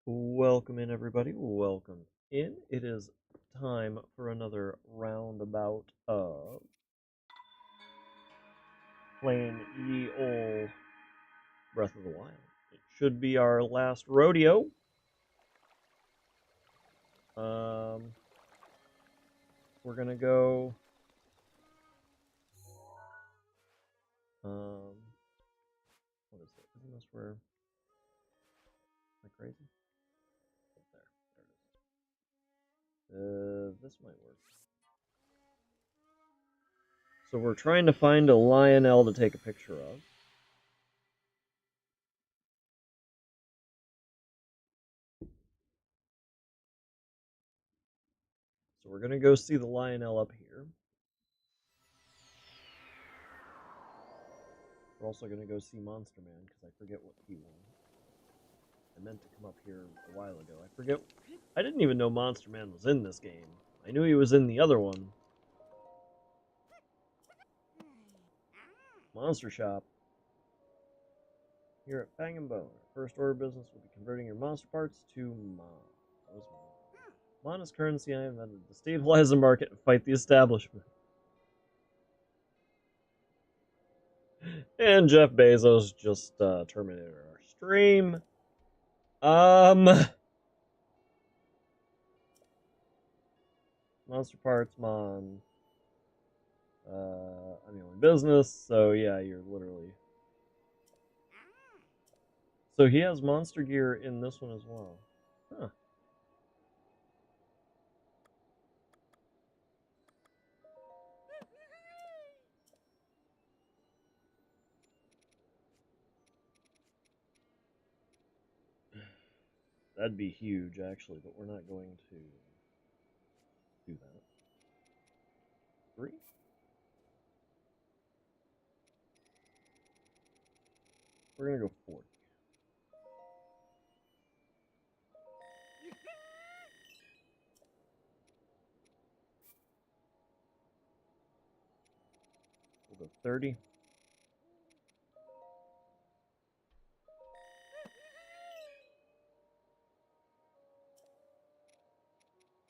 Welcome in, everybody. Welcome in. It is time for another roundabout of playing ye old Breath of the Wild. It should be our last rodeo. We're gonna go. What is it? Isn't this where? Am I crazy? There it is. This might work. So we're trying to find a Lionel to take a picture of. So we're gonna go see the Lionel up here. We're also gonna go see Monster Man because I forget what he won. I meant to come up here a while ago. I forget. I didn't even know Monster Man was in this game. I knew he was in the other one. Monster Shop. Here at Fang and Bone, our first order of business will be converting your monster parts to Mon. What is Mon? Mon is currency I invented to stabilize the market and fight the establishment. And Jeff Bezos just terminated our stream. Monster parts, Mon. I'm the only business, so yeah, you're literally. So he has monster gear in this one as well. Huh. That'd be huge, actually, but we're not going to do that. 3? We're gonna go 40. We'll go 30.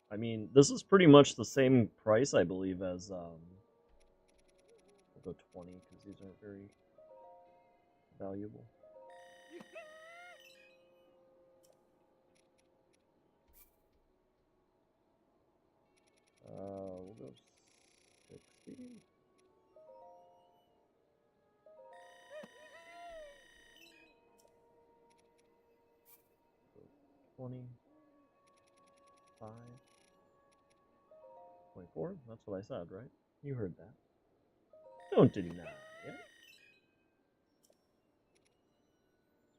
I mean, this is pretty much the same price, I believe, as we'll go 20 because these aren't very valuable. We'll go 60. 20. 5. 24. That's what I said, right? You heard that. Don't deny it.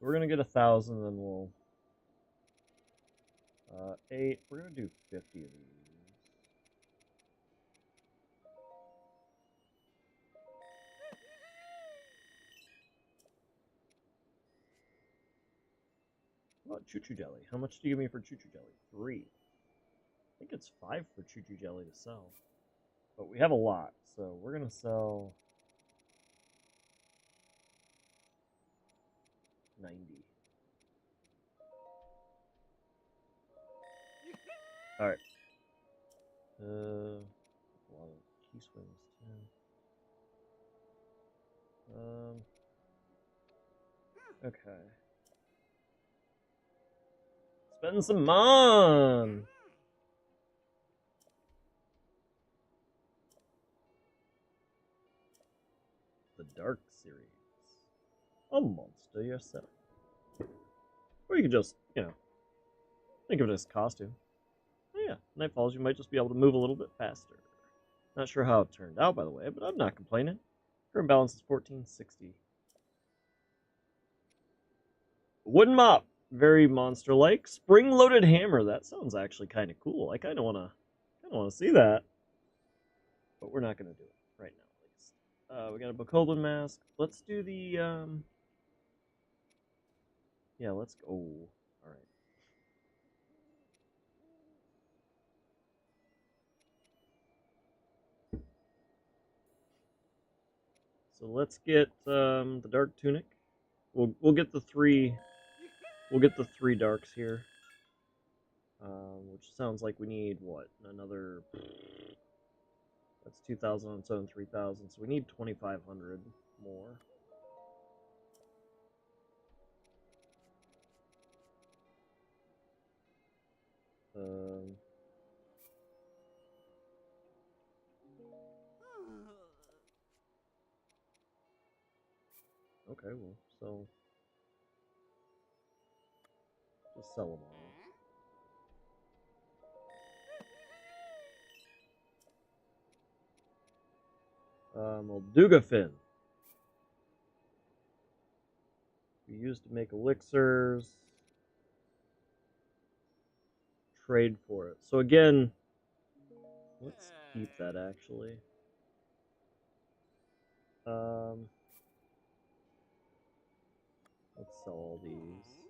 So we're gonna get 1,000, then we'll 8. We're gonna do 50 of these. What about Choo Choo Jelly? How much do you give me for Choo Choo Jelly? 3. I think it's 5 for Choo Choo Jelly to sell. But we have a lot, so we're gonna sell 90. Alright. A lot of key swings too. Okay. Spend some Mon! The Dark Series. A monster yourself. Or you could just, think of it as a costume. Oh yeah, night falls, you might just be able to move a little bit faster. Not sure how it turned out, by the way, but I'm not complaining. Current balance is 1460. Wooden mop, very monster-like. Spring-loaded hammer. That sounds actually kind of cool. I kind of wanna see that, but we're not gonna do it right now, at least. We got a Bokoblin mask. Let's do the yeah. Let's go. All right. So let's get the dark tunic. We'll get the three. We'll get the 3 darks here. Which sounds like we need, what, another... That's 2,000 on its own, 3,000, so we need 2,500 more. Okay, well, so... Just sell them all. Molduga fin. We used to make elixirs. Trade for it. So again, let's keep that actually. Let's sell all these.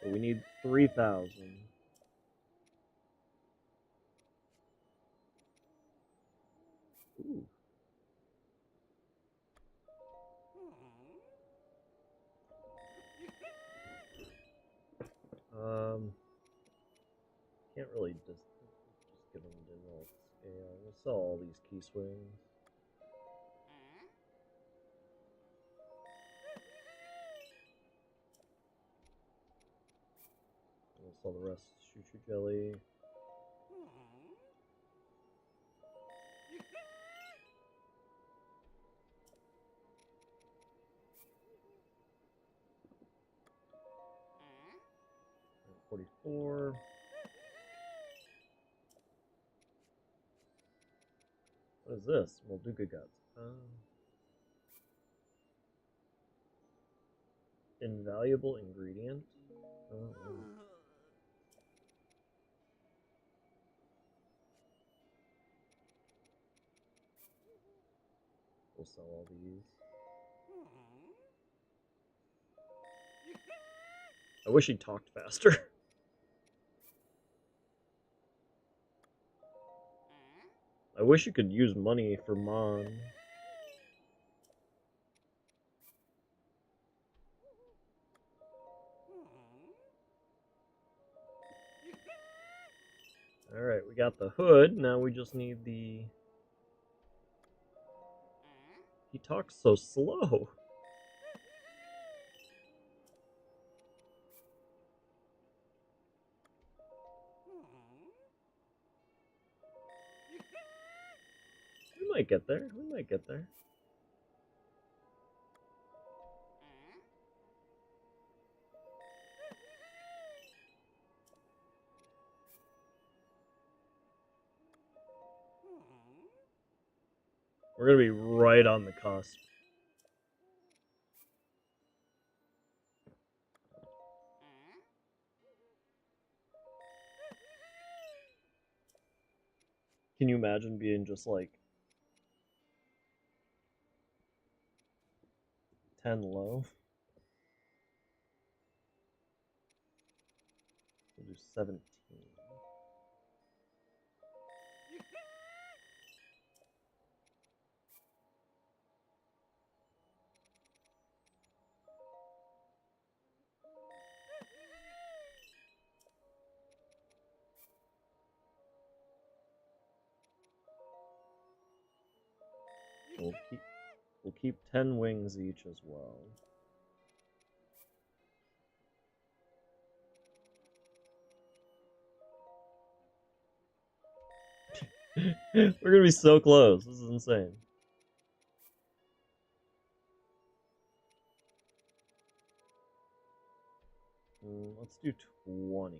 So we need 3,000. Ooh. Can't really just give them digital scale. We'll sell all these key swings. We'll sell the rest choo-choo jelly. And 44. What is this? Molduga guts. Invaluable ingredient. Oh. We'll sell all these. I wish he talked faster. I wish you could use money for Mon. Alright, we got the hood. Now we just need the... He talks so slow. We might get there. We might get there. We're gonna be right on the cusp. Can you imagine being just like 10 low? We'll do 17. We'll keep 10 wings each as well. We're gonna be so close. This is insane. Let's do 20.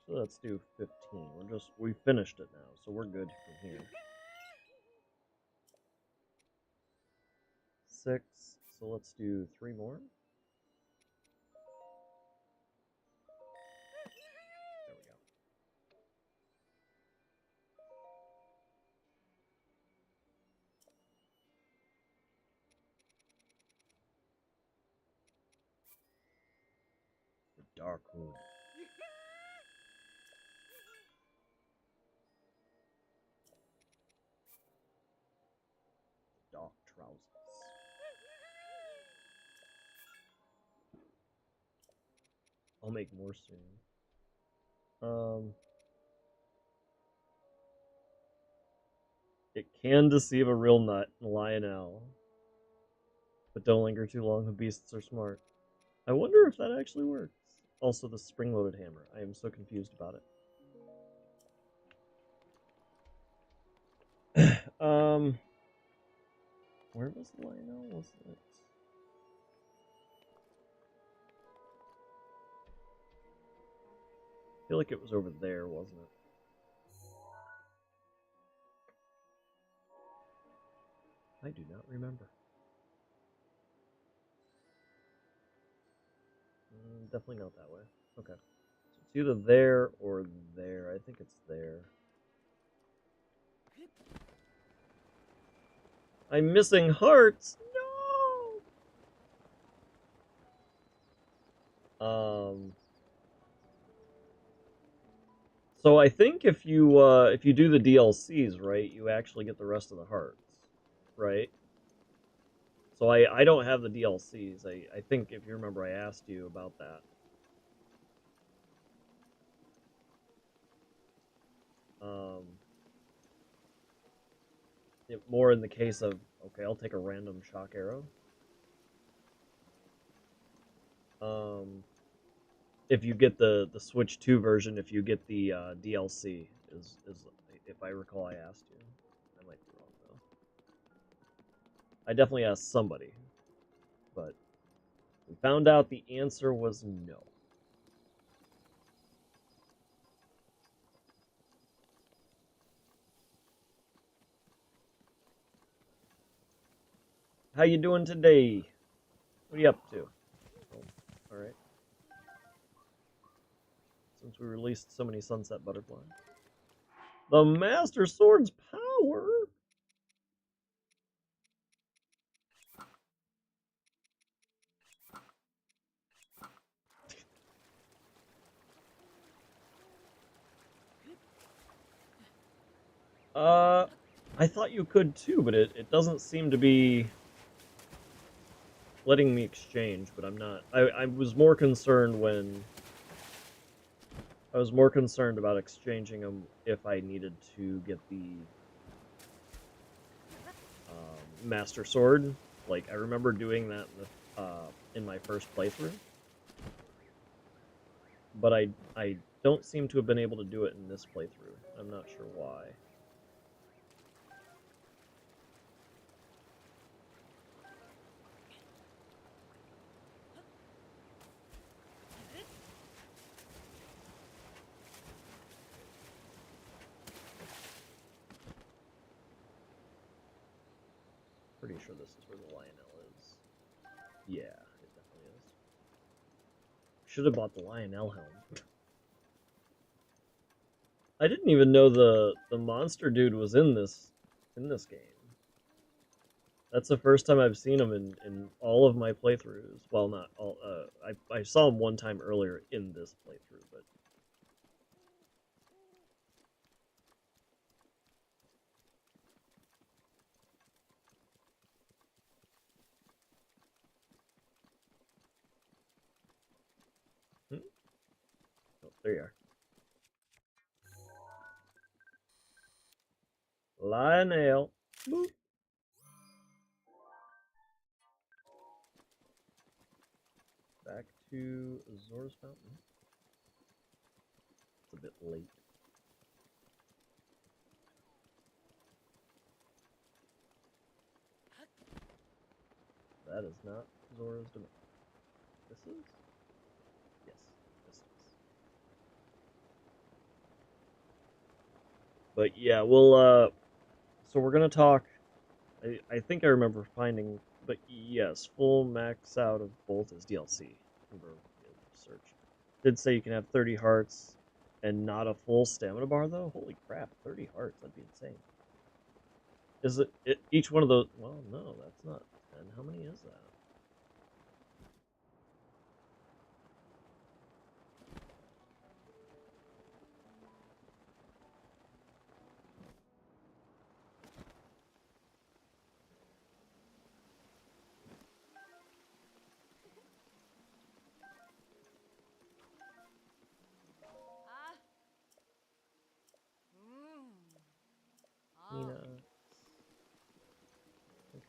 So let's do 15. We finished it now, so we're good from here. 6, so let's do 3 more. There we go. The Dark Moon. I'll make more soon. It can deceive a real nut, Lionel. But don't linger too long, the beasts are smart. I wonder if that actually works. Also, the spring-loaded hammer. I am so confused about it. Where was the Lionel? Was it? I feel like it was over there, wasn't it? I do not remember. Definitely not that way. Okay. So it's either there or there. I think it's there. I'm missing hearts! No! So I think if you do the DLCs, right, you actually get the rest of the hearts, right? So I don't have the DLCs. I think if you remember I asked you about that. More in the case of, okay, I'll take a random shock arrow. If you get the Switch 2 version, if you get the DLC, is if I recall I asked you. I might be wrong though. I definitely asked somebody, but we found out the answer was no. How you doing today? What are you up to? Oh, alright. Since we released so many Sunset Butterflies. The Master Sword's power? I thought you could too, but it doesn't seem to be letting me exchange, but I'm not. I was more concerned when... I was more concerned about exchanging them if I needed to get the Master Sword. Like, I remember doing that in my first playthrough. But I don't seem to have been able to do it in this playthrough. I'm not sure why. Pretty sure this is where the Lionel is. Yeah, it definitely is. Should have bought the Lionel helm. I didn't even know the monster dude was in this game. That's the first time I've seen him in all of my playthroughs. Well, not all. I saw him one time earlier in this playthrough, but oh, there you are. Lionel. Boop. Back to Zora's Fountain. It's a bit late. That is not Zora's domain. This is? Yes, this is. But yeah, we'll so we're gonna talk. I think I remember finding, but yes, full max out of both is DLC. Remember, search. Did say you can have 30 hearts and not a full stamina bar though. Holy crap, 30 hearts, that'd be insane. Is it each one of those? Well, no, that's not 10. How many is that?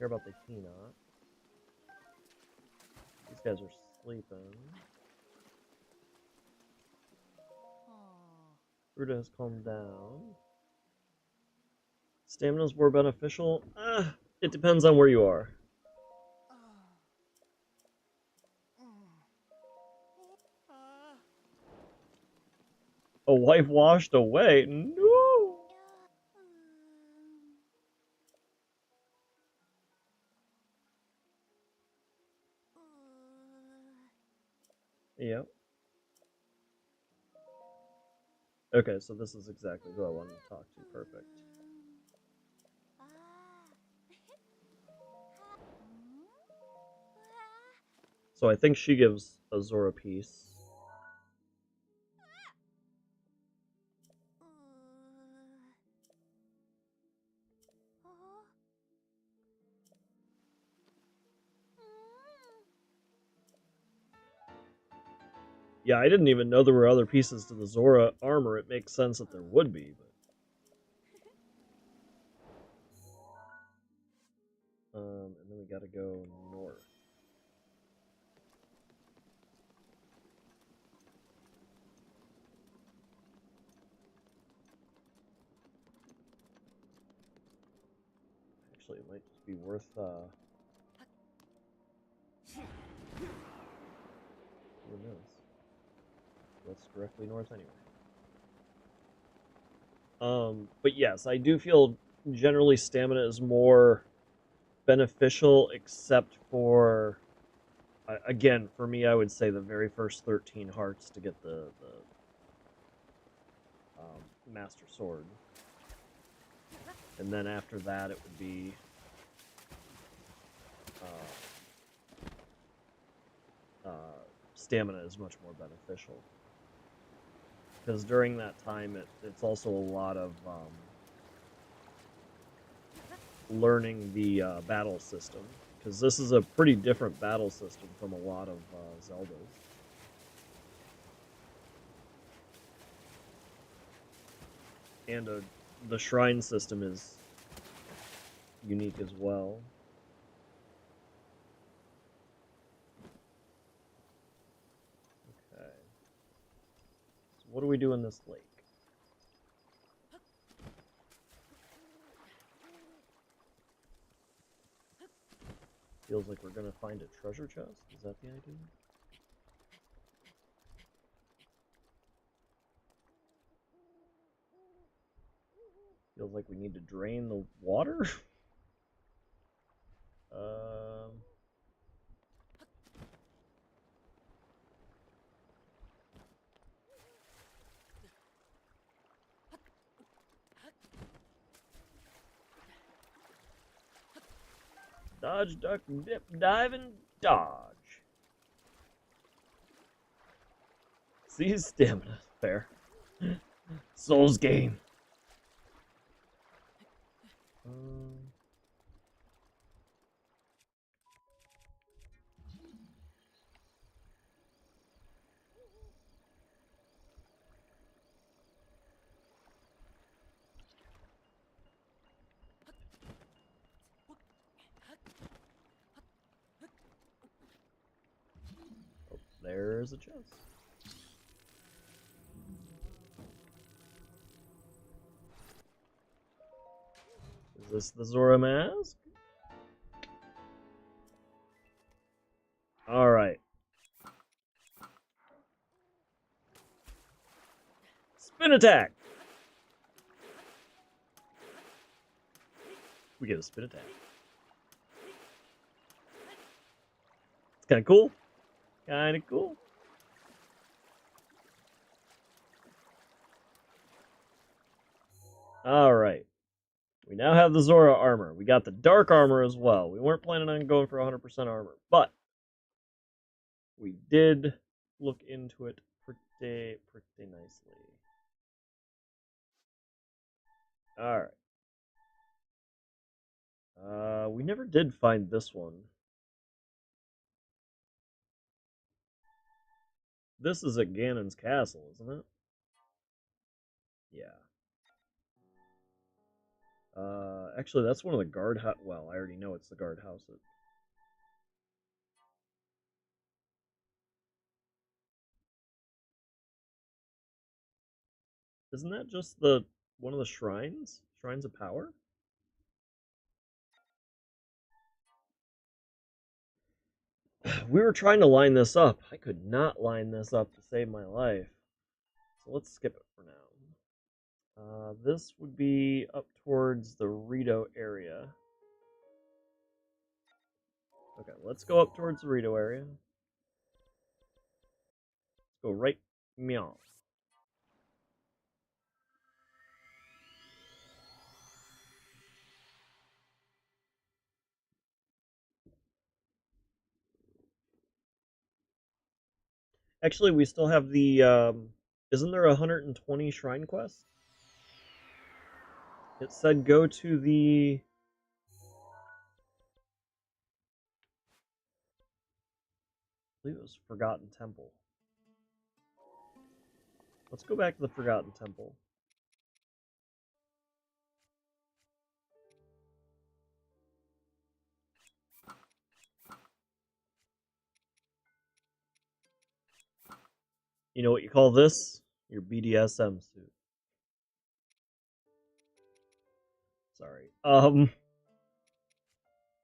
care about the Hina. These guys are sleeping. Ruda has calmed down. Stamina's more beneficial? It depends on where you are. A wife washed away? No! Yep. Okay, so this is exactly who I wanted to talk to. Perfect. So I think she gives a Zora piece. Yeah, I didn't even know there were other pieces to the Zora armor. It makes sense that there would be, but... and then we gotta go north. Actually, it might just be worth, who knows? That's directly north anyway. But yes, I do feel generally stamina is more beneficial, except for, again, for me, I would say the very first 13 hearts to get the Master Sword. And then after that, it would be stamina is much more beneficial. Because during that time, it's also a lot of learning the battle system. Because this is a pretty different battle system from a lot of Zeldas. And the shrine system is unique as well. Okay. So what do we do in this lake? Feels like we're gonna find a treasure chest. Is that the idea? Feels like we need to drain the water? Dodge, duck, dip, dive, and dodge. Seize stamina. Fair. Souls game. Oh, there's a chest. Is this the Zora mask? Alright. Spin attack! We get a spin attack. It's kinda cool. Kinda cool. Alright. We now have the Zora armor. We got the dark armor as well. We weren't planning on going for 100% armor, but we did look into it pretty nicely. Alright. We never did find this one. This is at Ganon's castle, isn't it? Yeah. Actually, that's one of the guard house. Well, I already know it's the guard houses. Isn't that just the one of the shrines? Shrines of power? We were trying to line this up. I could not line this up to save my life. So let's skip it for now. This would be up towards the Rito area. Okay, let's go up towards the Rito area. Let's go right meow. Actually, we still have the, isn't there a 120 shrine quest? It said go to the... I believe it was Forgotten Temple. Let's go back to the Forgotten Temple. You know what you call this? Your BDSM suit. Sorry.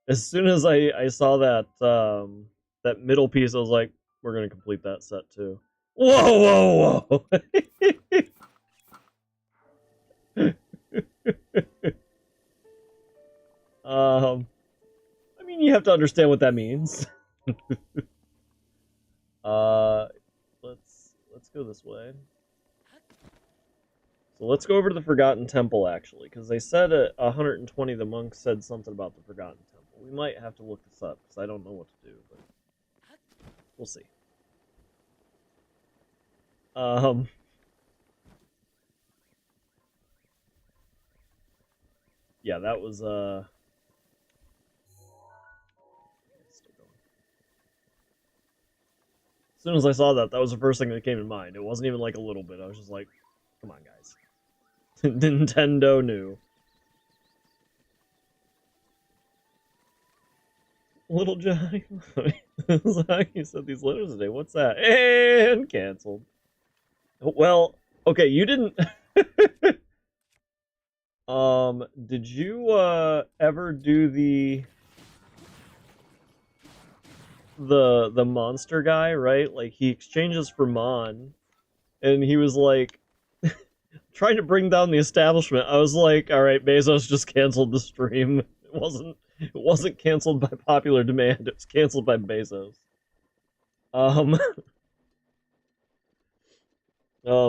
As soon as I saw that that middle piece, I was like, we're gonna complete that set too. Whoa, whoa, whoa! I mean, you have to understand what that means. Let's go this way. So let's go over to the Forgotten Temple, actually, because they said at 120 the monks said something about the Forgotten Temple. We might have to look this up, because I don't know what to do, but we'll see. Yeah, that was, still going. As soon as I saw that, that was the first thing that came to mind. It wasn't even like a little bit. I was just like, come on, guys. Nintendo knew. Little Johnny. You said these letters today. What's that? And canceled. Well, okay, you didn't. Did you ever do the monster guy? Right, like he exchanges for Mon, and he was like trying to bring down the establishment. I was like, all right, Bezos just canceled the stream. It wasn't canceled by popular demand. It was canceled by Bezos. Oh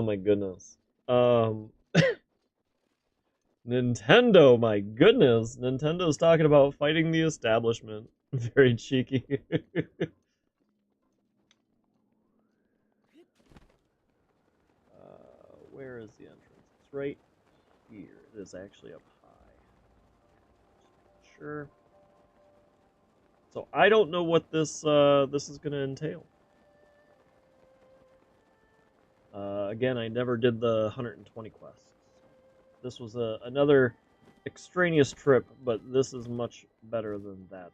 my goodness. Nintendo, my goodness. Nintendo's talking about fighting the establishment. Very cheeky. Where is the entrance? It's right here. It is actually up high. Sure. So I don't know what this this is gonna entail. Again, I never did the 120 quests. This was another extraneous trip, but this is much better than that.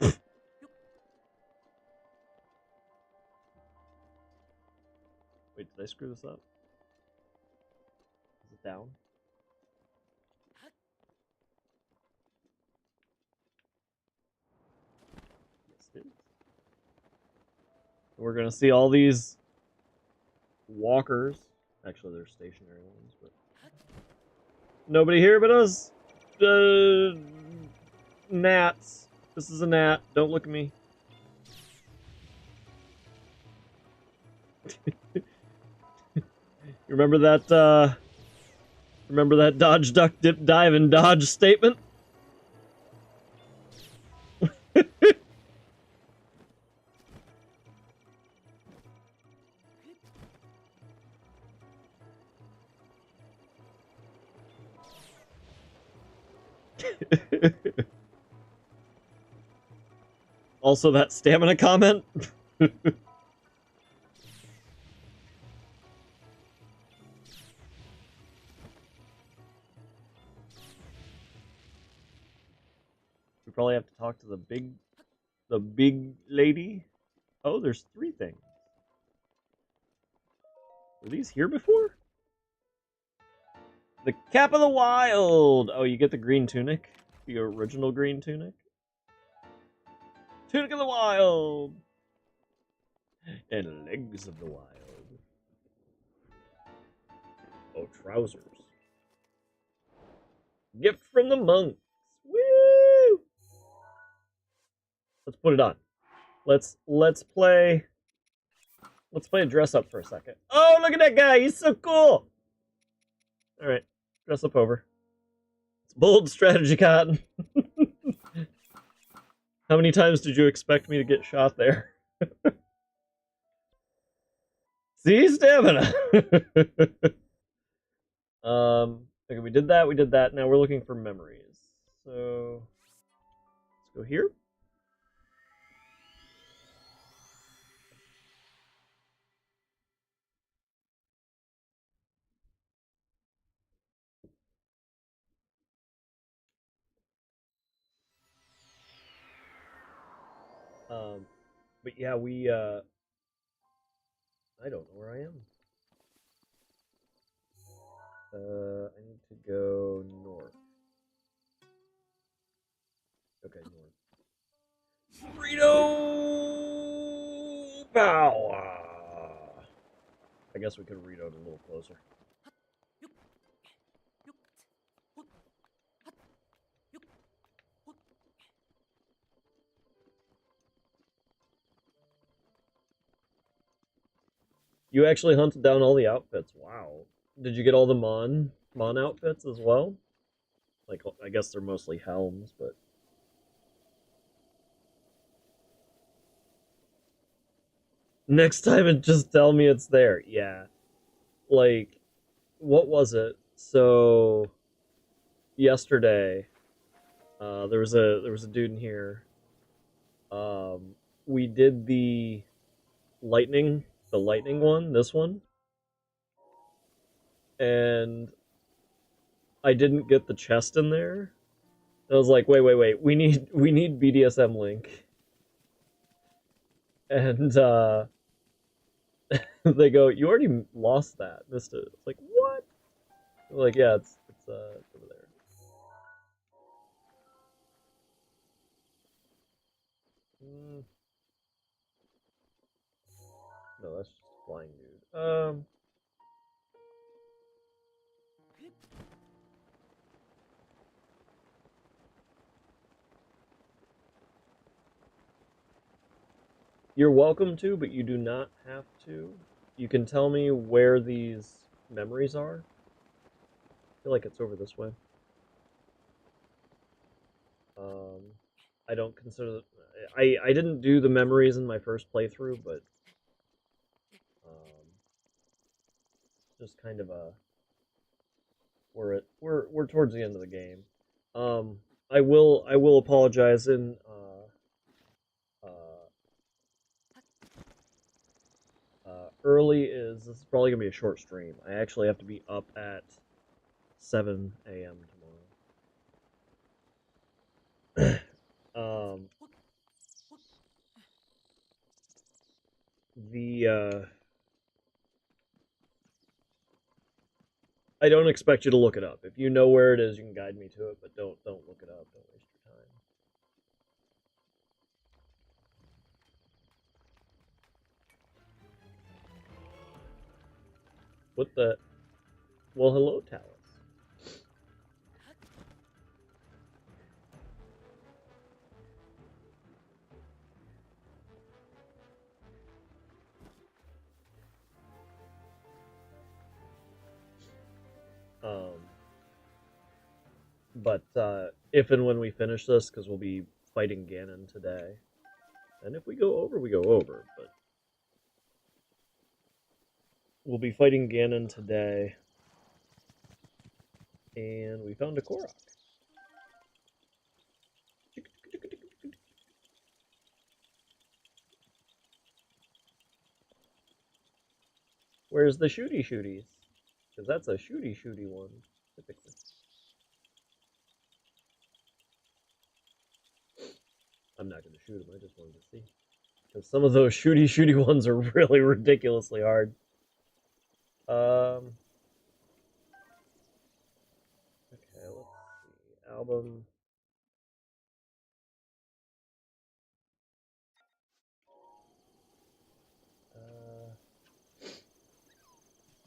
Wait, did I screw this up? Is it down? Yes, it is. We're gonna see all these walkers. Actually, they're stationary ones, but nobody here but us. Gnats. This is a gnat. Don't look at me. You remember that? Remember that dodge, duck, dip, dive, and dodge statement? Also, that stamina comment. probably have to talk to the big lady. Oh, there's 3 things. Were these here before? The Cap of the Wild! Oh, you get the green tunic? The original green tunic? Tunic of the Wild! And Legs of the Wild. Oh, trousers. Gift from the monks. Woo! Let's put it on. Let's play a dress up for a second. Oh, look at that guy! He's so cool! Alright, dress up over. It's bold strategy, Cotton. How many times did you expect me to get shot there? See, stamina! Okay, we did that. Now we're looking for memories. So, let's go here. But yeah, I don't know where I am. I need to go north. Okay, north. Burrito power! I guess we could have Rito'd a little closer. You actually hunted down all the outfits. Wow. Did you get all the Mon outfits as well? Like, I guess they're mostly helms, but... Next time, just tell me it's there. Yeah. Like, what was it? So, yesterday, there was a dude in here. We did the lightning one, this one, and I didn't get the chest in there. I was like, wait, we need BDSM link, and they go, you already lost that, missed it. It's like, what? I'm like, yeah, it's over there. No, that's just a flying dude. You're welcome to, but you do not have to. You can tell me where these memories are. I feel like it's over this way. I don't consider... I didn't do the memories in my first playthrough, but... just kind of a... We're towards the end of the game. I will apologize in... this is probably going to be a short stream. I actually have to be up at 7 a.m. tomorrow. I don't expect you to look it up. If you know where it is, you can guide me to it, but don't look it up. Don't waste your time. What the... Well, hello, Talus. But if and when we finish this, because we'll be fighting Ganon today, and if we go over, we go over, but we'll be fighting Ganon today, and we found a Korok. Where's the shooties? Because that's a shooty one, typically. I'm not going to shoot him. I just wanted to see. Because some of those shooty ones are really ridiculously hard. Okay, let's see. Album.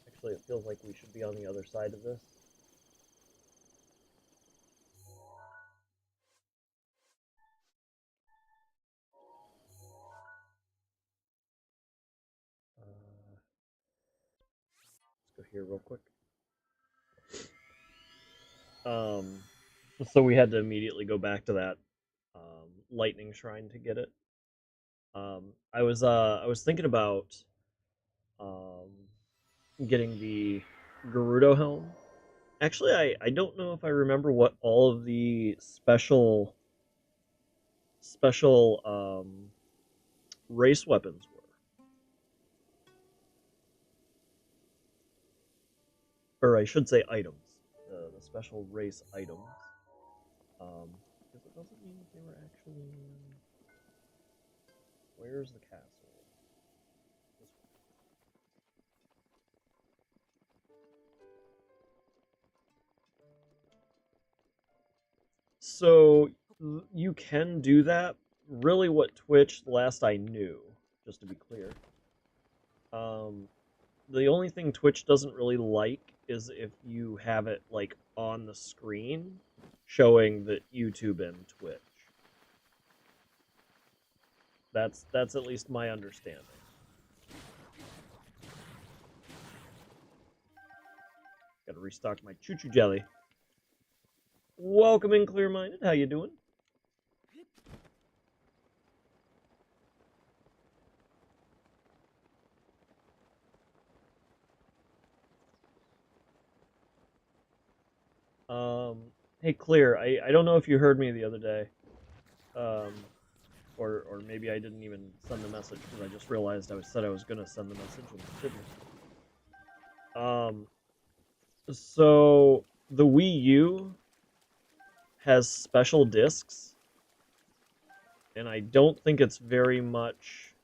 Actually, it feels like we should be on the other side of this. Let's go here real quick. So we had to immediately go back to that lightning shrine to get it. I was thinking about getting the Gerudo helm. Actually, I don't know if I remember what all of the special race weapons were. Or I should say items. The special race items. Because it doesn't mean that they were actually... Where's the castle? So you can do that. Really what Twitch, last I knew, just to be clear, the only thing Twitch doesn't really like is if you have it like on the screen showing that YouTube and Twitch. That's at least my understanding. Gotta restock my choo-choo jelly. Welcome in, Clear-Minded. How you doing? Hey, Clear, I don't know if you heard me the other day. Or maybe I didn't even send the message because I just realized I said I was going to send the message and didn't. So the Wii U has special discs, and I don't think it's very much...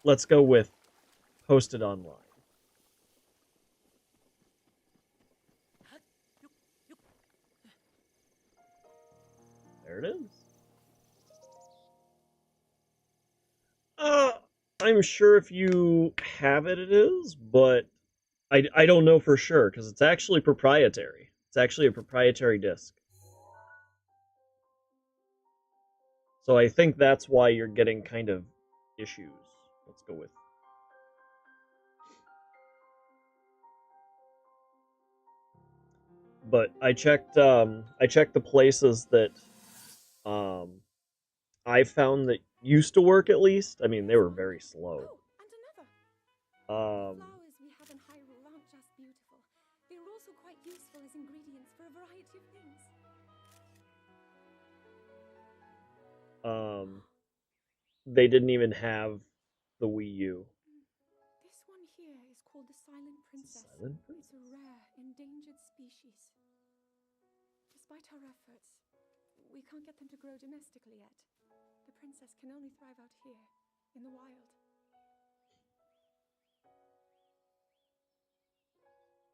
let's go with posted online. There it is. I'm sure if you have it, it is, but I don't know for sure, because it's actually proprietary. It's actually a proprietary disc. So I think that's why you're getting kind of issues. Let's go with. But I checked the places that I found that used to work at least. I mean, they were very slow. Flowers we have in Hyrule aren't just beautiful. They are also quite useful as ingredients for a variety of things. They didn't even have the Wii U. This one here is called the Silent Princess. It's a rare, endangered species. Despite our efforts, we can't get them to grow domestically yet. The princess can only thrive out here, in the wild.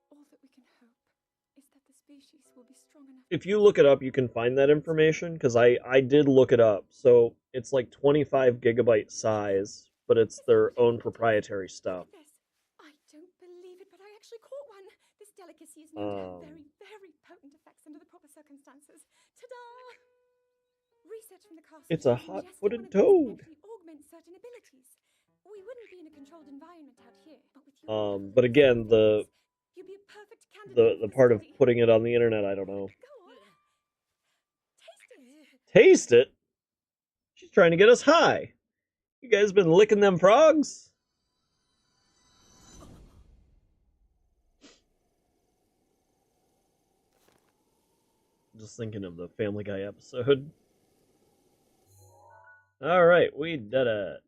All that we can hope is that the species will be strong enough. If you look it up, you can find that information, because I did look it up. So it's like 25 gigabyte size, but it's their own proprietary stuff. I don't believe it, but I actually caught one. This delicacy is known to have very, very potent effects under the proper circumstances. Ta-da! Research from the castle. It's a hot-footed toad. Augment certain abilities. We wouldn't be in a controlled environment out here, but with but again, the part of putting it on the internet, I don't know. Go on. Taste it? She's trying to get us high. You guys been licking them frogs? Just thinking of the Family Guy episode. Alright, we did it.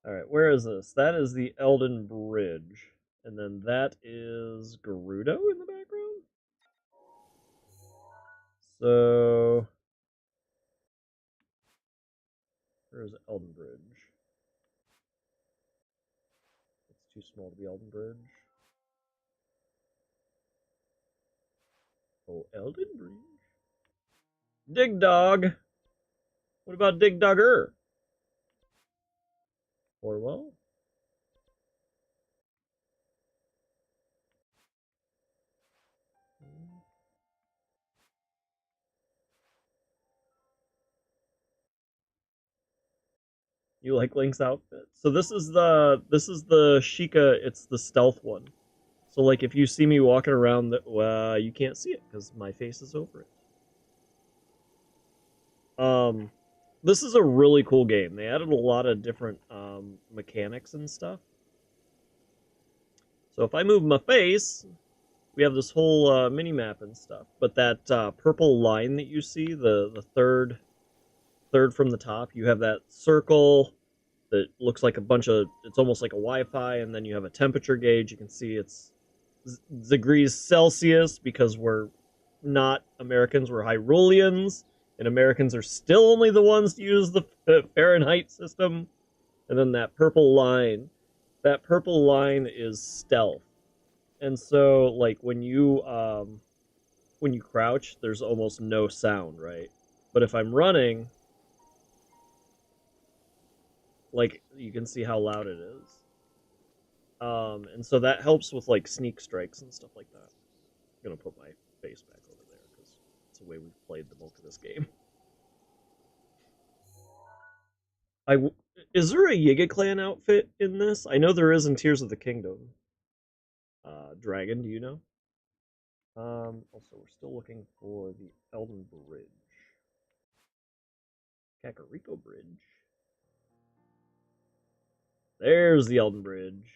Alright, where is this? That is the Elden Bridge. And then that is Gerudo in the background? So where's Elden Bridge? It's too small to be Elden Bridge. Oh, Elden Bridge. Dig Dog. What about Dig Dogger? Orwell? You like Link's outfit? So this is the Sheikah. It's the stealth one. So like if you see me walking around, you can't see it because my face is over it. This is a really cool game. They added a lot of different mechanics and stuff. So if I move my face, we have this whole mini map and stuff. But that purple line that you see, the third from the top, you have that circle that looks like a bunch of. It's almost like a Wi-Fi, and then you have a temperature gauge. You can see it's degrees Celsius because we're not Americans, we're Hyruleans, and Americans are still only the ones to use the Fahrenheit system. And then that purple line is stealth. And so like when you crouch, there's almost no sound, right? But if I'm running, like you can see how loud it is. And so that helps with like sneak strikes and stuff like that. I'm gonna put my face back over there because it's the way we've played the bulk of this game. Is there a Yiga Clan outfit in this? I know there is in Tears of the Kingdom. Dragon, do you know? Also, we're still looking for the Elden Bridge. Kakariko Bridge. There's the Elden Bridge.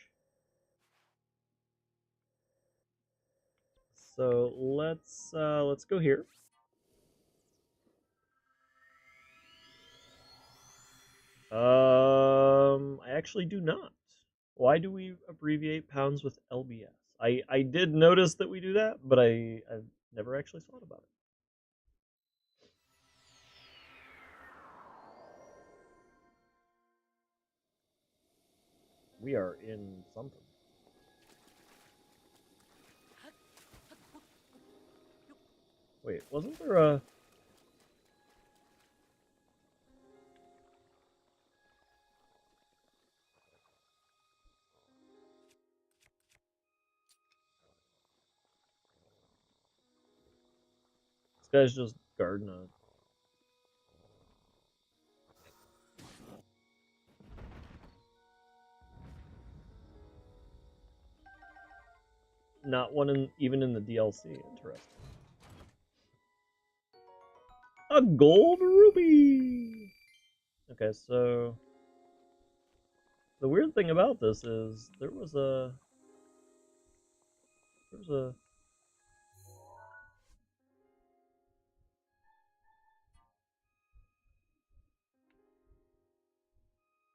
So let's go here. I actually do not. Why do we abbreviate pounds with LBS? I did notice that we do that, but I've never actually thought about it. We are in something. Wait, wasn't there a... This guy's just guarding a... Not one even in the DLC. Interesting. A gold ruby! Okay, so... The weird thing about this is there was a...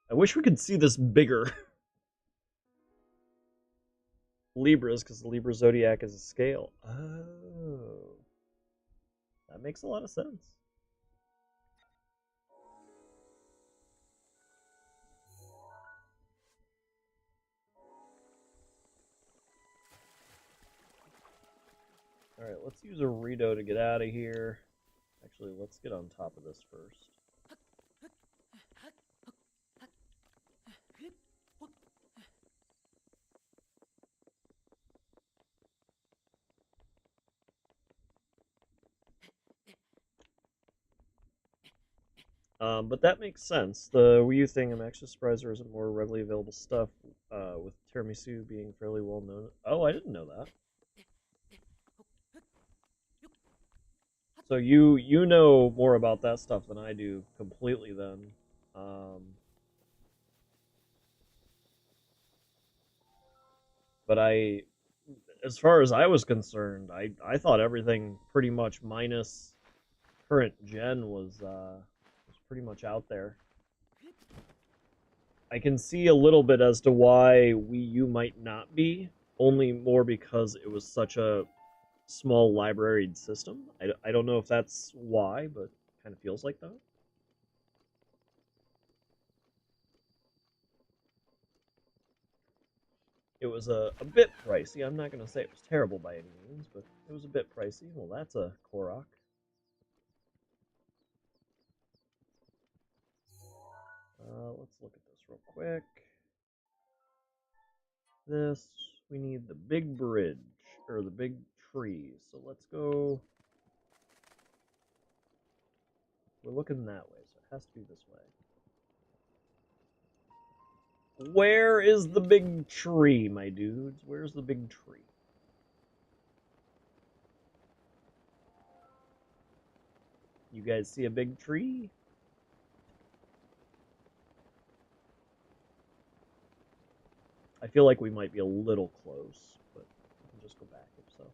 I wish we could see this bigger. Libras, because the Libra zodiac is a scale. Oh. That makes a lot of sense. Alright, let's use a Rito to get out of here. Actually, let's get on top of this first. But that makes sense. The Wii U thing, I'm actually surprised there isn't more readily available stuff, with tiramisu being fairly well known. Oh, I didn't know that. So you know more about that stuff than I do completely then. But as far as I was concerned, I thought everything pretty much minus current gen was pretty much out there. I can see a little bit as to why Wii U might not be, only more because it was such a small libraried system. I don't know if that's why, but kind of feels like that. It was a bit pricey. I'm not going to say it was terrible by any means, but it was a bit pricey. Well, that's a Korok. Let's look at this real quick. This, we need the big bridge, or the big tree. So let's go. We're looking that way, so it has to be this way. Where is the big tree, my dudes? Where's the big tree? You guys see a big tree? I feel like we might be a little close, but we can just go back if so.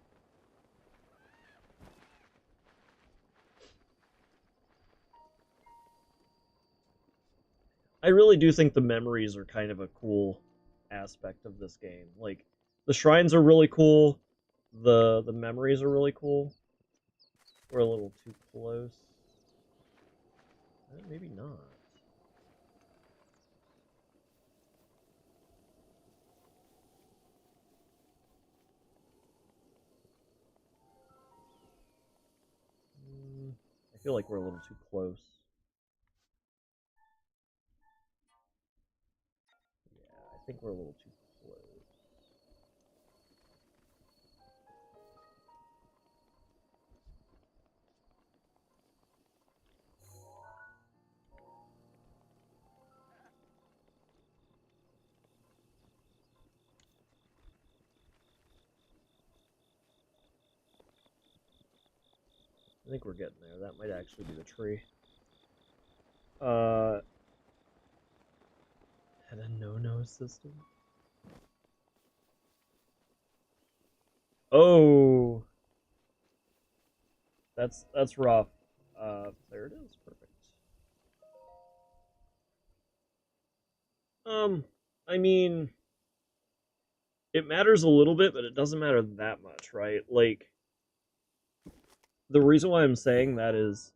I really do think the memories are kind of a cool aspect of this game. Like, the shrines are really cool. The memories are really cool. We're a little too close. Maybe not. I feel like we're a little too close. Yeah, I think we're a little too close. I think we're getting there. That might actually be the tree. Had a no-no system? Oh! That's rough. There it is. Perfect. I mean, it matters a little bit, but it doesn't matter that much, right? Like, the reason why I'm saying that is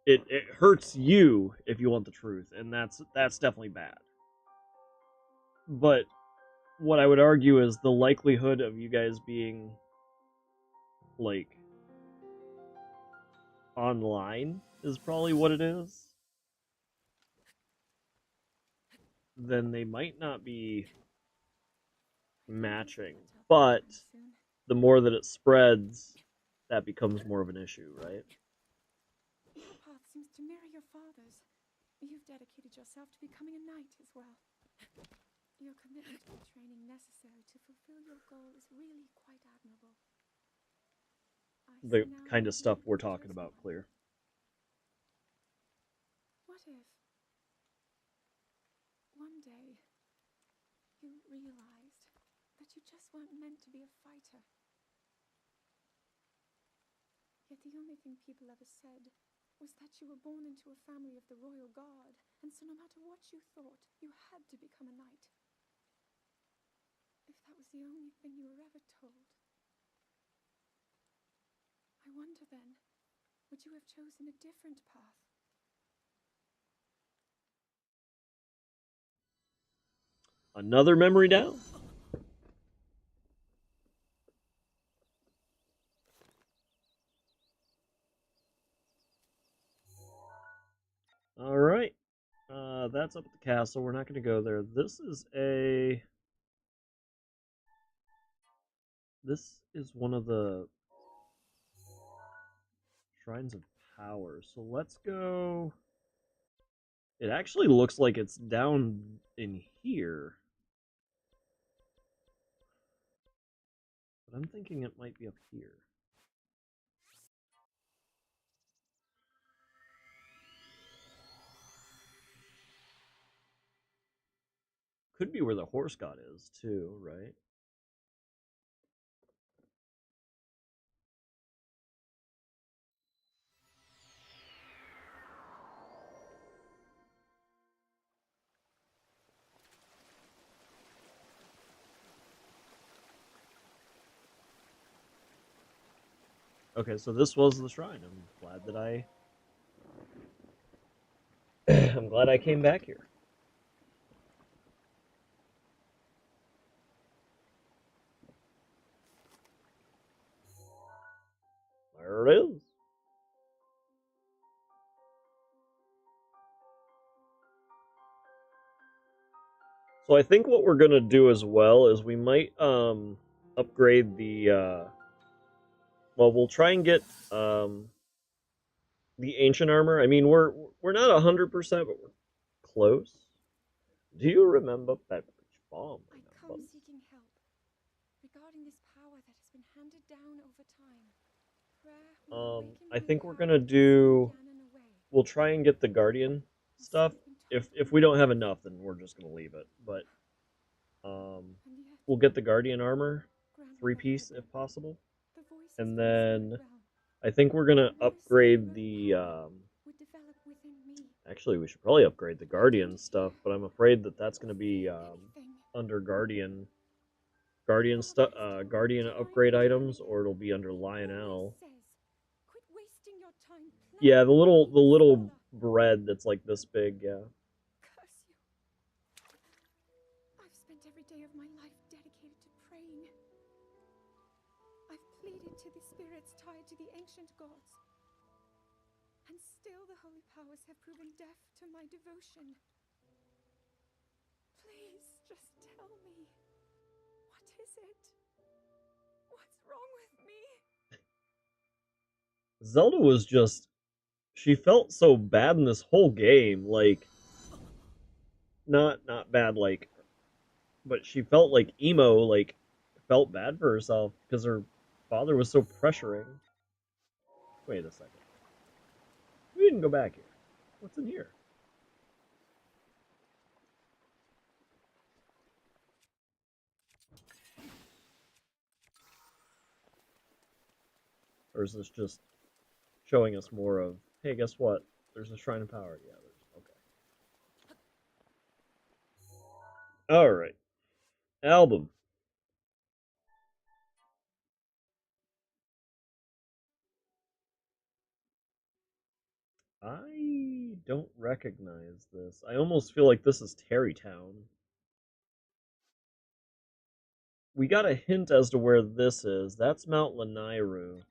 it hurts you if you want the truth, and that's definitely bad. But what I would argue is the likelihood of you guys being like online is probably what it is. Then they might not be matching, but the more that it spreads, that becomes more of an issue, right? Your path seems to mirror your father's. You've dedicated yourself to becoming a knight as well. Your commitment to the training necessary to fulfill your goal is really quite admirable. The kind of stuff we're talking about, clear. What if one day you realized that you just weren't meant to be a fighter? Yet the only thing people ever said was that you were born into a family of the royal guard, and so no matter what you thought, you had to become a knight. If that was the only thing you were ever told, I wonder then, would you have chosen a different path? Another memory down. All right. That's up at the castle. We're not going to go there. This is one of the shrines of power. So let's go. It actually looks like it's down in here. But I'm thinking it might be up here. Could be where the horse god is, too, right? Okay, so this was the shrine. I'm glad that I'm glad I came back here. There it is. So I think what we're gonna do as well is we might upgrade the well, we'll try and get the ancient armor. I mean, we're not 100%, but we're close. Do you remember Pepperidge Farm? I come seeking help regarding this power that has been handed down over time. I think we're gonna do. We'll try and get the Guardian stuff. If we don't have enough, then we're just gonna leave it. But we'll get the Guardian armor, 3-piece if possible, and then I think we're gonna upgrade the. Actually, we should probably upgrade the Guardian stuff, but I'm afraid that that's gonna be under Guardian Guardian upgrade items, or it'll be under Lionel. Yeah, the little bread that's like this big, yeah. Curse you. I've spent every day of my life dedicated to praying. I've pleaded to the spirits tied to the ancient gods. And still the holy powers have proven deaf to my devotion. Please, just tell me. What is it? What's wrong with me? Zelda was just... She felt so bad in this whole game, like... Not bad, like... But she felt like emo, like... Felt bad for herself, because her father was so pressuring. Wait a second. We didn't go back here. What's in here? Or is this just showing us more of, hey, guess what? There's a Shrine of Power. Yeah, there's... Okay. Alright. Album. I don't recognize this. I almost feel like this is Terrytown. We got a hint as to where this is. That's Mount Lanairu.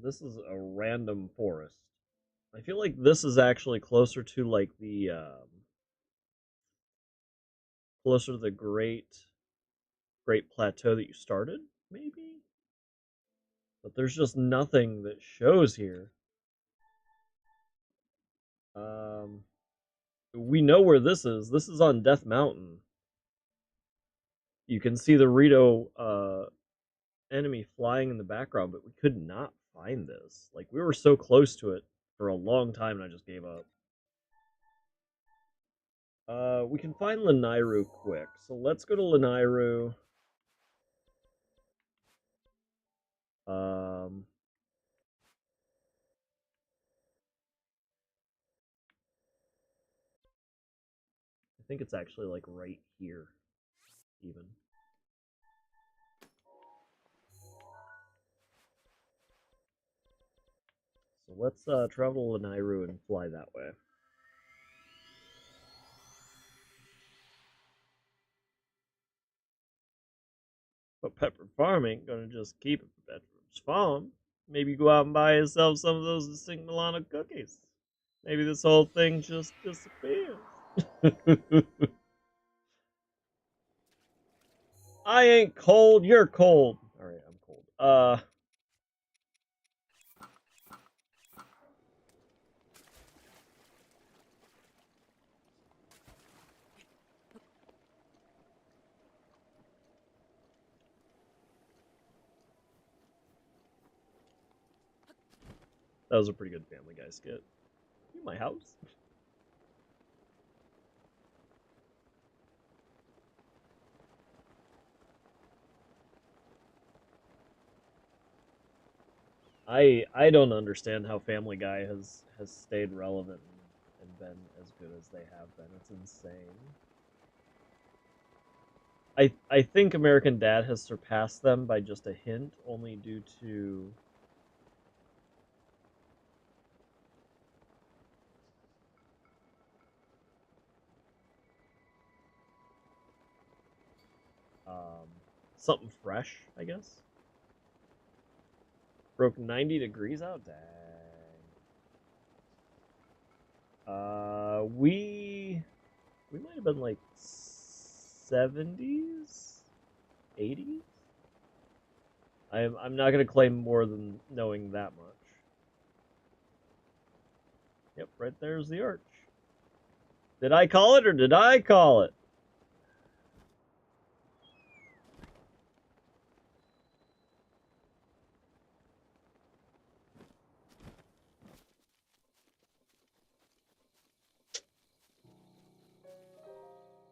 This is a random forest. I feel like this is actually closer to like the closer to the Great Plateau that you started, maybe. But there's just nothing that shows here. Um, we know where this is. This is on Death Mountain. You can see the Rito enemy flying in the background, but we could not find this. Like, we were so close to it for a long time, and I just gave up. We can find Lanairu quick, so let's go to Lanairu. I think it's actually, like, right here, even. So let's travel to Lanairu and fly that way. But Pepper Farm ain't gonna just keep it for Pepper's Farm. Maybe go out and buy yourself some of those distinct Milano cookies. Maybe this whole thing just disappears. I ain't cold, you're cold. Alright, I'm cold. That was a pretty good Family Guy skit. You my house? I don't understand how Family Guy has stayed relevant and been as good as they have been. It's insane. I think American Dad has surpassed them by just a hint, only due to um, something fresh, I guess. Broke 90 degrees out. Dang. We might have been like 70s, 80s. I'm not gonna claim more than knowing that much. Yep, right there's the arch. Did I call it or did I call it?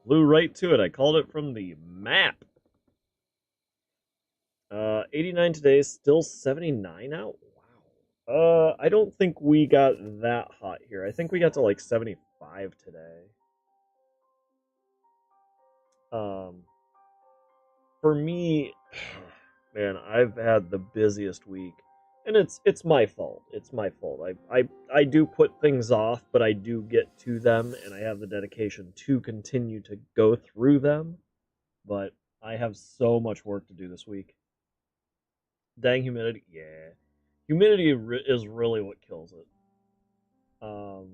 Flew right to it. I called it from the map. 89 today, still 79 out? Wow. I don't think we got that hot here. I think we got to like 75 today. For me, man, I've had the busiest week. And it's my fault. It's my fault. I do put things off, but I do get to them, and I have the dedication to continue to go through them. But I have so much work to do this week. Dang humidity, yeah. Humidity is really what kills it. I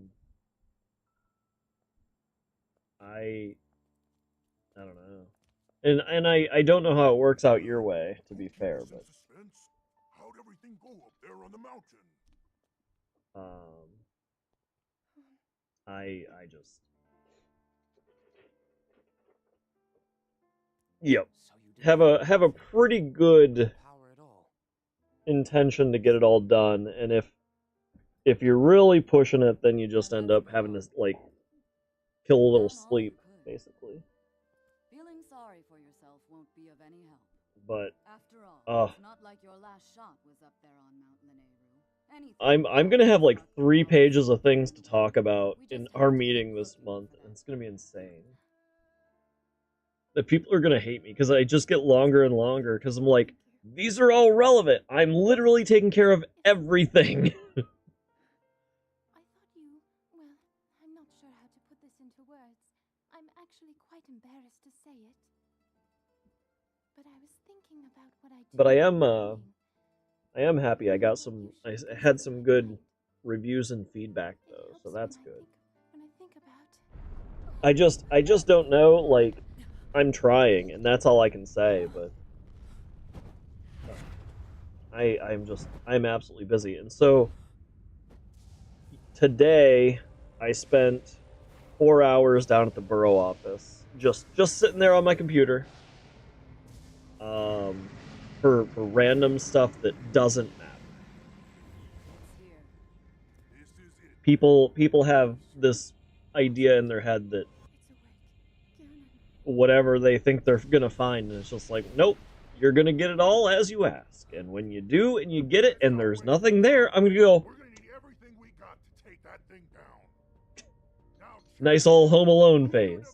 don't know, and I don't know how it works out your way, to be fair, but how'd everything go up there on the mountain? um, I just yep have a pretty good intention to get it all done, and if you're really pushing it, then you just end up having to like kill a little sleep, basically. Feeling sorry for yourself won't be of any help. But after all, it's not like your last shot was up there on Mount Lanayru. I'm gonna have like 3 pages of things to talk about in our meeting this month, and it's gonna be insane. The people are gonna hate me because I just get longer and longer because I'm like, these are all relevant. I'm literally taking care of everything. I thought you... well, I'm not sure how to put this into words. I'm actually quite embarrassed to say it. But I was thinking about what I do. But I am happy. I had some good reviews and feedback though, so that's good. I just don't know, like, I'm trying, and that's all I can say, but I'm absolutely busy. And so today I spent 4 hours down at the borough office, just sitting there on my computer, for random stuff that doesn't matter. People have this idea in their head that whatever they think they're gonna find, and it's just like, nope, you're gonna get it all as you ask. And when you do and you get it and there's nothing there, I'm gonna go, we're gonna need everything we got to take that thing down. Now, nice old Home Alone phase.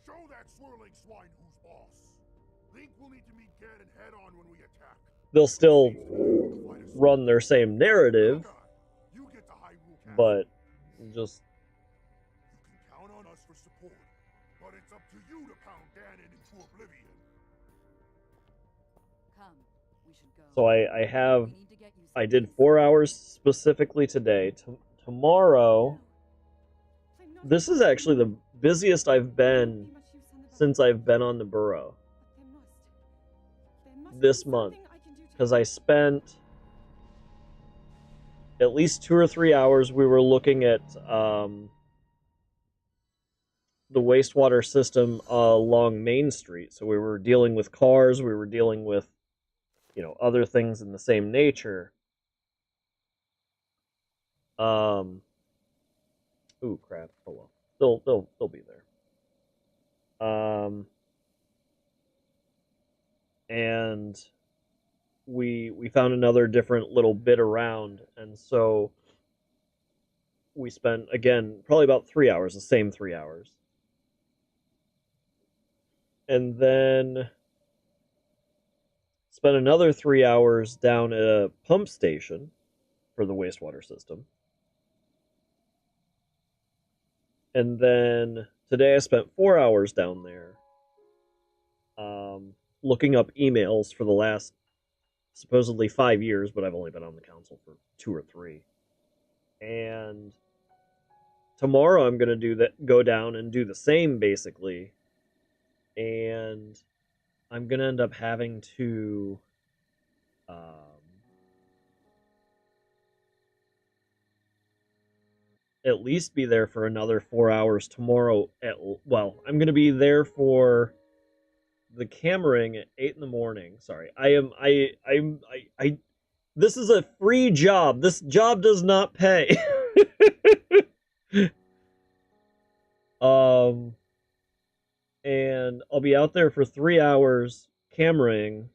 Show that swirling swine who's boss. Think we'll need to meet Ganon head on when we attack. They'll still run their same narrative, but just you can count on us for support, but it's up to you to pound Ganon into oblivion. Come, we should go. so I did 4 hours specifically today. Tomorrow, this is actually the busiest I've been since I've been on the borough this month, because I spent at least 2 or 3 hours. We were looking at the wastewater system along Main Street. So we were dealing with cars, we were dealing with, you know, other things in the same nature. Ooh, crap. Oh well. They'll be there. And we found another different little bit around, and so we spent, again, probably about 3 hours, the same 3 hours. and then spent another 3 hours down at a pump station for the wastewater system. And then today I spent 4 hours down there looking up emails for the last supposedly 5 years, but I've only been on the council for 2 or 3. And tomorrow I'm going to go down and do the same basically. And I'm going to end up having to at least be there for another 4 hours tomorrow. I'm going to be there for the cammering at 8 in the morning. Sorry, this is a free job. This job does not pay. And I'll be out there for 3 hours cammering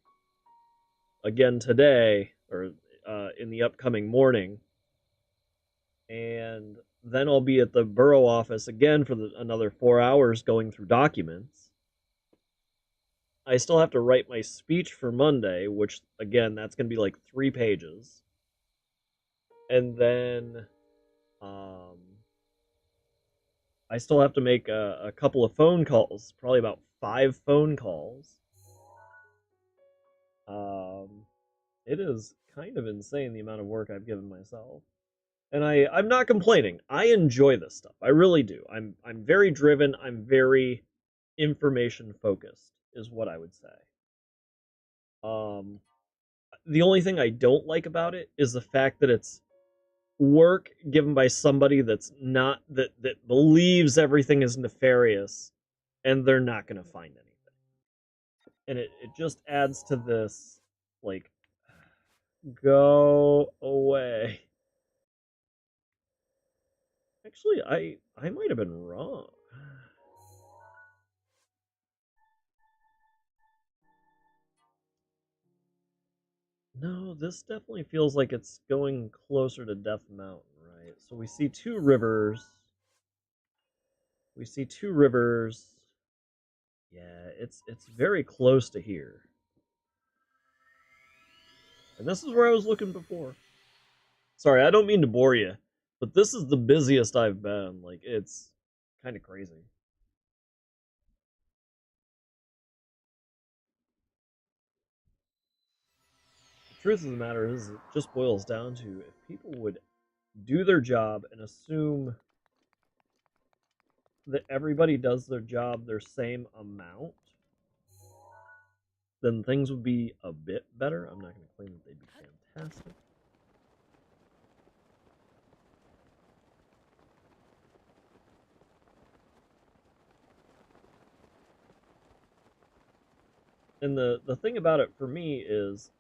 again today, or in the upcoming morning. And then I'll be at the borough office again for another 4 hours going through documents. I still have to write my speech for Monday, which, again, that's going to be like 3 pages. And then I still have to make a couple of phone calls, probably about 5 phone calls. It is kind of insane the amount of work I've given myself. And I'm not complaining. I enjoy this stuff. I really do. I'm very driven. I'm very information focused, is what I would say. The only thing I don't like about it is the fact that it's work given by somebody that's not that believes everything is nefarious, and they're not going to find anything. And it just adds to this, like, go away. Actually, I might have been wrong. No, this definitely feels like it's going closer to Death Mountain, right? So we see 2 rivers. We see 2 rivers. Yeah, it's very close to here. And this is where I was looking before. Sorry, I don't mean to bore you, but this is the busiest I've been. Like, it's kind of crazy. The truth of the matter is, it just boils down to if people would do their job and assume that everybody does their job their same amount, then things would be a bit better. I'm not going to claim that they'd be fantastic. And the thing about it for me is,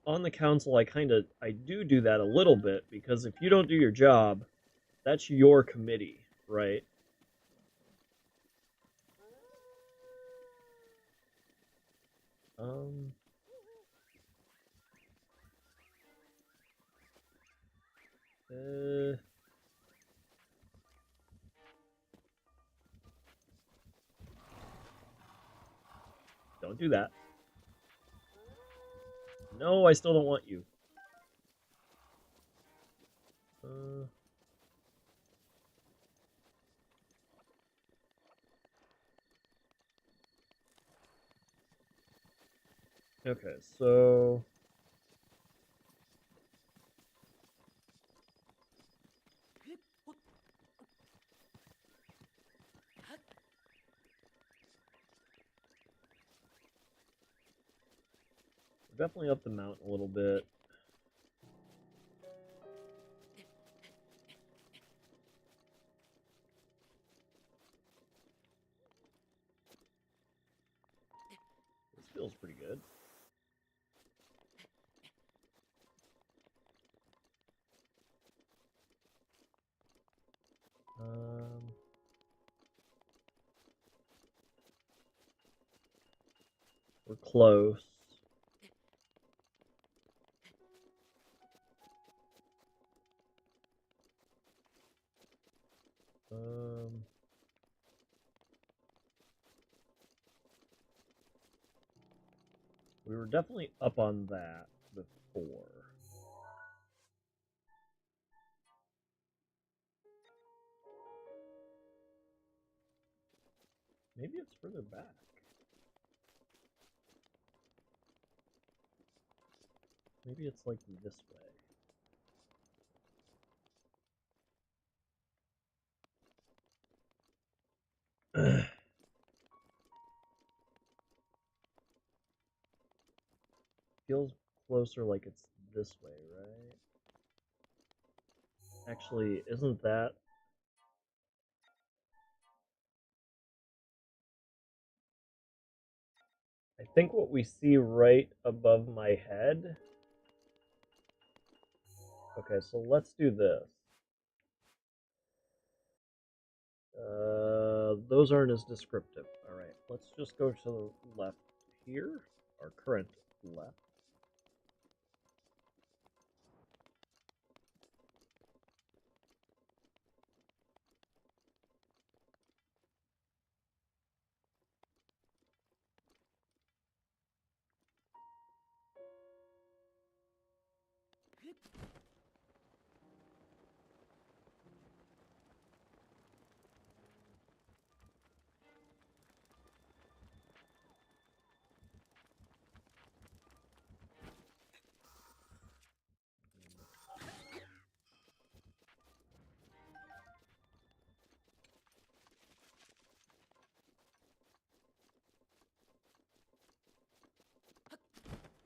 on the council, I do that a little bit, because if you don't do your job, that's your committee, right? Don't do that. No, I still don't want you. Okay, so definitely up the mountain a little bit. This feels pretty good. We're close. definitely up on that before. Maybe it's further back. Maybe it's like this way. Feels closer like it's this way, right? Actually, isn't that... I think what we see right above my head... Okay, so let's do this. Those aren't as descriptive. Alright, let's just go to the left here. Our current left.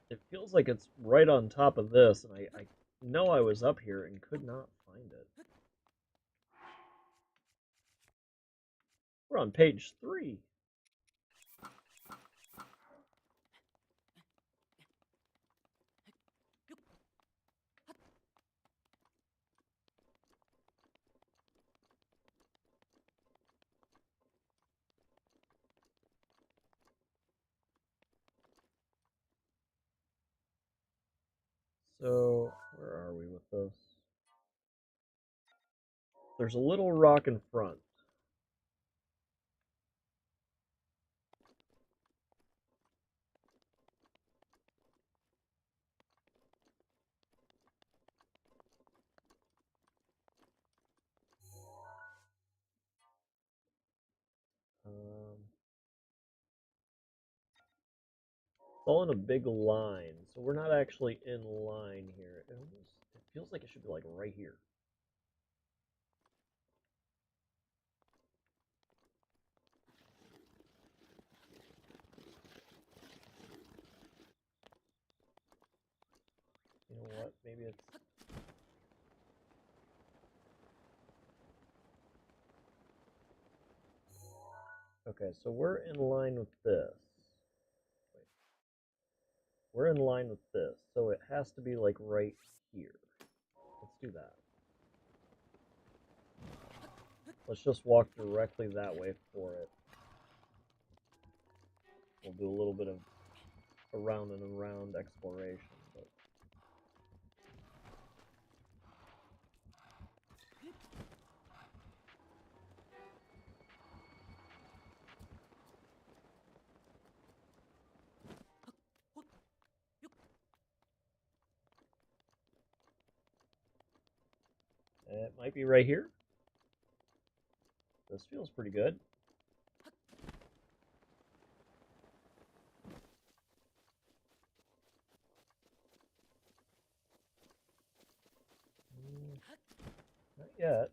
It feels like it's right on top of this, and I know I was up here and could not find it. We're on page 3. So, where are we with this? There's a little rock in front. It's all in a big line, so we're not actually in line here. It feels like it should be like right here. You know what? Maybe it's... Okay, so we're in line with this. Wait. We're in line with this, so it has to be like right here. Let's do that. Let's just walk directly that way for it. We'll do a little bit of around and around exploration. But... It might be right here. This feels pretty good. Not yet.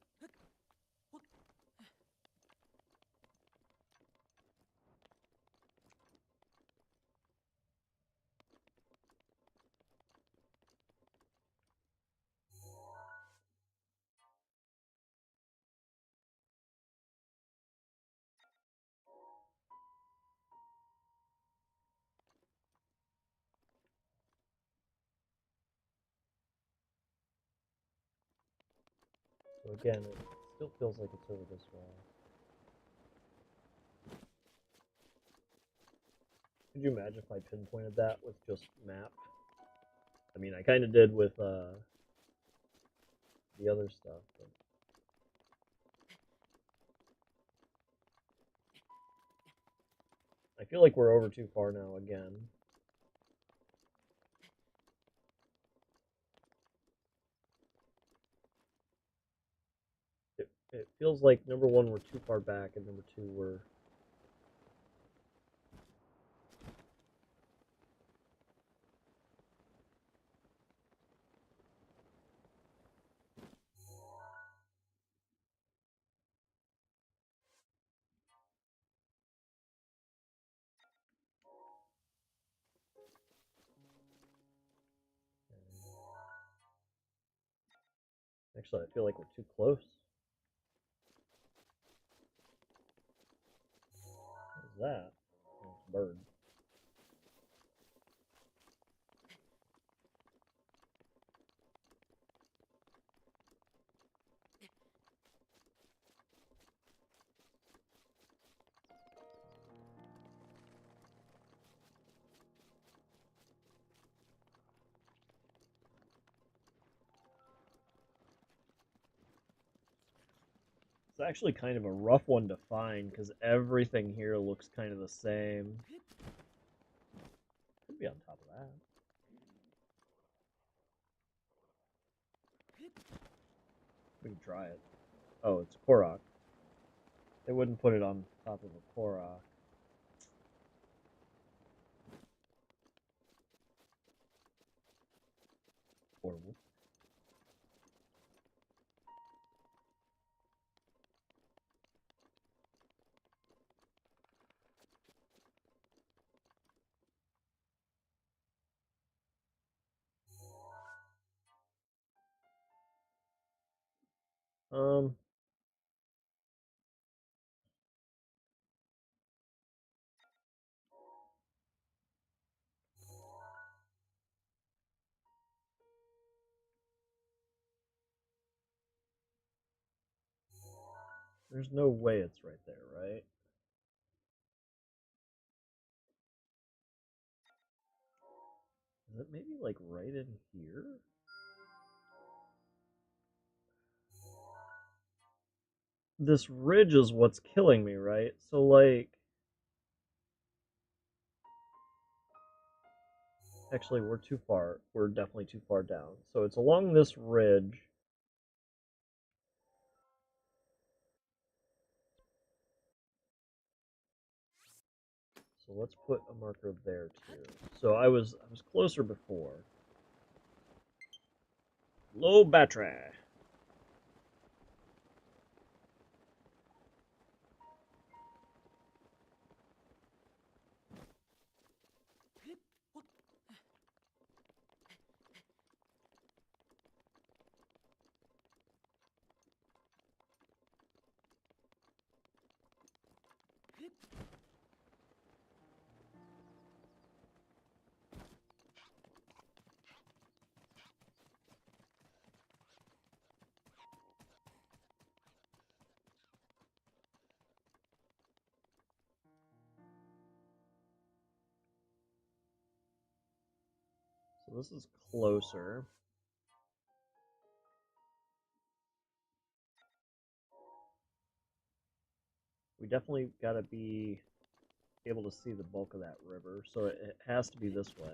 So again, it still feels like it's over this wall. Could you imagine if I pinpointed that with just map? I mean, I kind of did with the other stuff. But... I feel like we're over too far now again. It feels like number 1 we're too far back, and number 2 we're... Actually, I feel like we're too close. What is that? Oh, it's a bird. It's actually kind of a rough one to find because everything here looks kind of the same. Could be on top of that. We can try it. Oh, it's Korok. They wouldn't put it on top of a Korok. Or um, there's no way it's right there, right? Is it maybe like right in here? This ridge is what's killing me, right? So like, actually we're too far. We're definitely too far down. So it's along this ridge. So let's put a marker there too. So I was closer before. Low battery. So this is closer. We definitely got to be able to see the bulk of that river, so it has to be this way.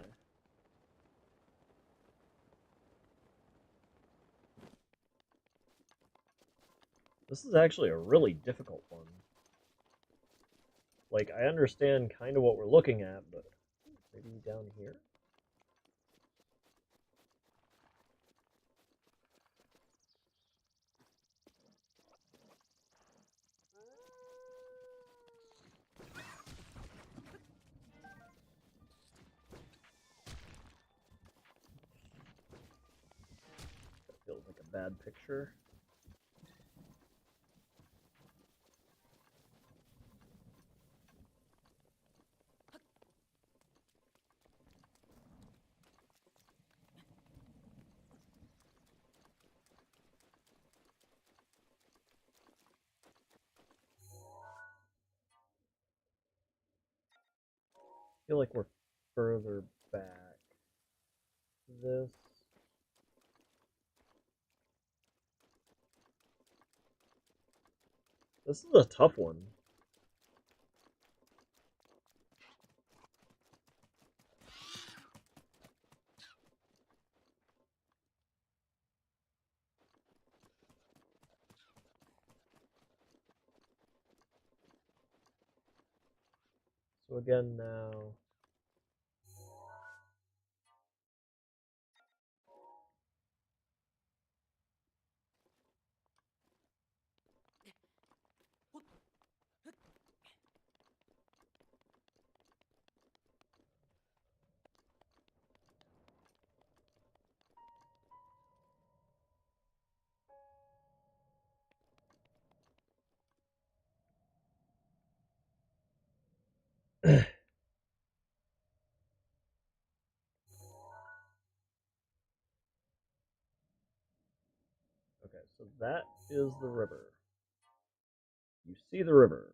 This is actually a really difficult one. Like, I understand kind of what we're looking at, but maybe down here? That feels like a bad picture. I feel like we're further back. This. This is a tough one. So again now. Okay, so that is the river. You see the river.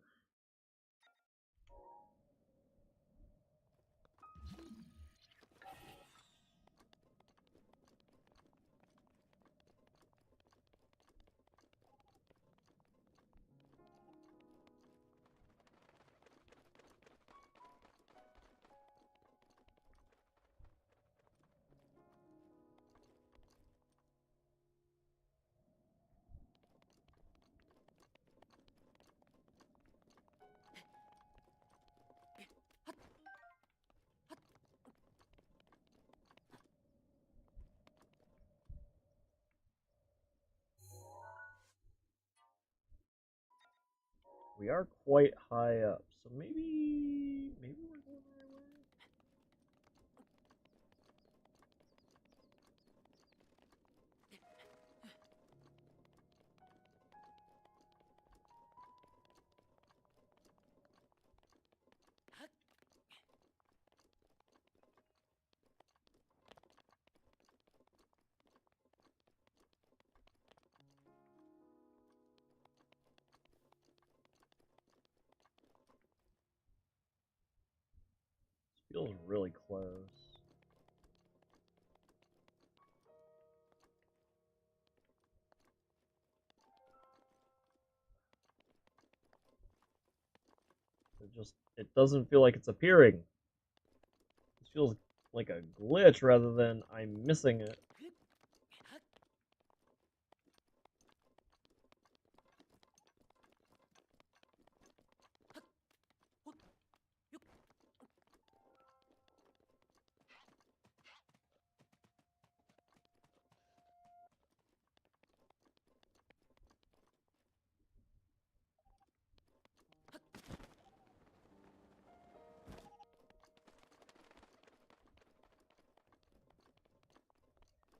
We are quite high up, so maybe we're going the right way. This feels really close. It doesn't feel like it's appearing. This feels like a glitch rather than I'm missing it.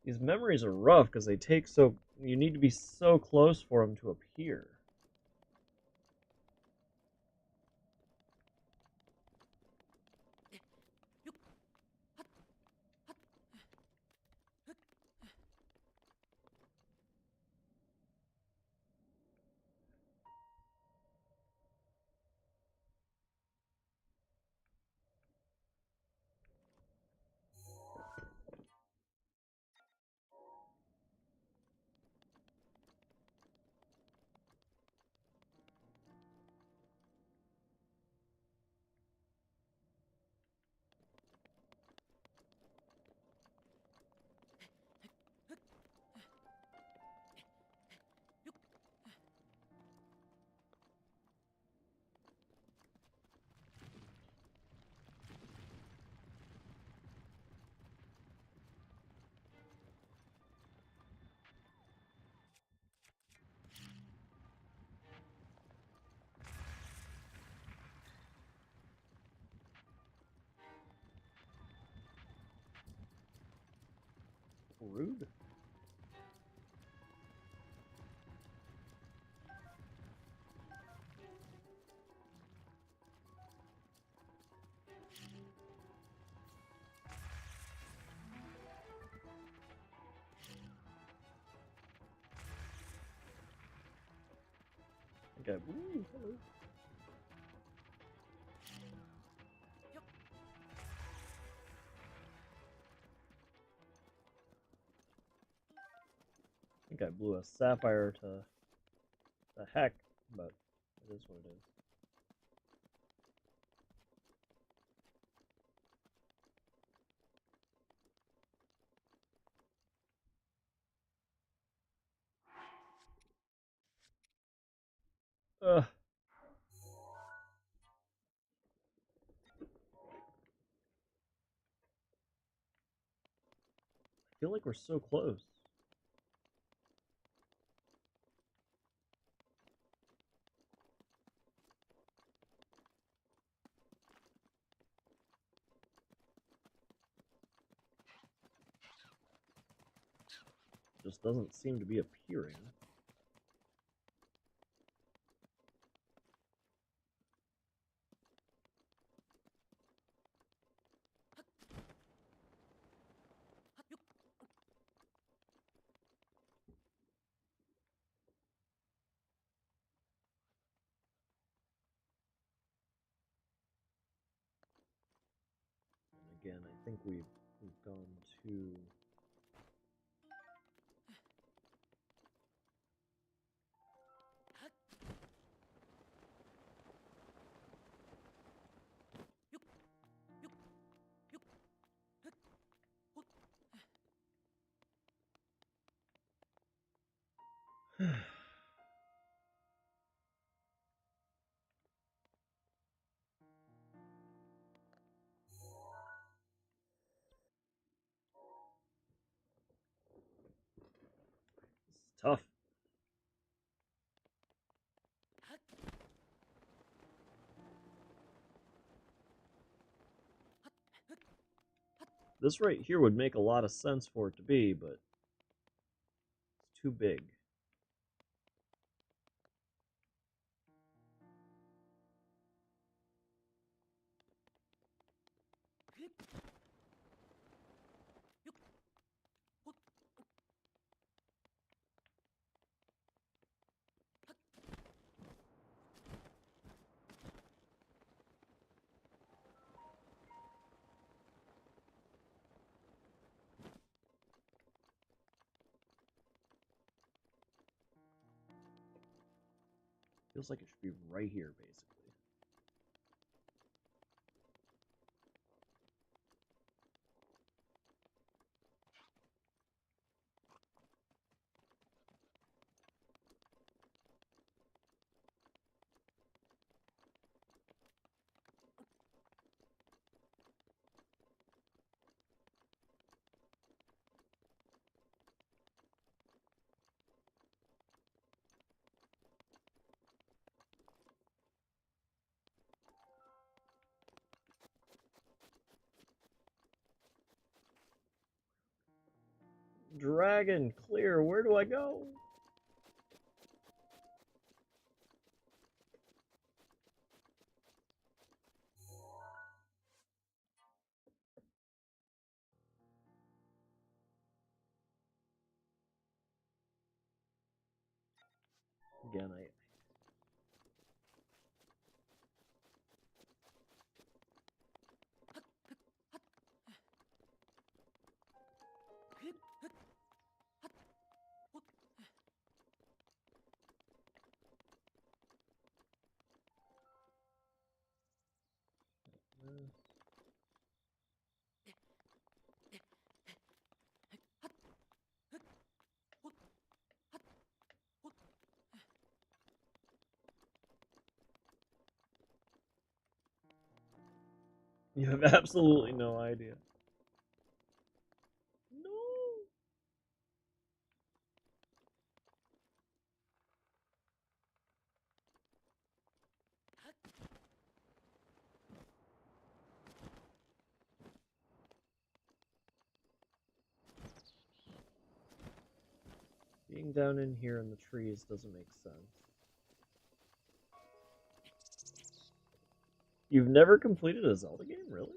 These memories are rough because they take so... You need to be so close for them to appear. Rude. Okay. Ooh, hello. I think I blew a sapphire to the heck, but it is what it is. Ugh. feel like we're so close. Just doesn't seem to be appearing. And again, I think we've gone to It's tough. This right here would make a lot of sense for it to be, but it's too big. Feels like it should be right here, basically. Dragon, clear, where do I go? Again, you have absolutely no idea. No. Being down in here in the trees doesn't make sense. You've never completed a Zelda game, really?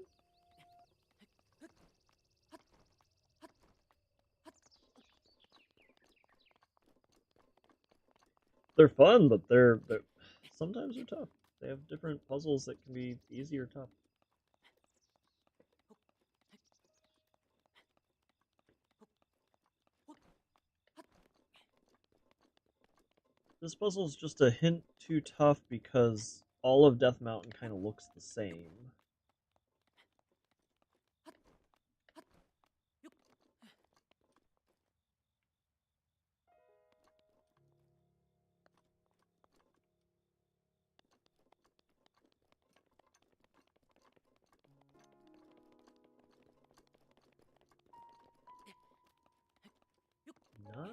They're fun, but they're sometimes they're tough. They have different puzzles that can be easy or tough. This puzzle is just a hint too tough because all of Death Mountain kind of looks the same.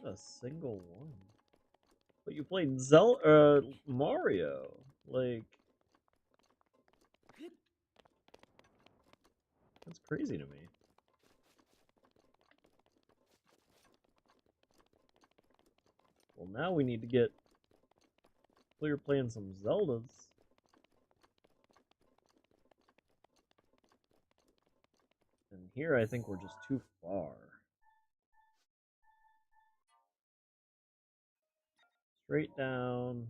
Not a single one. But you played Mario. Like, that's crazy to me. Well, now we need to get clear playing some Zeldas. And here I think we're just too far. Straight down.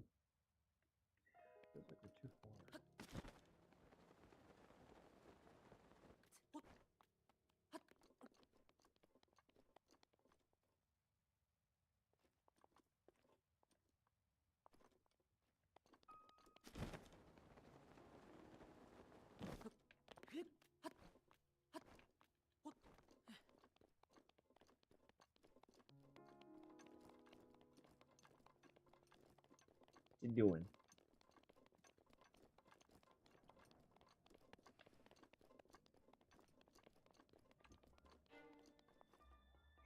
Feels like we're too far. What's he doing?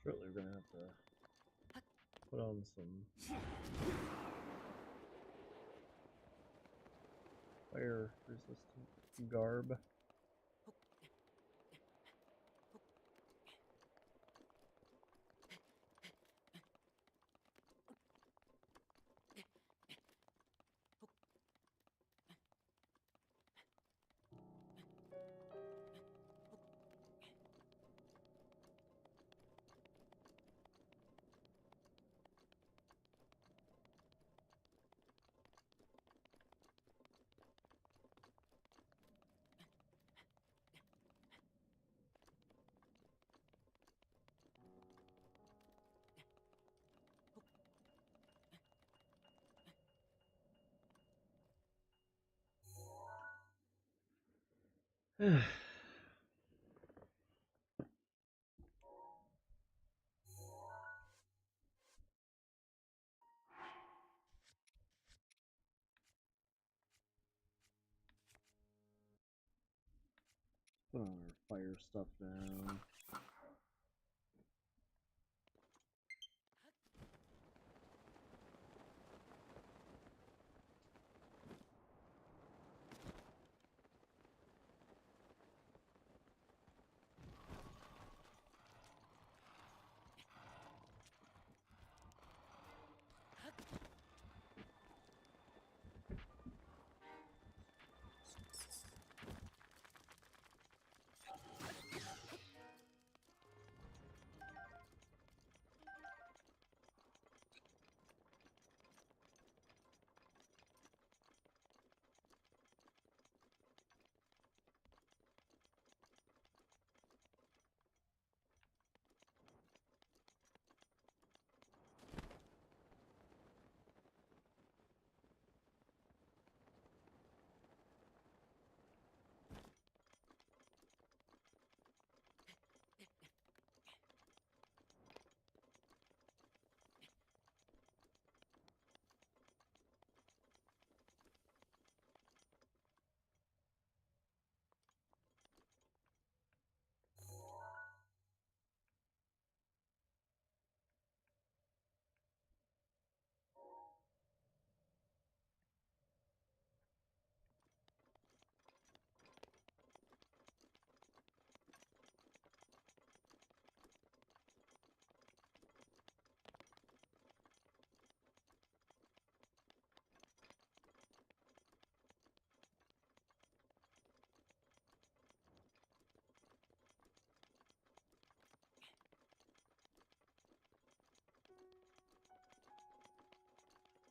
Surely we're gonna have to put on some fire resistant garb. Put on our fire stuff now.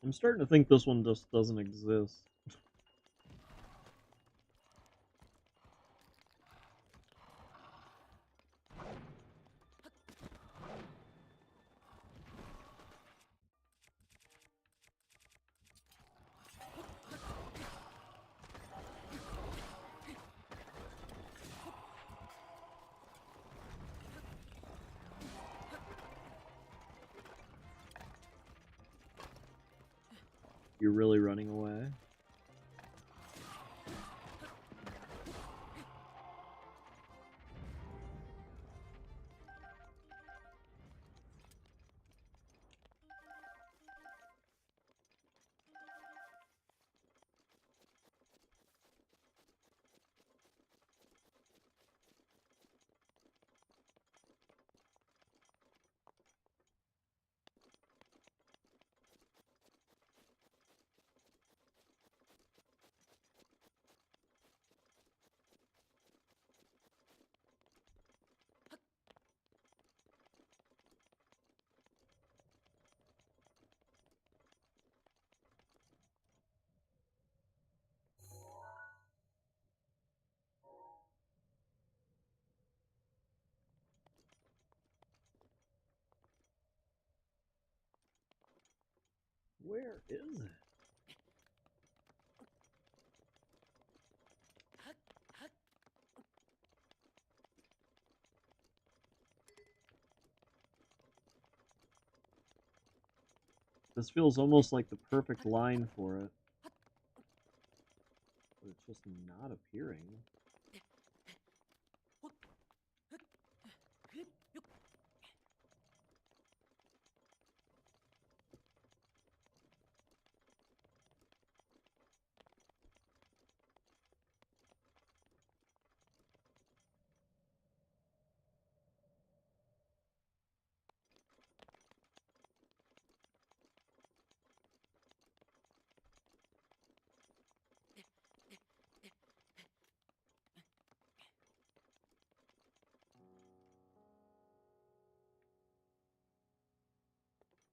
I'm starting to think this one just doesn't exist. You're really running away? Where is it? This feels almost like the perfect line for it. But it's just not appearing.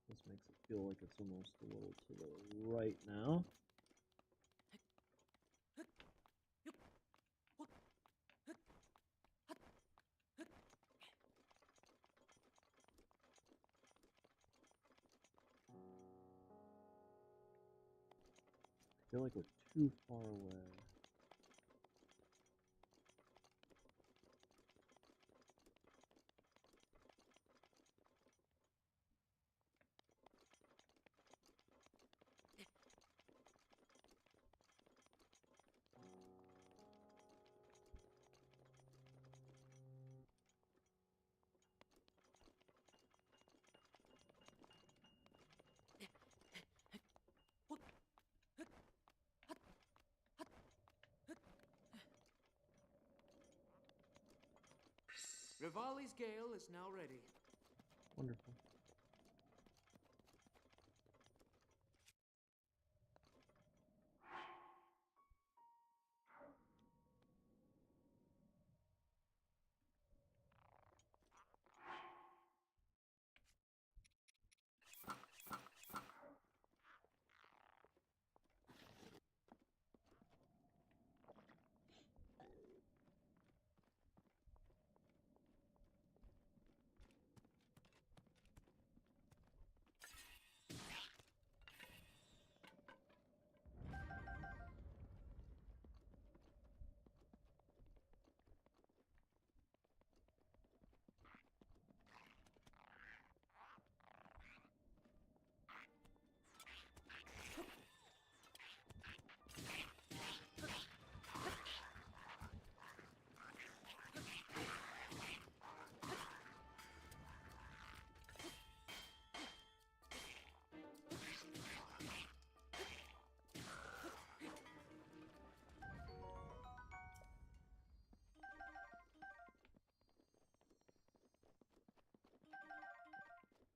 This makes it feel like it's almost a little to the right now. I feel like we're too far away. Rivali's gale is now ready. Wonderful.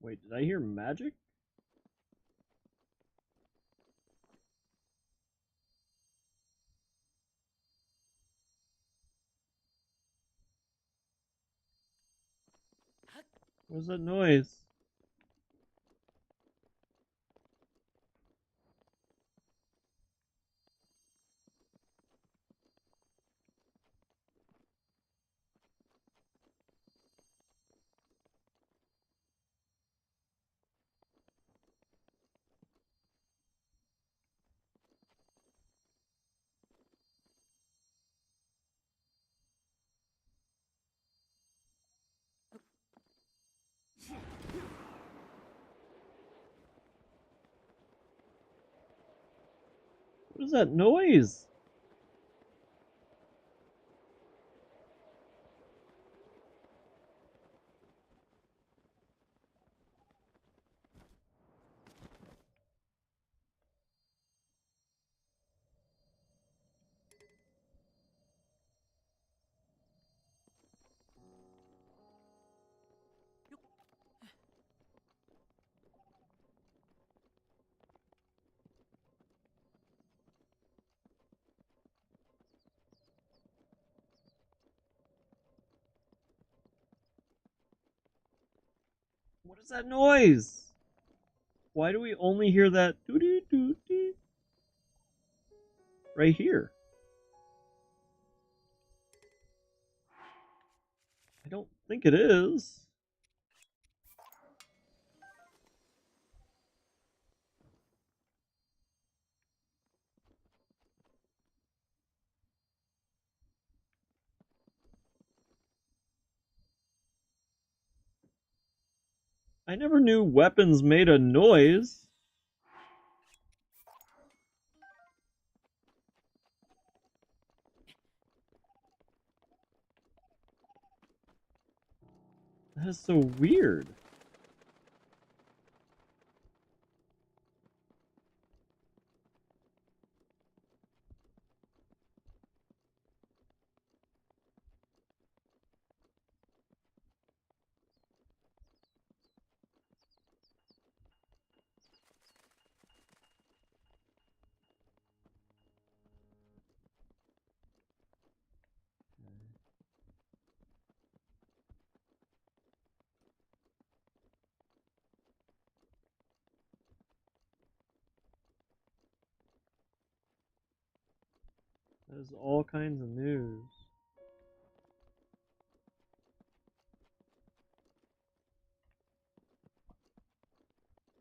Wait, did I hear magic? What was that noise? What is that noise? What is that noise? Why do we only hear that doo doo doo right here? I don't think it is. I never knew weapons made a noise. That is so weird. That is all kinds of news.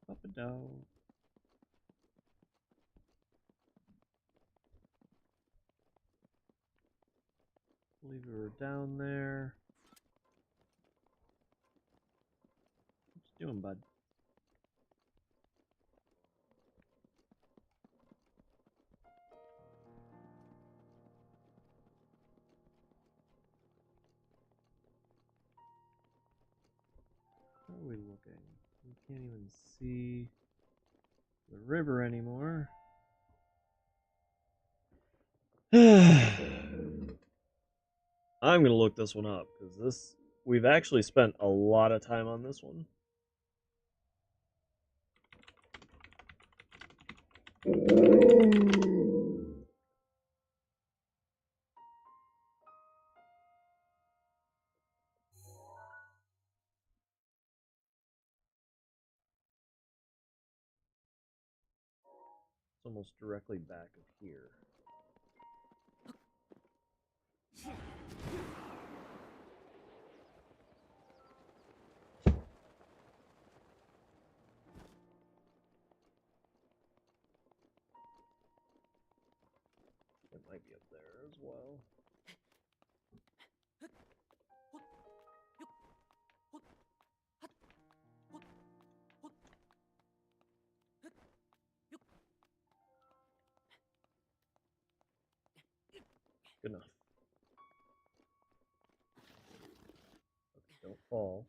Up and down. I believe we were down there. What you doing, bud? Where are we looking? We can't even see the river anymore. I'm gonna look this one up because we've actually spent a lot of time on this one. It's almost directly back of here. It might be up there as well. Good enough. Okay, don't fall.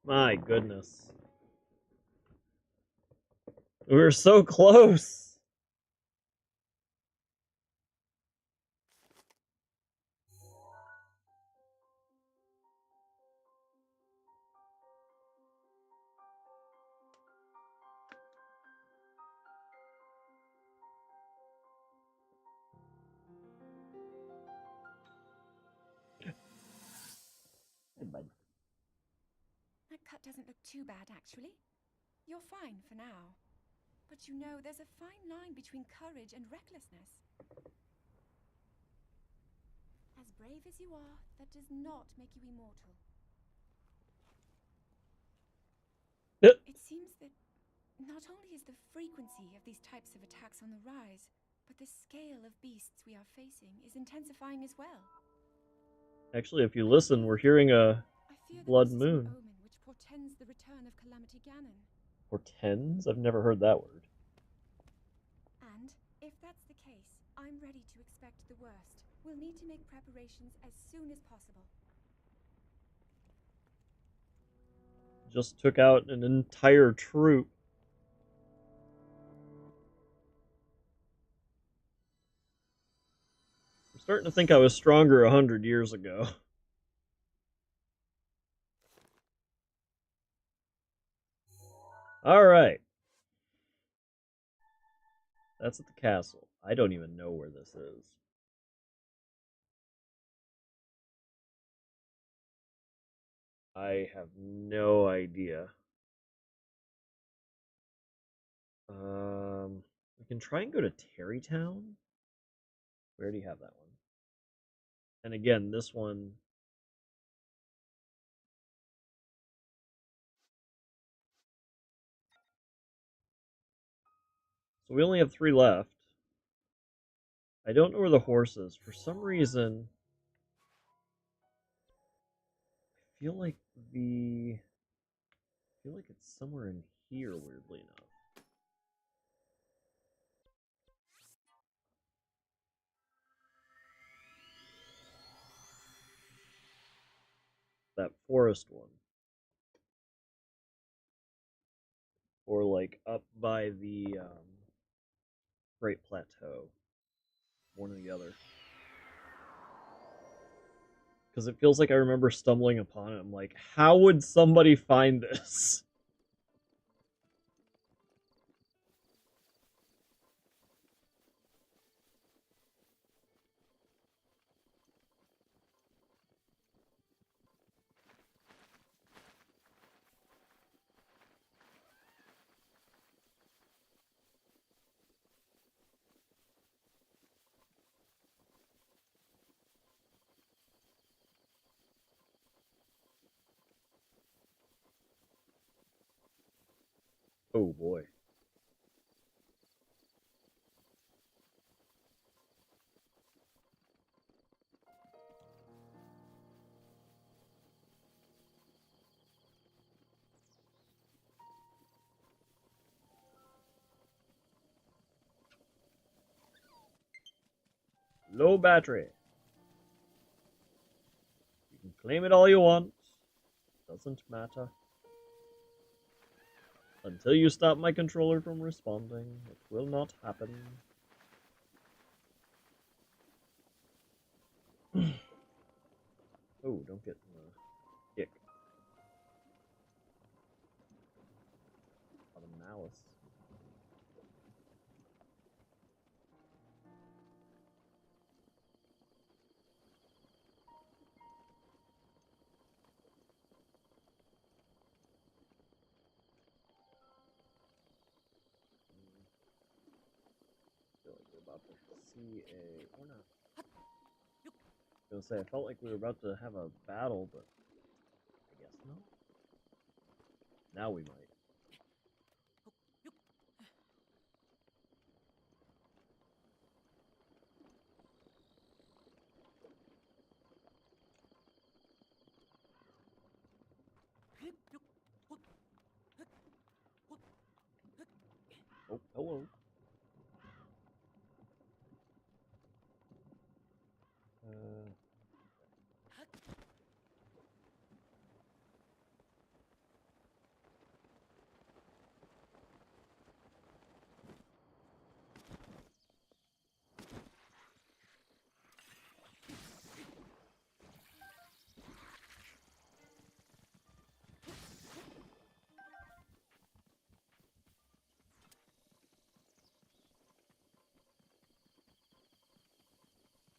My goodness. We were so close. Hey, bud. That cut doesn't look too bad, actually. You're fine for now. But you know, there's a fine line between courage and recklessness. As brave as you are, that does not make you immortal. It seems that not only is the frequency of these types of attacks on the rise, but the scale of beasts we are facing is intensifying as well. Actually, if you listen, we're hearing a blood moon. An omen which portends the return of Calamity Ganon. Portends? I've never heard that word. And if that's the case, I'm ready to expect the worst. We'll need to make preparations as soon as possible. Just took out an entire troop. I'm starting to think I was stronger 100 years ago. Alright. That's at the castle. I don't even know where this is. I have no idea. We can try and go to Terrytown. We already have that one. And again, this one. So we only have 3 left. I don't know where the horse is. For some reason, I feel like it's somewhere in here, weirdly enough. That forest one. Or like up by the Great Plateau. One or the other. Because it feels like I remember stumbling upon it. I'm like, how would somebody find this? Oh boy. Low battery. You can claim it all you want. Doesn't matter. Until you stop my controller from responding, it will not happen. Oh, don't get dick. Out of malice. I feel like we're about to see a... Or not. I was gonna say, I felt like we were about to have a battle, but I guess not. Now we might. Oh, hello. Uh,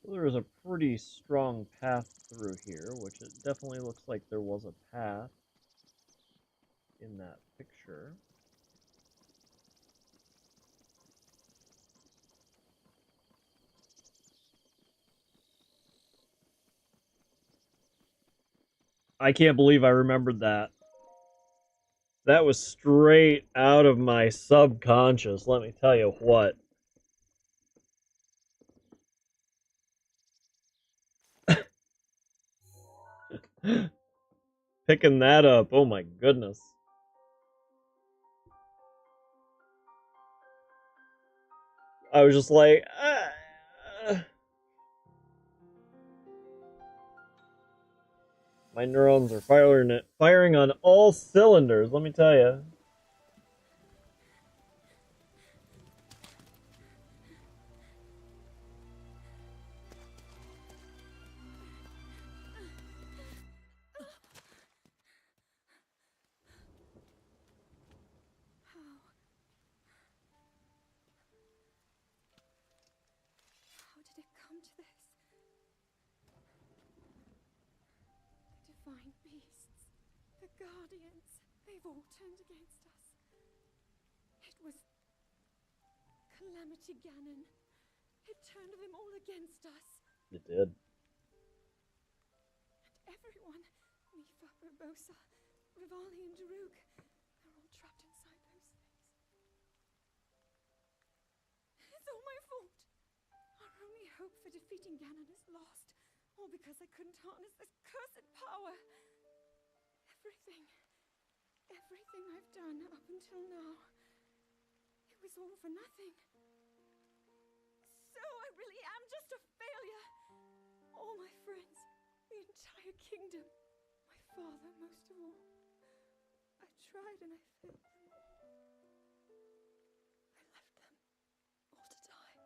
well, there is a pretty strong path through here, which it definitely looks like there was a path in that picture. I can't believe I remembered that. That was straight out of my subconscious, let me tell you what. Picking that up, oh my goodness. I was just like, my neurons are firing on all cylinders, let me tell you. How did it come to this? The divine beasts, the guardians, they've all turned against us. It was Calamity Ganon. It turned them all against us. It did. And everyone, Mifa, Urbosa, Rivali, and Daruk, they're all trapped inside those things. It's all my fault. Our only hope for defeating Ganon is lost, all because I couldn't harness this cursed power. Everything I've done up until now, it was all for nothing. So I really am just a failure. All my friends, the entire kingdom, my father most of all. I tried and I failed them all. I left them all to die.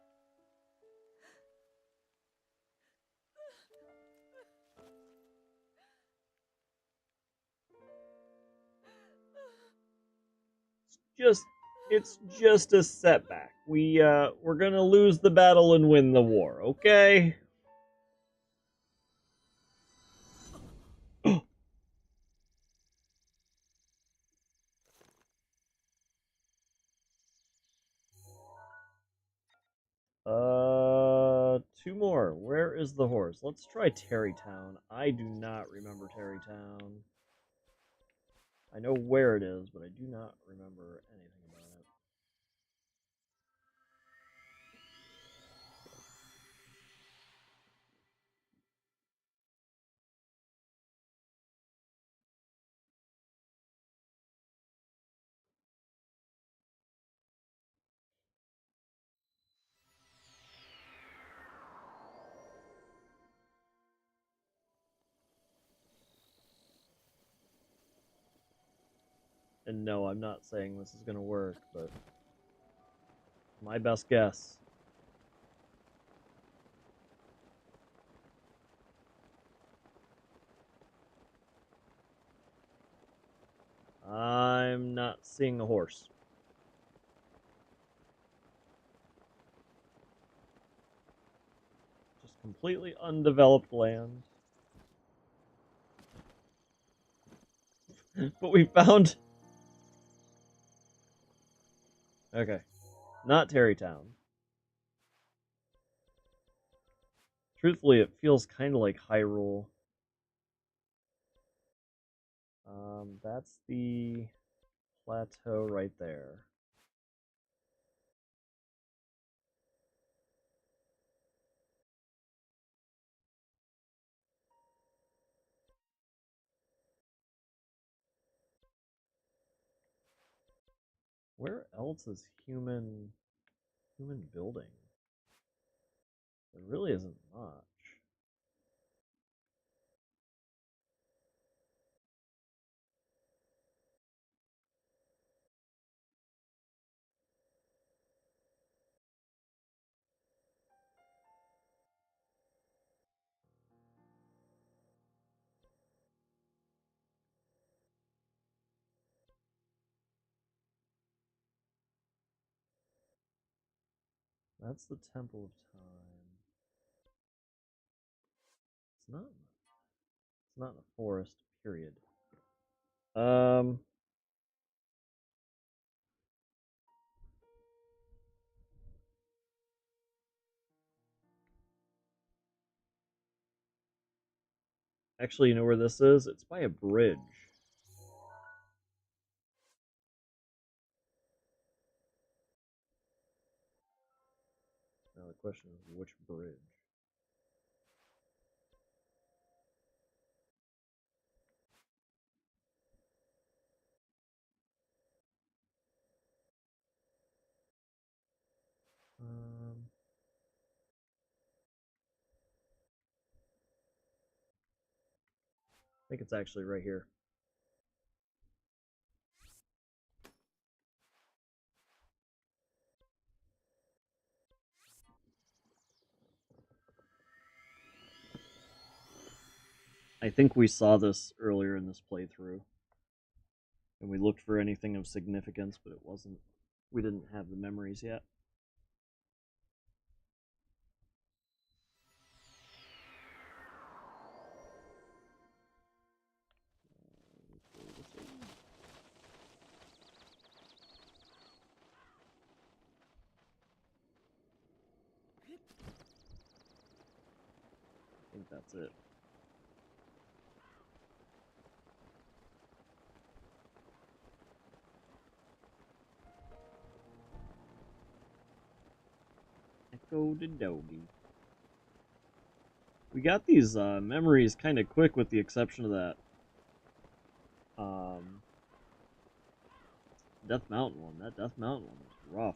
It's just a setback. We're gonna lose the battle and win the war, okay? Two more. Where is the horse? Let's try Terrytown. I do not remember Terrytown. I know where it is, but I do not remember anything about it. And no, I'm not saying this is going to work, but my best guess. I'm not seeing a horse. Just completely undeveloped land. But we found... Okay. Not Terrytown. Truthfully, it feels kind of like Hyrule. That's the plateau right there. Where else is human building? There really isn't much. That's the Temple of Time. It's not in a forest, period. Actually, you know where this is? It's by a bridge. Now the question is, which bridge? I think it's actually right here. I think we saw this earlier in this playthrough. And we looked for anything of significance, but it wasn't. We didn't have the memories yet. I think that's it. Echo the doggy. We got these memories kind of quick, with the exception of that Death Mountain one. That Death Mountain one was rough.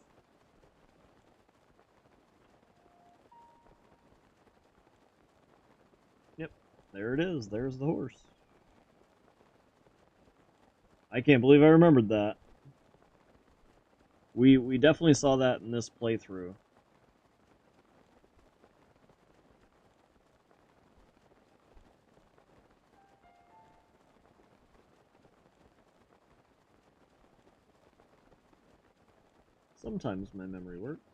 Yep, there it is. There's the horse. I can't believe I remembered that. We definitely saw that in this playthrough. Sometimes my memory works.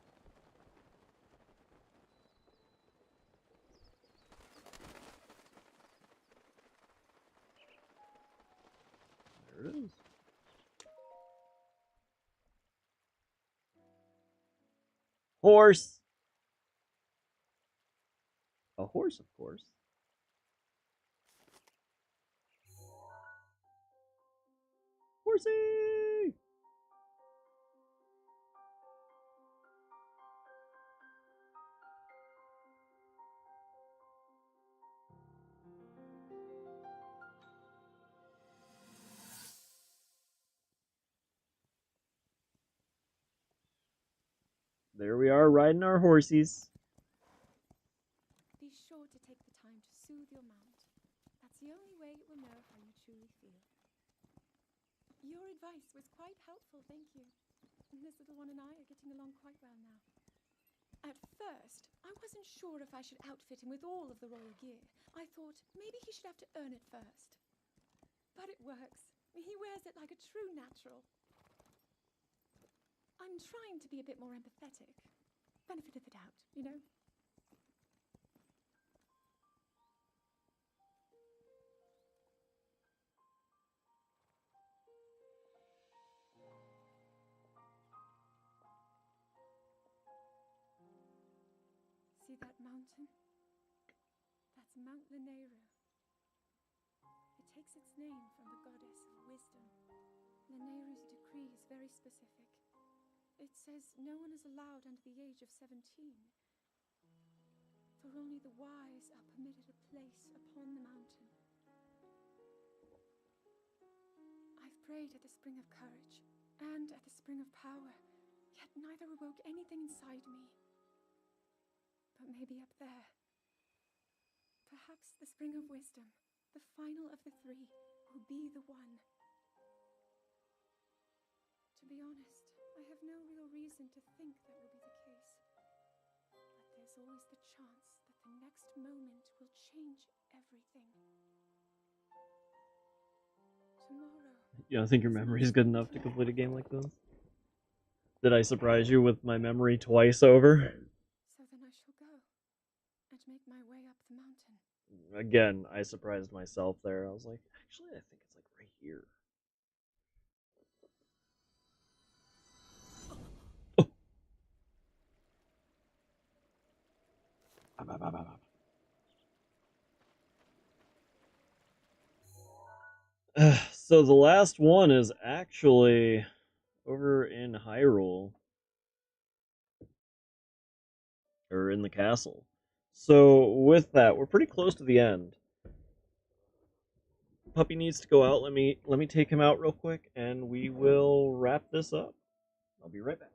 There it is. Horse! A horse, of course. Horsey! There we are, riding our horsies. Be sure to take the time to soothe your mount. That's the only way it will know how you truly feel. Your advice was quite helpful, thank you. This little one and I are getting along quite well now. At first, I wasn't sure if I should outfit him with all of the royal gear. I thought maybe he should have to earn it first. But it works. He wears it like a true natural. I'm trying to be a bit more empathetic. Benefit of the doubt, you know? See that mountain? That's Mount Lanayru. It takes its name from the goddess of wisdom. Lanayru's decree is very specific. It says no one is allowed under the age of 17. For only the wise are permitted a place upon the mountain. I've prayed at the spring of courage and at the spring of power, yet neither awoke anything inside me. But maybe up there, perhaps the spring of wisdom, the final of the three, will be the one. To be honest, I have no real reason to think that will be the case. But there's always the chance that the next moment will change everything. Tomorrow. You don't think your memory is good enough to complete a game like this? Did I surprise you with my memory twice over? So then I shall go and make my way up the mountain. Again, I surprised myself there. I was like, actually, I think it's like right here. So the last one is actually over in Hyrule. Or in the castle. So with that, we're pretty close to the end. Puppy needs to go out. Let me take him out real quick, and we will wrap this up. I'll be right back.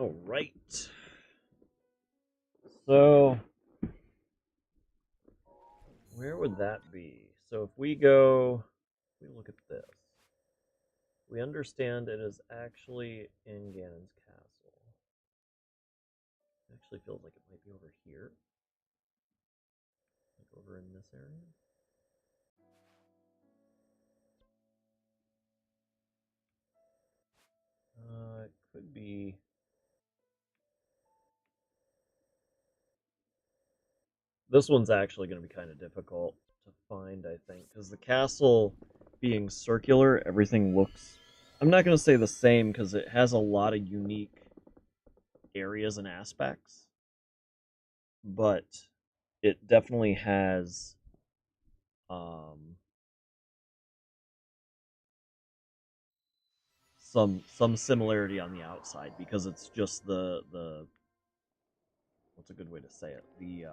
All right. So, where would that be? So if we go, we look at this. We understand it is actually in Ganon's castle. It actually feels like it might be over here. Like over in this area. It could be. This one's actually going to be kind of difficult to find, I think, because the castle being circular, everything looks. I'm not going to say the same because it has a lot of unique areas and aspects, but it definitely has some similarity on the outside because it's just the what's a good way to say it, the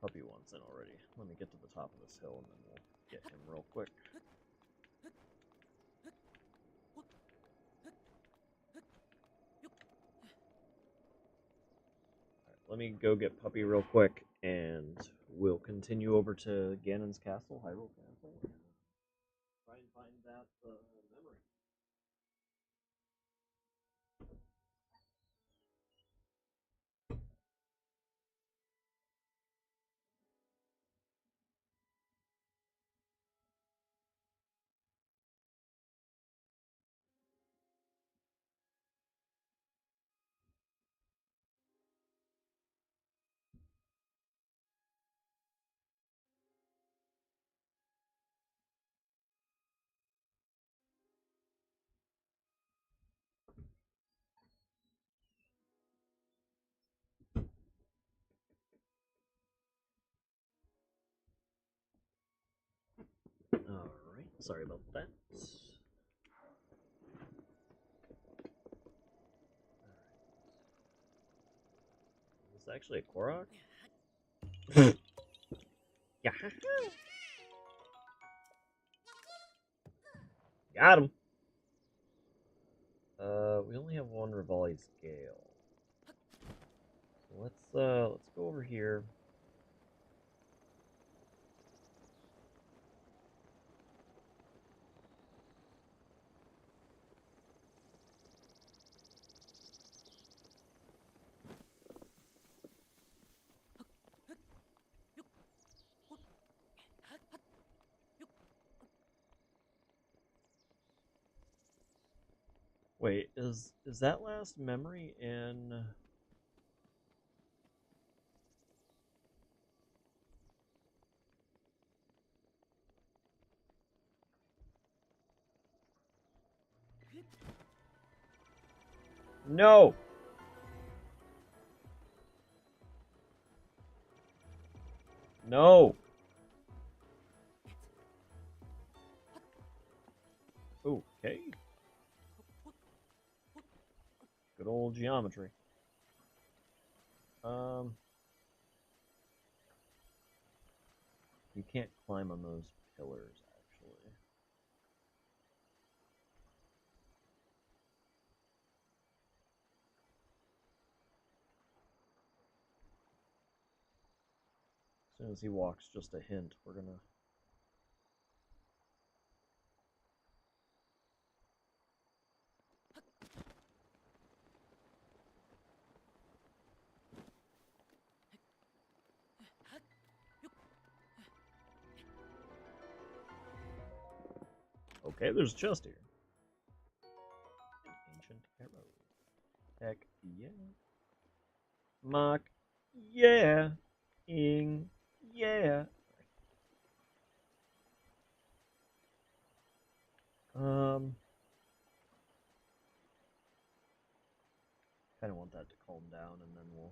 puppy wants in already. Let me get to the top of this hill and then we'll get him real quick. Alright, let me go get Puppy real quick and we'll continue over to Ganon's castle, Hyrule Castle, and try and find that memory. Alright, sorry about that. Is this actually a Korok? Yeah. Got him. We only have one Rivali's Gale. So let's go over here. Wait, is that last memory in? No. No. Okay. Good old geometry. You can't climb on those pillars, actually. As soon as he walks just a hint, we're gonna... Okay, there's a chest here. Ancient arrow. Heck yeah. Mock. Yeah. Ing. Yeah. Kind of want that to calm down, and then we'll...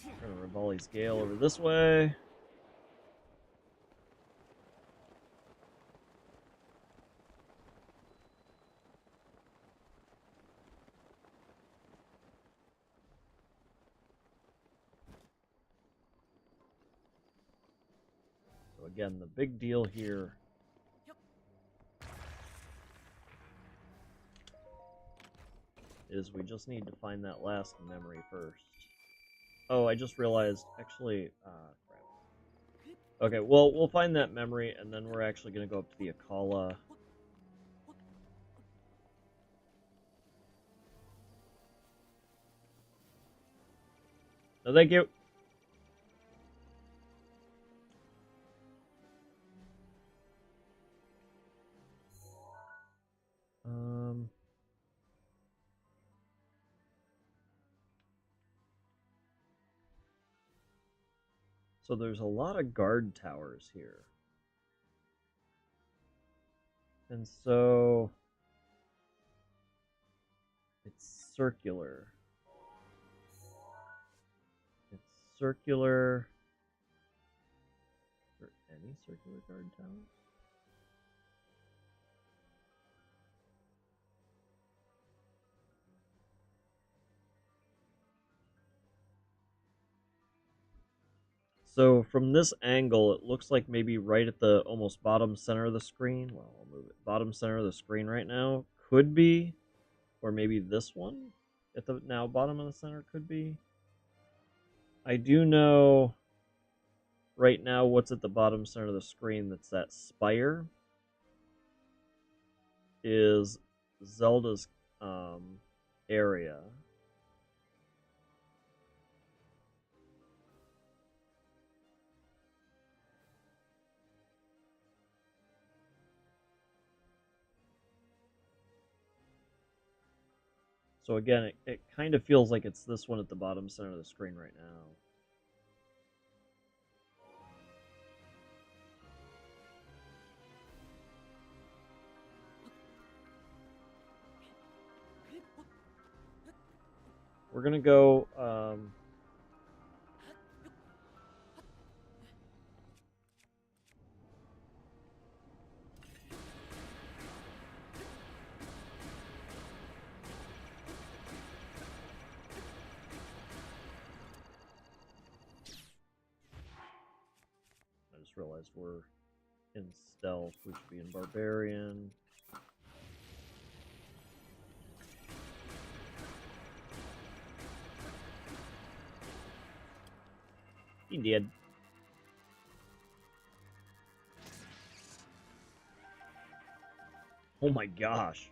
We're gonna Rivali's Gale over this way. So again, the big deal here is we just need to find that last memory first. Oh, I just realized, actually, crap. Okay, well, we'll find that memory, and then we're actually going to go up to the Akala. No, thank you. So there's a lot of guard towers here. And so it's circular. It's circular. Are there any circular guard towers? So from this angle, it looks like maybe right at the almost bottom center of the screen. Well, I'll move it. Bottom center of the screen right now could be, or maybe this one at the now bottom of the center could be. I do know right now what's at the bottom center of the screen. That's that spire. Is Zelda's area. So again, it kind of feels like it's this one at the bottom center of the screen right now. We're gonna go. I just realized we're in stealth. We should be in barbarian. He did. Oh my gosh.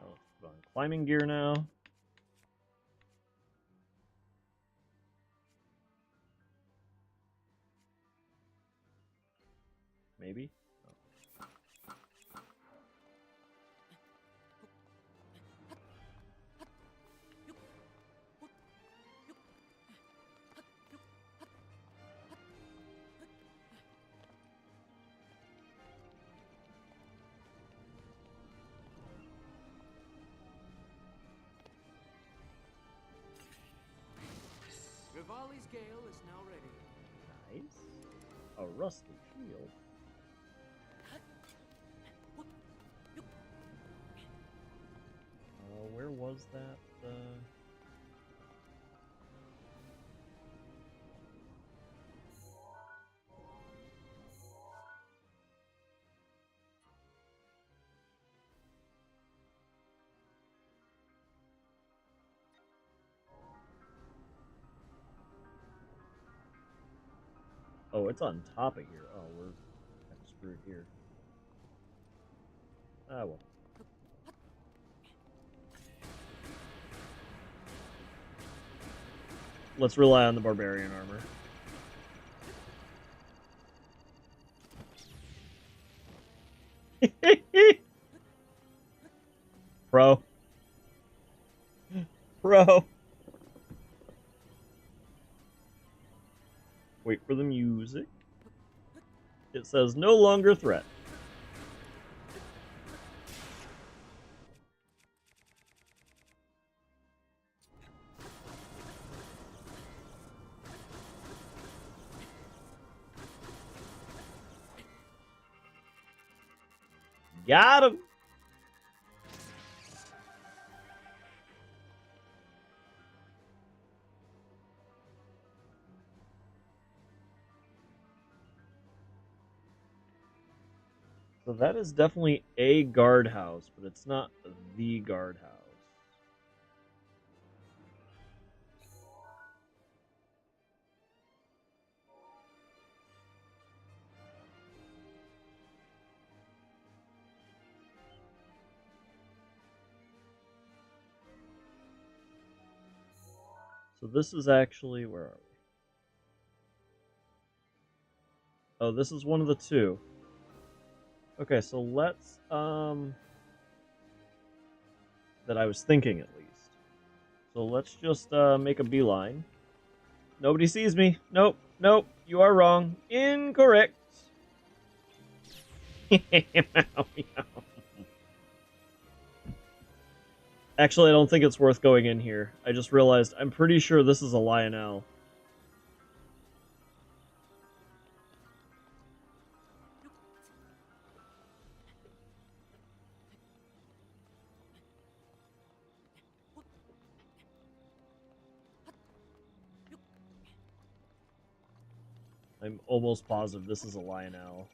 Let's put on climbing gear now. Maybe? Oh. Rivali's Gale is now ready. Nice. A rusty shield. Where was that? Oh, it's on top of here. Oh, we're kind of screwed here. Ah, well. Let's rely on the barbarian armor. Pro. Pro. Wait for the music. It says no longer threat. Got him! So that is definitely a guardhouse, but it's not the guardhouse. So this is actually, where are we? Oh, this is one of the two. Okay, so let's, that I was thinking at least. So let's just make a beeline. Nobody sees me. Nope, nope, you are wrong. Incorrect. Actually, I don't think it's worth going in here. I just realized I'm pretty sure this is a Lionel. I'm almost positive this is a Lionel.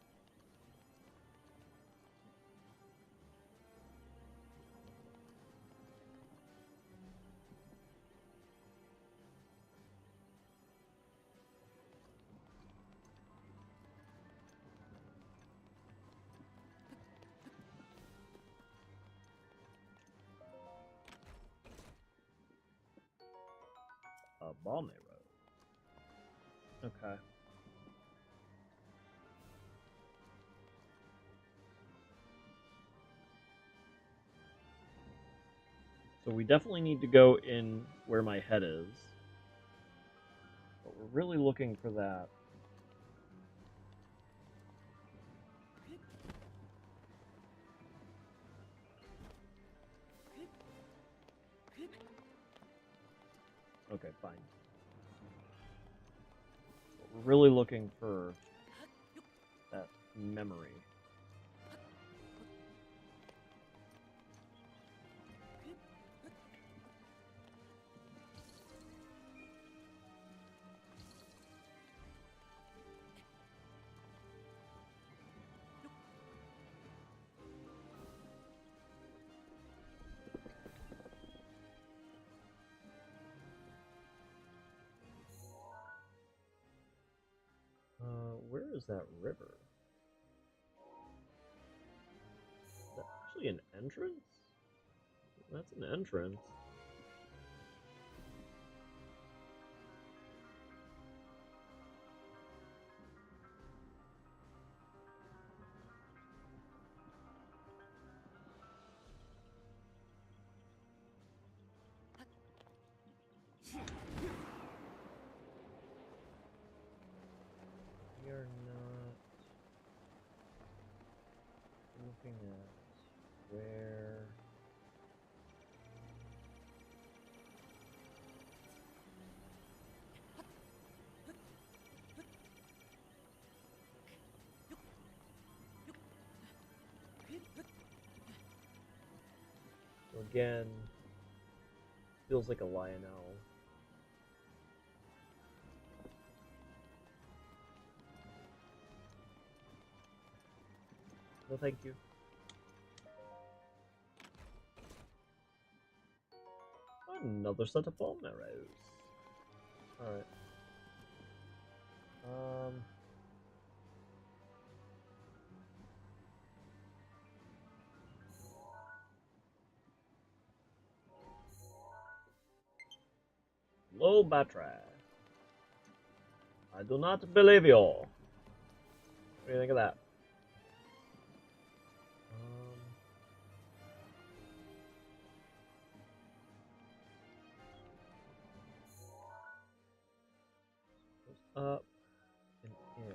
Balme Road. Okay. So we definitely need to go in where my head is. But we're really looking for that. Okay, fine. But we're really looking for that memory. Where is that river? Is that actually an entrance? That's an entrance. We are not looking at where... So again, feels like a Lionel. No, thank you. Another set of bone arrows. Alright. Low battery. I do not believe you. What do you think of that? Up and in.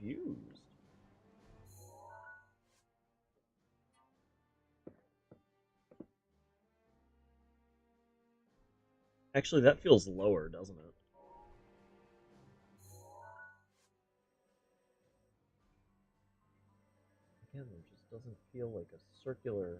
confused. Actually, that feels lower, doesn't it? Again, there just doesn't feel like a circular...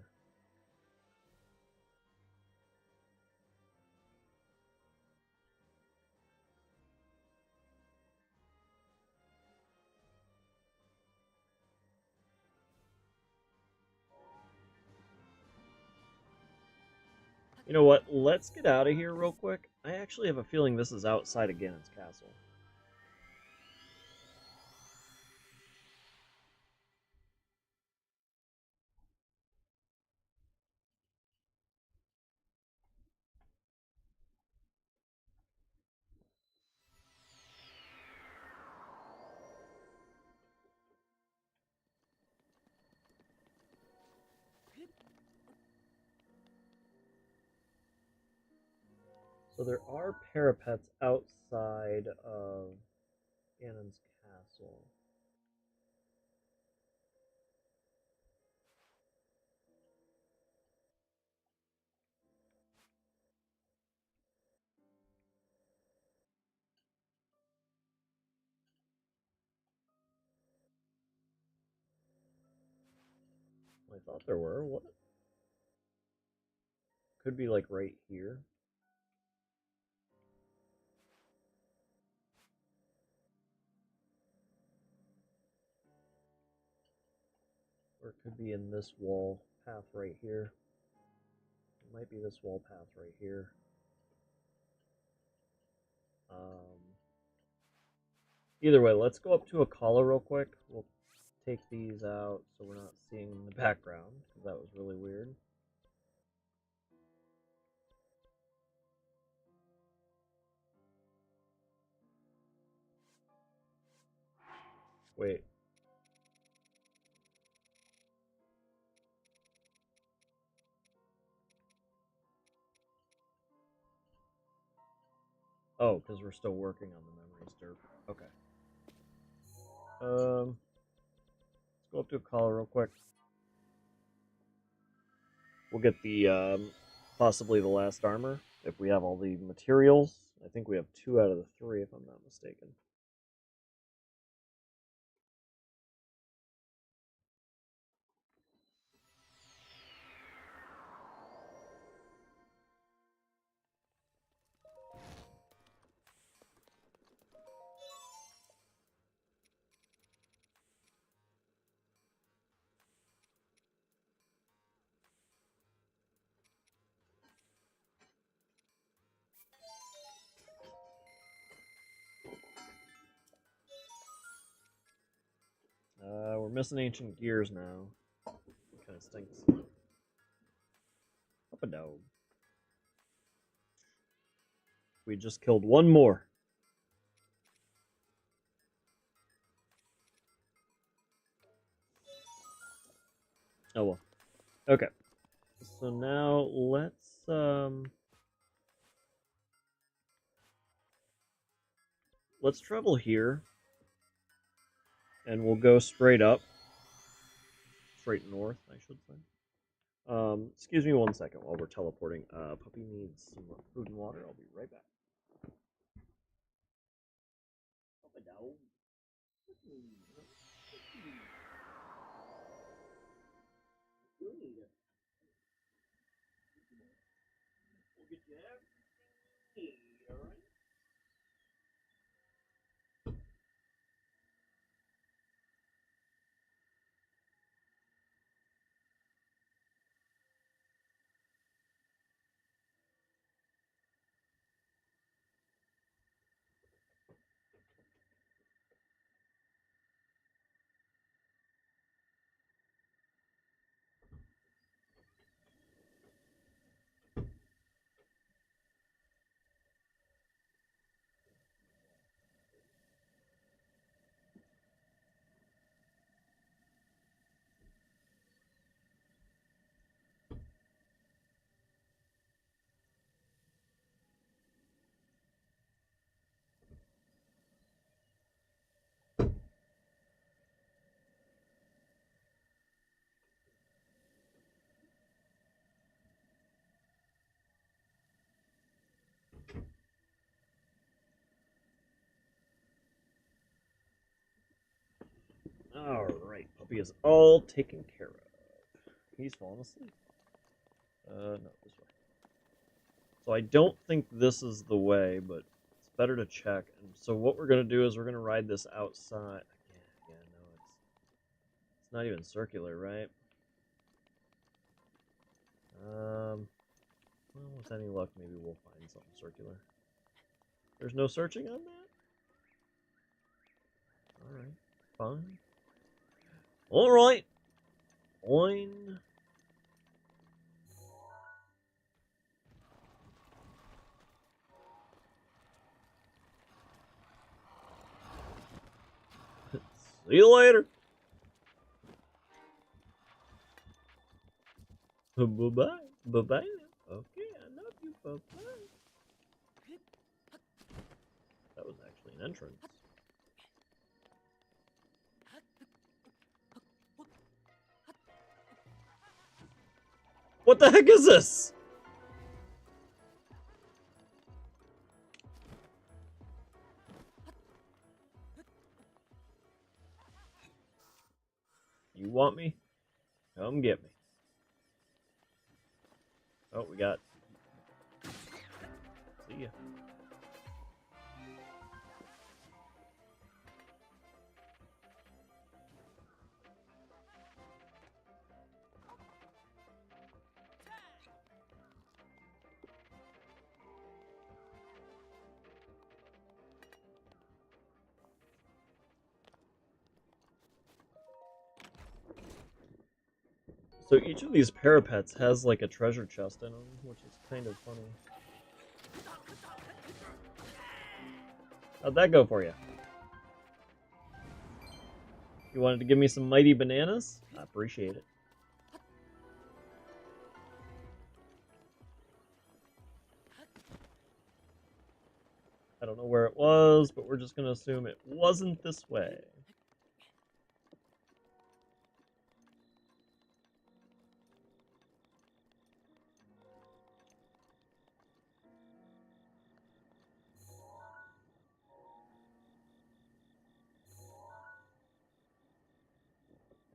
You know what? Let's get out of here real quick. I actually have a feeling this is outside of Ganon's castle. So there are parapets outside of Ganon's castle. I thought there were. What? Could be like right here. Or it could be in this wall path right here. It might be this wall path right here. Either way, let's go up to Akala real quick. We'll take these out so we're not seeing the background, because that was really weird. Wait. Oh, because we're still working on the memories, derp. Okay. Let's go up to Akala real quick. We'll get the, possibly the last armor, if we have all the materials. I think we have 2 out of the 3, if I'm not mistaken. We're missing ancient gears now. Kind of stinks. Up a dog. We just killed 1 more. Oh well. Okay. So now let's travel here. And we'll go straight up. Straight north, I should say. Excuse me 1 second while we're teleporting. Puppy needs some food and water. I'll be right back. Puppy dog. We'll get you everything you need, alright? Stumpy is all taken care of. He's fallen asleep. No, this way. So I don't think this is the way, but it's better to check. And so what we're going to do is we're going to ride this outside. Yeah, no, it's not even circular, right? Well, with any luck, maybe we'll find something circular. There's no searching on that? Alright, fine. Alright. Fine. See you later. Bye-bye. Bye-bye. Okay, I love you. Bye-bye. That was actually an entrance. What the heck is this? You want me? Come get me. Oh, we got... See ya. So each of these parapets has like a treasure chest in them, which is kind of funny. How'd that go for you? You wanted to give me some mighty bananas? I appreciate it. I don't know where it was, but we're just going to assume it wasn't this way.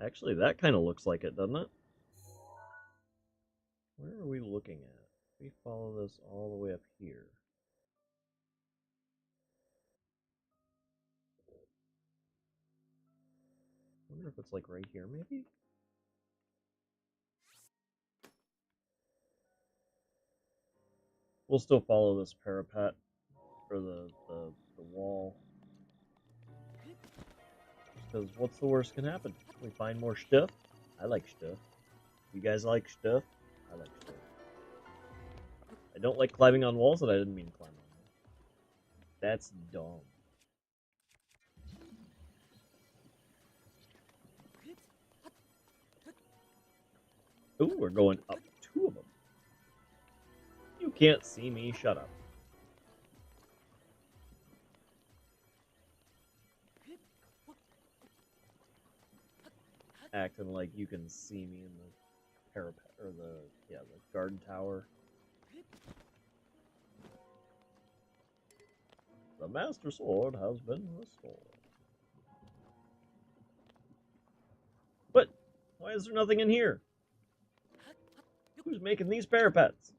Actually, that kind of looks like it, doesn't it? Where are we looking at? We follow this all the way up here. I wonder if it's like right here, maybe? We'll still follow this parapet for the wall. Because what's the worst can happen? We find more stuff. I like stuff. You guys like stuff? I like stuff. I don't like climbing on walls that I didn't mean to climb on. That's dumb. Ooh, we're going up 2 of them. You can't see me. Shut up. Acting like you can see me in the parapet or the guard tower. The Master Sword has been restored. But why is there nothing in here? Who's making these parapets?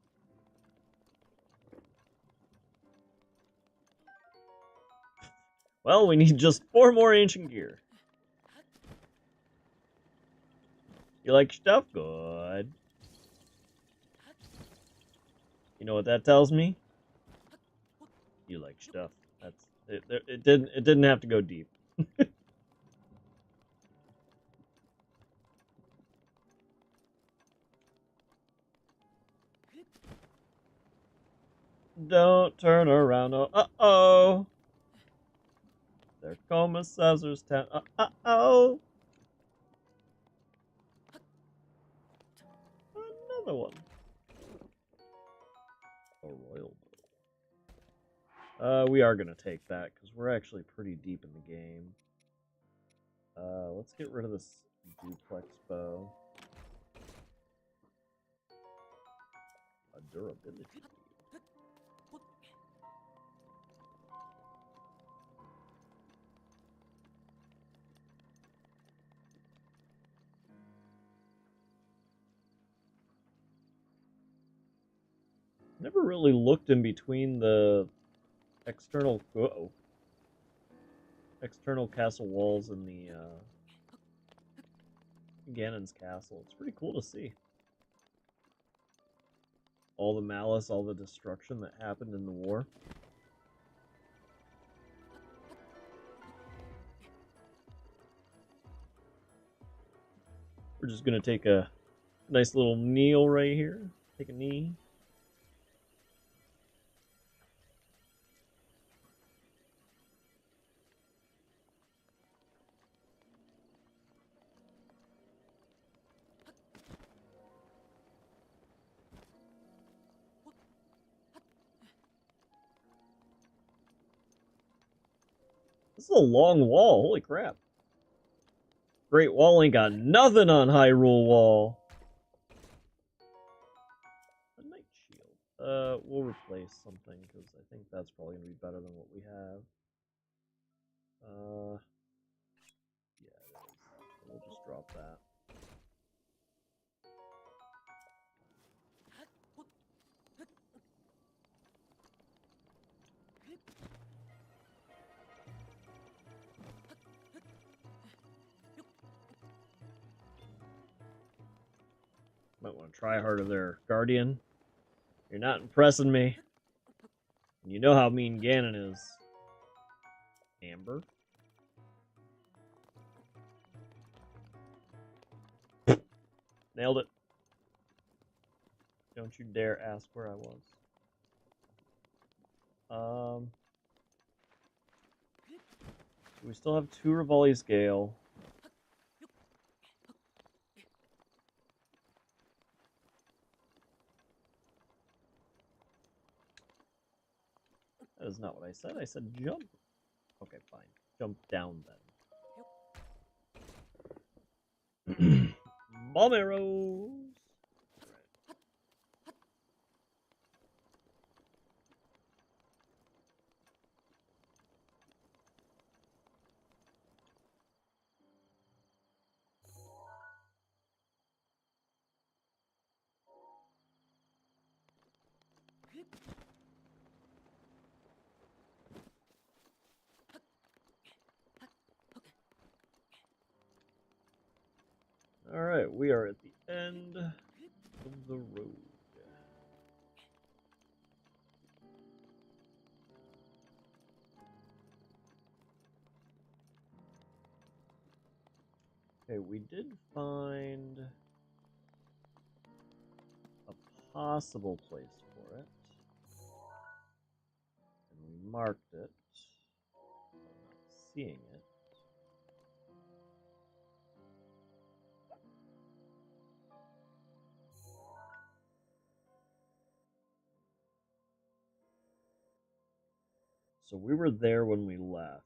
Well, we need just 4 more ancient gear. You like stuff? Good. You know what that tells me? You like stuff. That's it. It didn't have to go deep. Don't turn around. Oh, uh-oh. There comes Caesar's town. Uh-oh. Another one. A royal bow. We are going to take that because we're actually pretty deep in the game. Let's get rid of this duplex bow. A durability. Never really looked in between the external external castle walls and the Ganon's castle. It's pretty cool to see. All the malice, all the destruction that happened in the war. We're just gonna take a nice little kneel right here. Take a knee. This is a long wall, holy crap. Great Wall ain't got nothing on Hyrule Wall. A Knight Shield. We'll replace something, because I think that's probably going to be better than what we have. Yeah, it is. We'll just drop that. Might want to try harder there, Guardian. You're not impressing me. You know how mean Ganon is. Amber? Nailed it. Don't you dare ask where I was. We still have 2 Rivali's Gale. That is not what I said. I said jump. Okay, fine. Jump down then. Bomb arrows! Alright, we are at the end of the road. Okay, we did find a possible place for it. And we marked it. I'm not seeing it. So we were there when we left.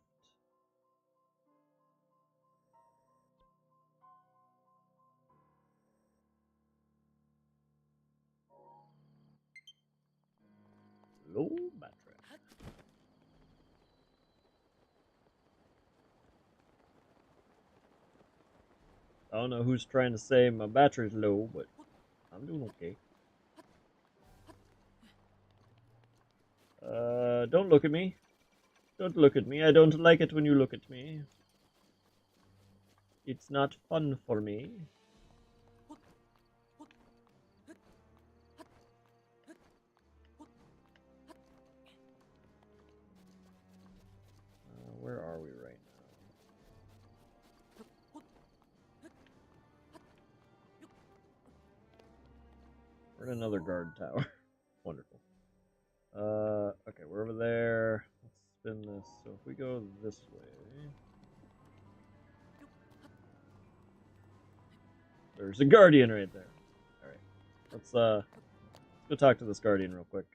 Low battery. I don't know who's trying to say my battery's low, but I'm doing okay. Don't look at me. Don't look at me. I don't like it when you look at me. It's not fun for me. Where are we right now? We're in another guard tower. Wonderful. Okay, we're over there. Let's spin this. So if we go this way, there's a guardian right there. All right, let's go talk to this guardian real quick.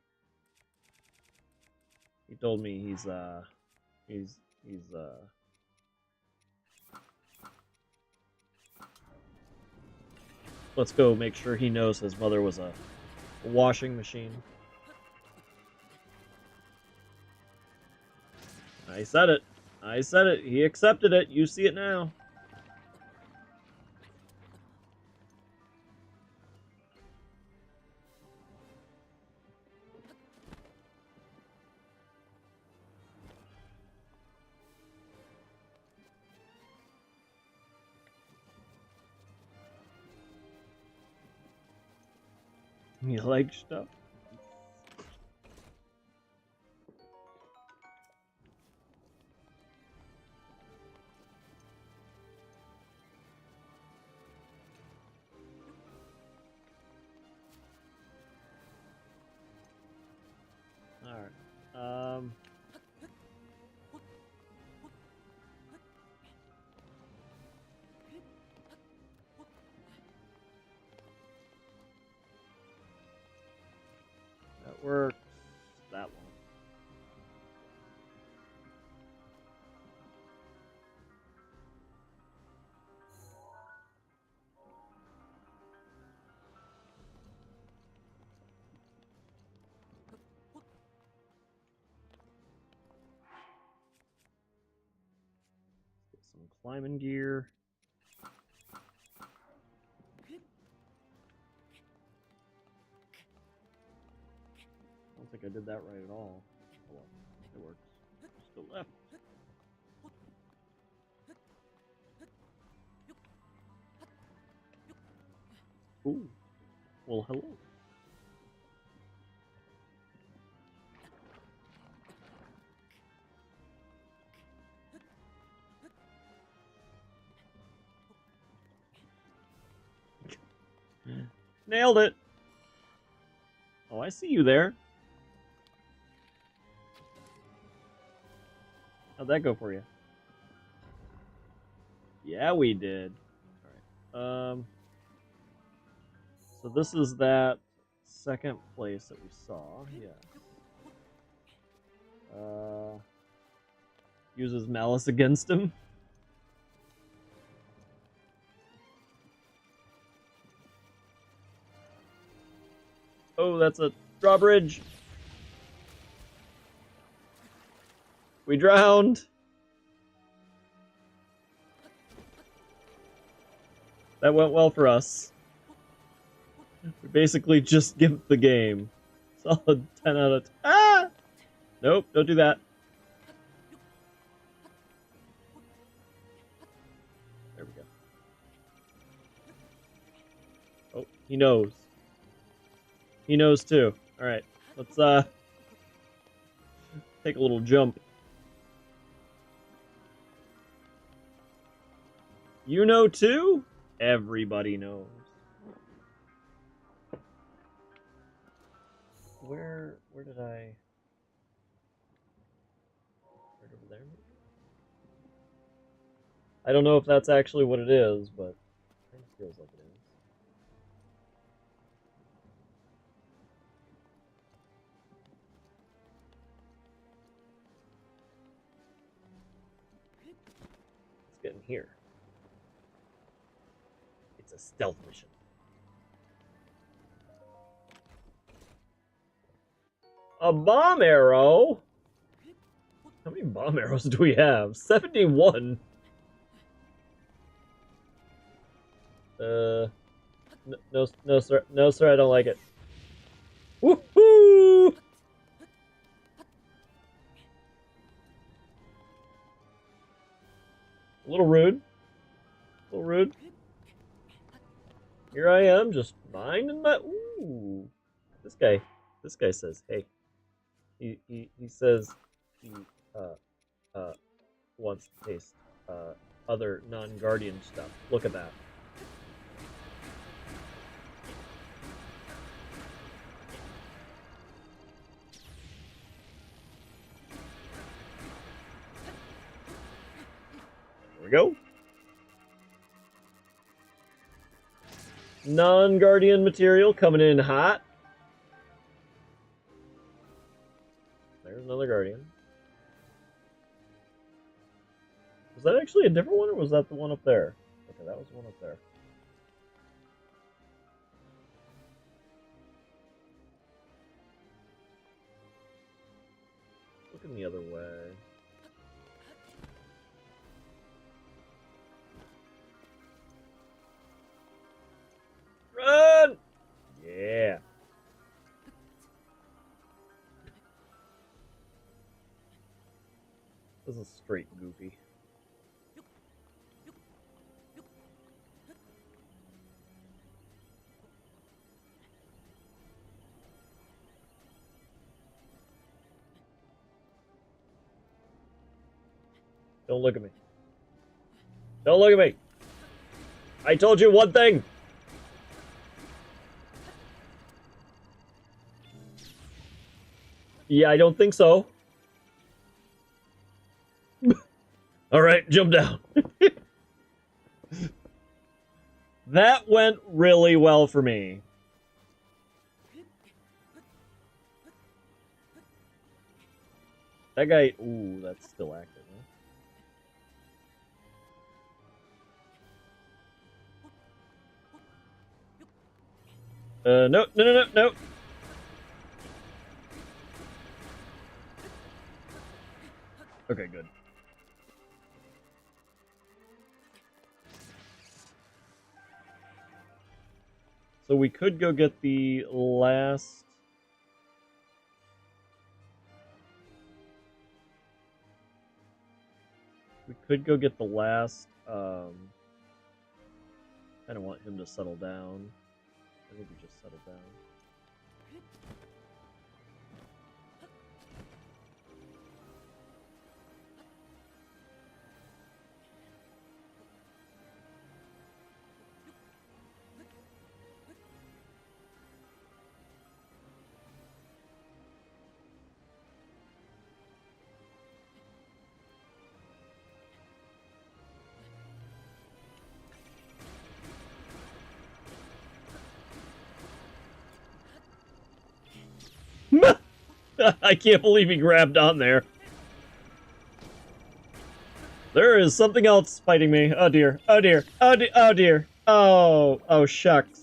He told me he's let's go make sure he knows his mother was a washing machine. I said it. I said it. He accepted it. You see it now. You like stuff? Alright. That works. That one. Get some climbing gear. I don't think I did that right at all. Oh, well, it works. Still left. Ooh. Well, hello. Nailed it. Oh, I see you there. How'd that go for you? Yeah, we did. Alright. So this is that second place that we saw. Yeah. Uses malice against him. Oh, that's a drawbridge. We drowned. That went well for us. We basically just gimped the game. Solid 10 out of 10. Ah! Nope, don't do that. There we go. Oh, he knows. He knows too. Alright, let's take a little jump. You know too? Everybody knows. Where did I... Right over there? I don't know if that's actually what it is, but it kind of feels like it is. Let's get in here. It's a stealth mission. A bomb arrow? How many bomb arrows do we have? 71. No, sir. No, sir, I don't like it. Woohoo! A little rude. A little rude. Here I am, just minding my... Ooh. This guy says, hey. He says he, wants to taste, other non-Guardian stuff. Look at that. There we go. Non-Guardian material coming in hot. There's another Guardian. Was that actually a different one, or was that the one up there? Okay, that was the one up there. Looking the other way. Run! Yeah. This is straight goofy. Don't look at me. Don't look at me. I told you one thing. Yeah, I don't think so. Alright, jump down. That went really well for me. That guy... Ooh, that's still active, huh? No. Okay, good. So we could go get the last... We could go get the last... kind of want him to settle down. I think he just settled down. I can't believe he grabbed on there. There is something else fighting me. Oh dear. Oh dear. Oh dear. Oh dear. Oh shucks.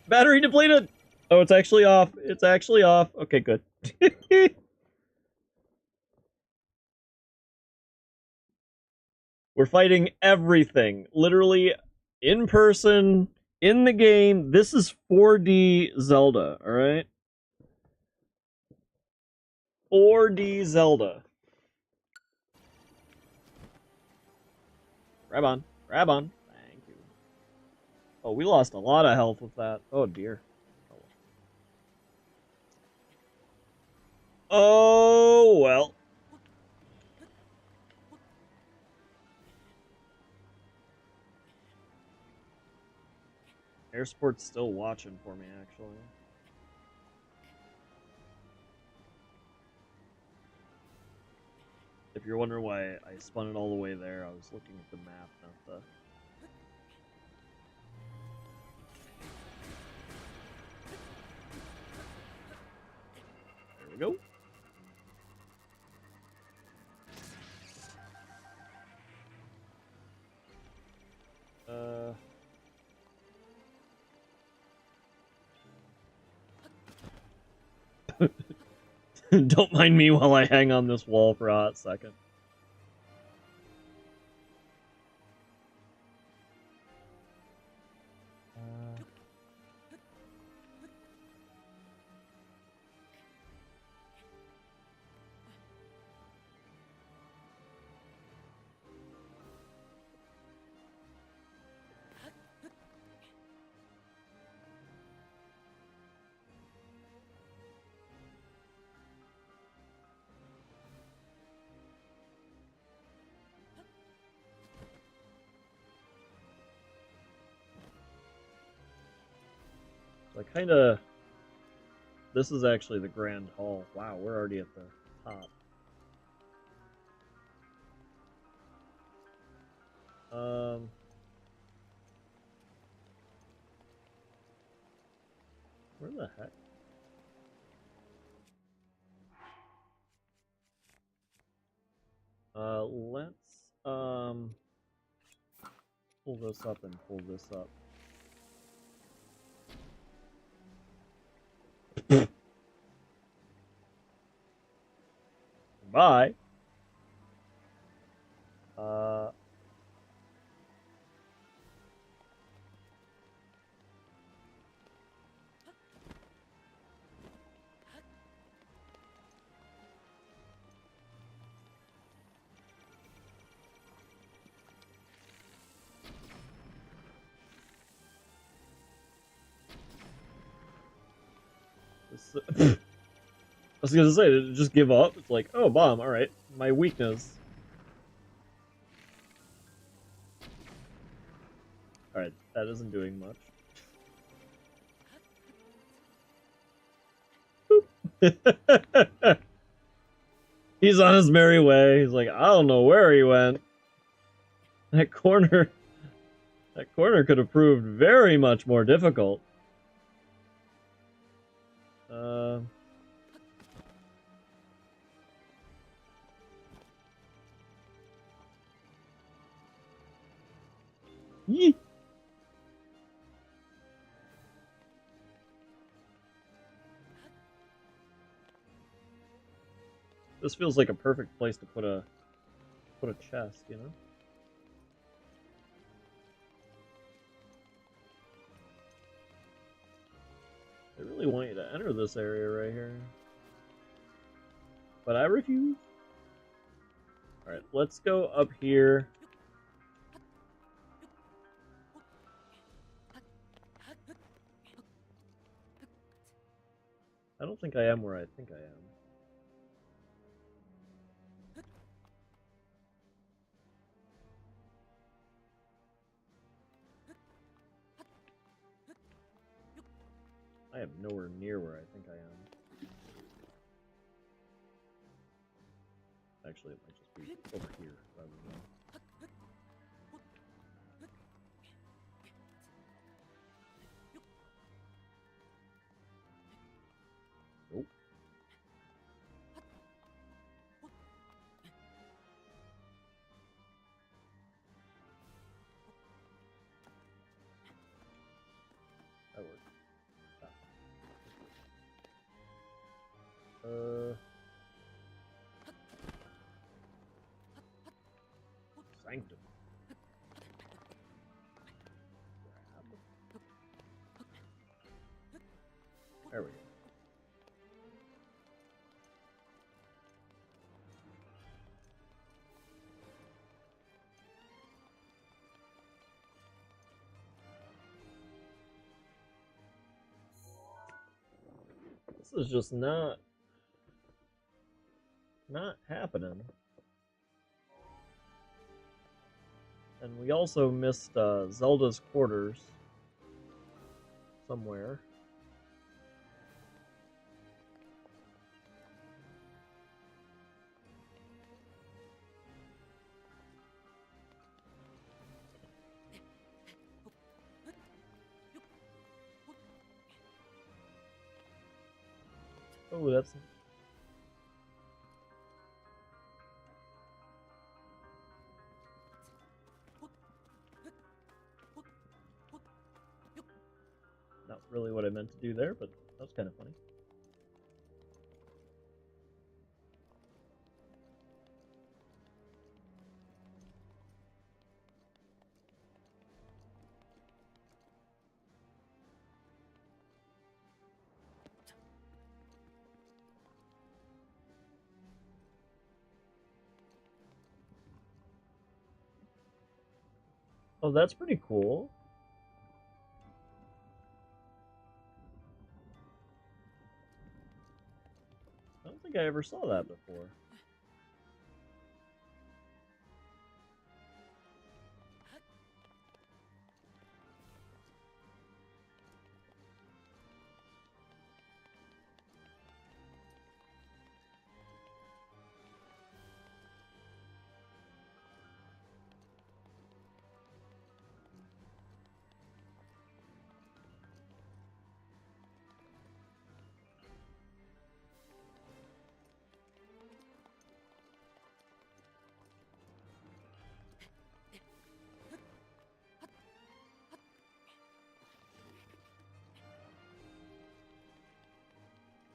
Battery depleted. Oh, it's actually off. It's actually off. Okay, good. We're fighting everything. Literally in person, in the game. This is 4D Zelda, alright? 4D Zelda. Grab on. Grab on. Thank you. Oh, we lost a lot of health with that. Oh, dear. Oh, well. Air Sport's still watching for me, actually. If you're wondering why I spun it all the way there, I was looking at the map, not the... There we go. Don't mind me while I hang on this wall for a hot second. I kind of... This is actually the Grand Hall. Wow, we're already at the top. Where the heck? Let's, pull this up and pull this up. Bye. was gonna say, did it just give up? It's like, oh, bomb, alright. My weakness. Alright, that isn't doing much. He's on his merry way. He's like, I don't know where he went. That corner could have proved very much more difficult. Yee. This feels like a perfect place to put a chest, you know? They really want you to enter this area right here. But I refuse. Alright, let's go up here. I don't think I am where I think I am. I am nowhere near where I think I am. Actually, it might just be over here rather than... Nope. That worked. Sanctum. Grab. There we go. This is just not happening. And we also missed Zelda's quarters somewhere. Oh, that's... not really what I meant to do there, but that's kind of funny. Oh, that's pretty cool. I don't think I ever saw that before.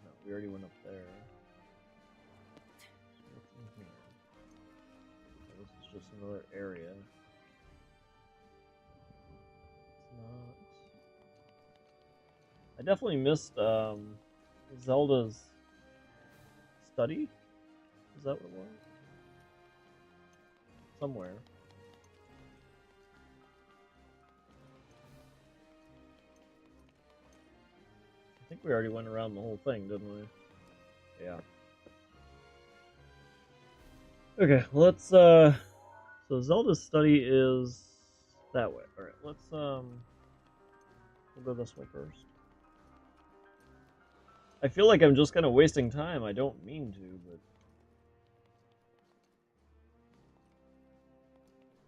No, we already went up there. What's in here? Oh, this is just another area. It's not... I definitely missed Zelda's study? Is that what it was? Somewhere. I think we already went around the whole thing, didn't we? Yeah. Okay, let's so Zelda's study is that way. Alright, we'll go this way first. I feel like I'm just kind of wasting time. I don't mean to, but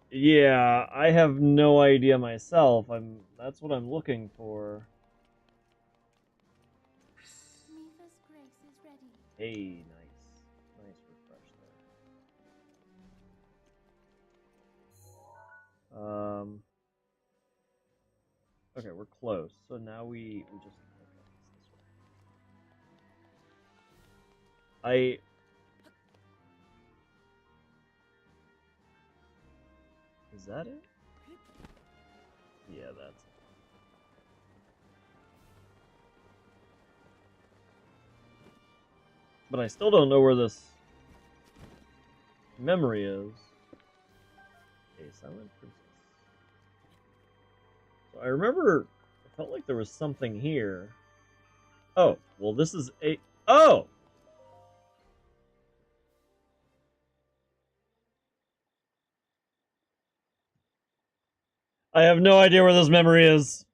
yeah, I have no idea myself. That's what I'm looking for. Miva's grace is ready. Hey, nice. Nice refresh there. Okay, we're close. So now we just okay, it's this way. Is that it? Yeah, that's it. But I still don't know where this memory is. A silent princess. So I remember, I felt like there was something here. Oh, well this is a... Oh! I have no idea where this memory is.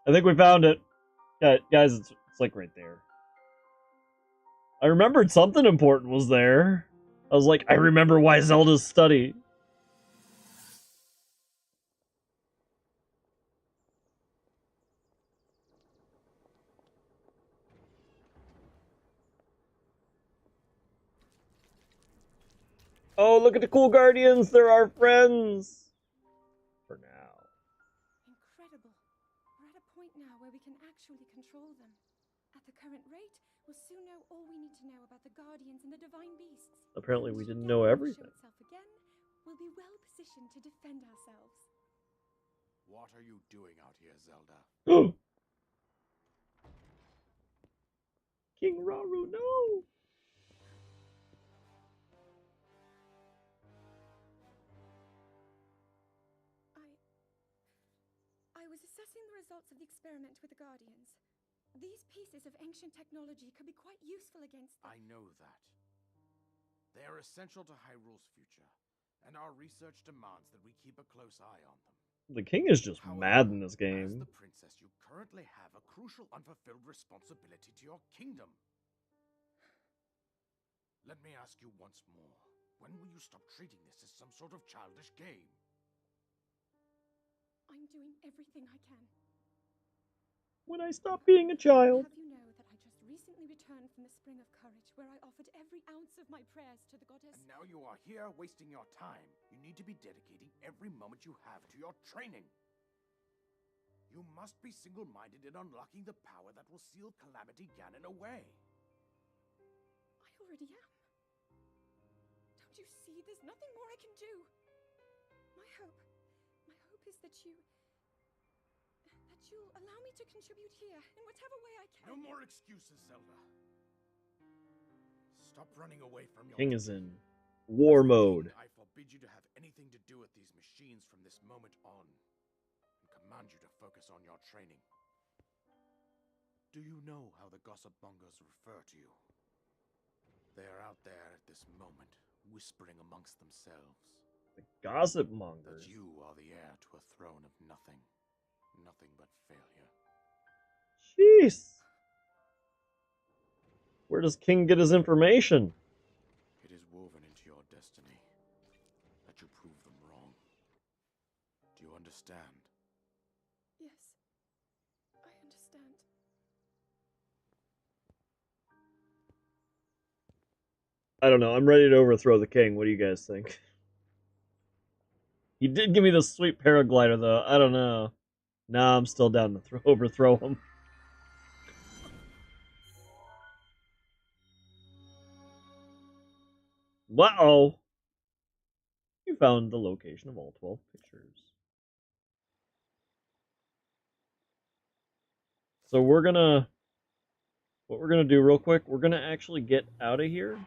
I think we found it. Guys, it's like right there. I remembered something important was there. I was like, I remember why Zelda's study. Oh, look at the cool guardians. They're our friends. For now. Incredible. We're at a point now where we can actually control them. At the current rate, we'll soon know all we need to know about the guardians and the divine beasts. Apparently we Should didn't the know enemy everything. show itself again, we'll be well positioned to defend ourselves. What are you doing out here, Zelda? King Rauru, no! I was assessing the results of the experiment with the guardians. These pieces of ancient technology could be quite useful against them. I know that. They are essential to Hyrule's future, and our research demands that we keep a close eye on them. The king is just However, mad in this as game. the princess, you currently have a crucial unfulfilled responsibility to your kingdom. Let me ask you once more. When will you stop treating this as some sort of childish game? I'm doing everything I can. When I stop being a child. Have you know that I just recently returned from the Spring of Courage, where I offered every ounce of my prayers to the goddess. And now you are here wasting your time. You need to be dedicating every moment you have to your training. You must be single-minded in unlocking the power that will seal Calamity Ganon away. I already am. Don't you see? There's nothing more I can do. My hope is that you'll allow me to contribute here in whatever way I can. No more excuses, Zelda. Stop running away from your King is in war mode. I forbid you to have anything to do with these machines from this moment on, and command you to focus on your training. Do you know how the gossip mongers refer to you? They are out there at this moment, whispering amongst themselves. The gossip mongers. That you are the heir to a throne of nothing. Nothing but failure. Jeez. Where does King get his information? It is woven into your destiny that you prove them wrong. Do you understand? Yes, I understand. I don't know. I'm ready to overthrow the king. What do you guys think? He did give me this sweet paraglider, though. I don't know. Nah, I'm still down to overthrow him. Wow! You found the location of all 12 pictures. So we're gonna... What we're gonna do real quick, we're gonna actually get out of here.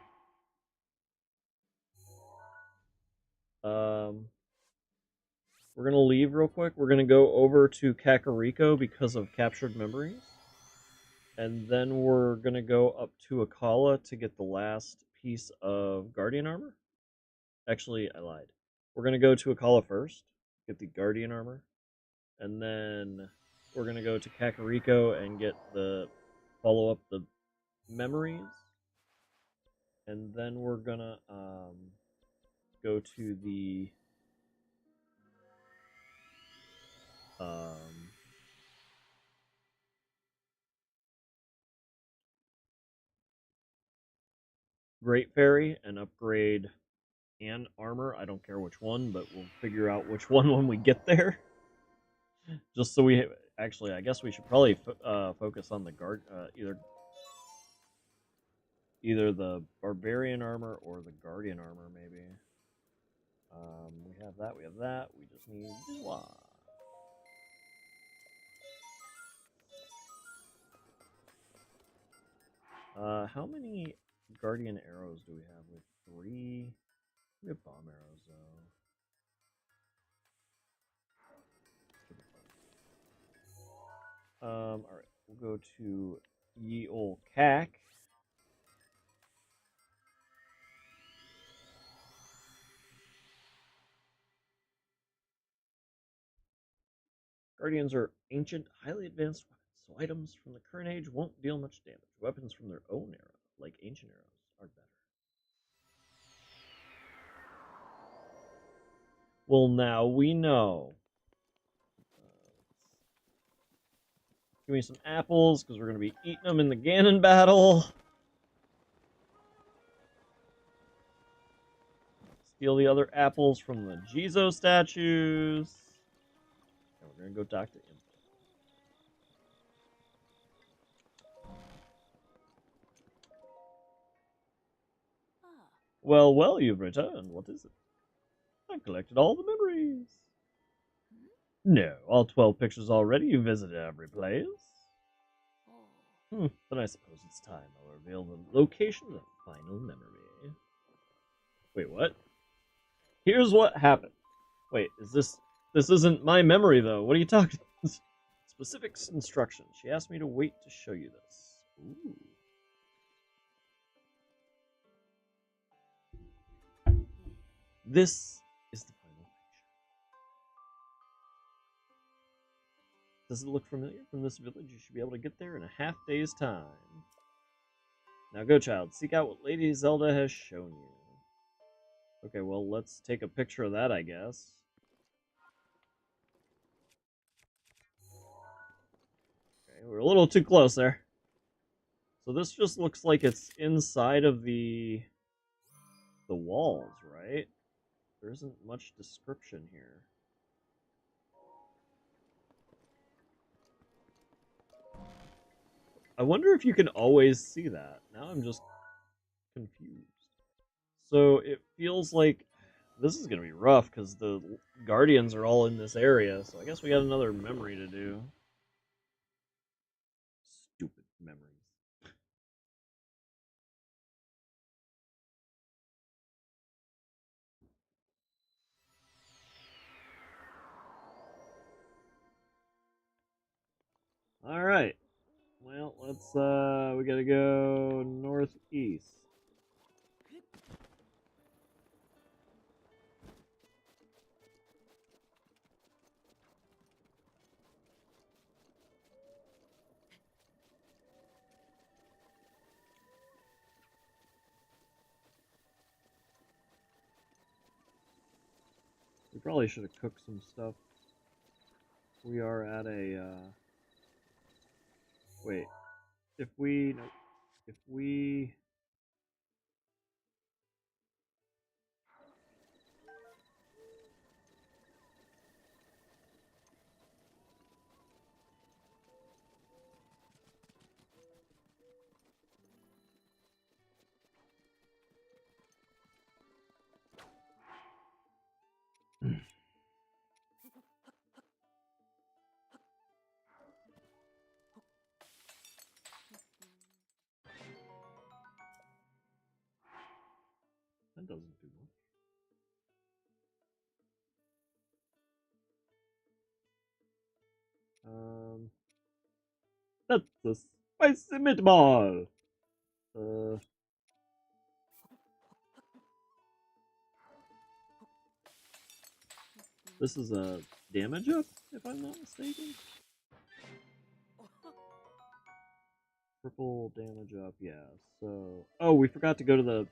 We're gonna leave real quick. We're gonna go over to Kakariko because of captured memories. And then we're gonna go up to Akala to get the last piece of Guardian armor. Actually, I lied. We're gonna go to Akala first, get the Guardian armor, and then we're gonna go to Kakariko and get the follow up the memories, and then we're gonna go to the Great Fairy and upgrade and armor. I don't care which one, but we'll figure out which one when we get there. Just so we actually, I guess we should probably focus on the either the Barbarian armor or the Guardian armor, maybe. We have that. We have that. We just need Zora. How many Guardian arrows do we have? We have 3. We have bomb arrows, though. Alright, we'll go to Ye Ol' Cack. Guardians are ancient, highly advanced weapons, so items from the current age won't deal much damage. Weapons from their own era, like ancient arrows, are better. Well, now we know. Give me some apples, because we're going to be eating them in the Ganon battle. Steal the other apples from the Jizo statues. And we're going to go talk to him. Well, well, you've returned. What is it? I've collected all the memories. No, all 12 pictures already. You visited every place. Then I suppose it's time I'll reveal the location of the final memory. Wait, what? Here's what happened. Wait, this isn't my memory, though. What are you talking about? Specific instructions. She asked me to wait to show you this. Ooh. This is the final picture. Does it look familiar? From this village, you should be able to get there in a half day's time. Now go, child. Seek out what Lady Zelda has shown you. Okay, well, let's take a picture of that, I guess. Okay, we're a little too close there. So this just looks like it's inside of the walls, right? There isn't much description here. I wonder if you can always see that. Now I'm just confused. So it feels like this is going to be rough because the Guardians are all in this area. So I guess we got another memory to do. Stupid memories. Alright. Well, let's, we gotta go northeast. We probably should have cooked some stuff. We are at a, wait. If we, no, if we... That doesn't do much. That's a spicy meatball! Uh... This is a damage up, if I'm not mistaken? Purple damage up, yeah. So... Oh, we forgot to go to the...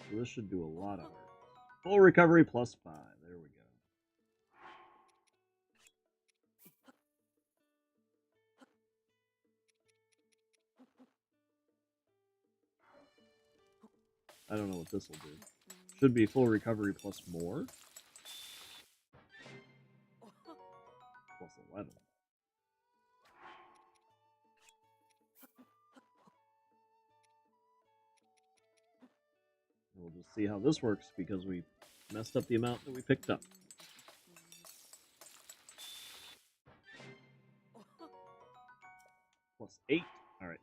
So this should do a lot of hurt. Full recovery plus 5. There we go. I don't know what this will do. Should be full recovery plus more. Plus 11. And we'll just see how this works because we messed up the amount that we picked up. Plus 8. Alright.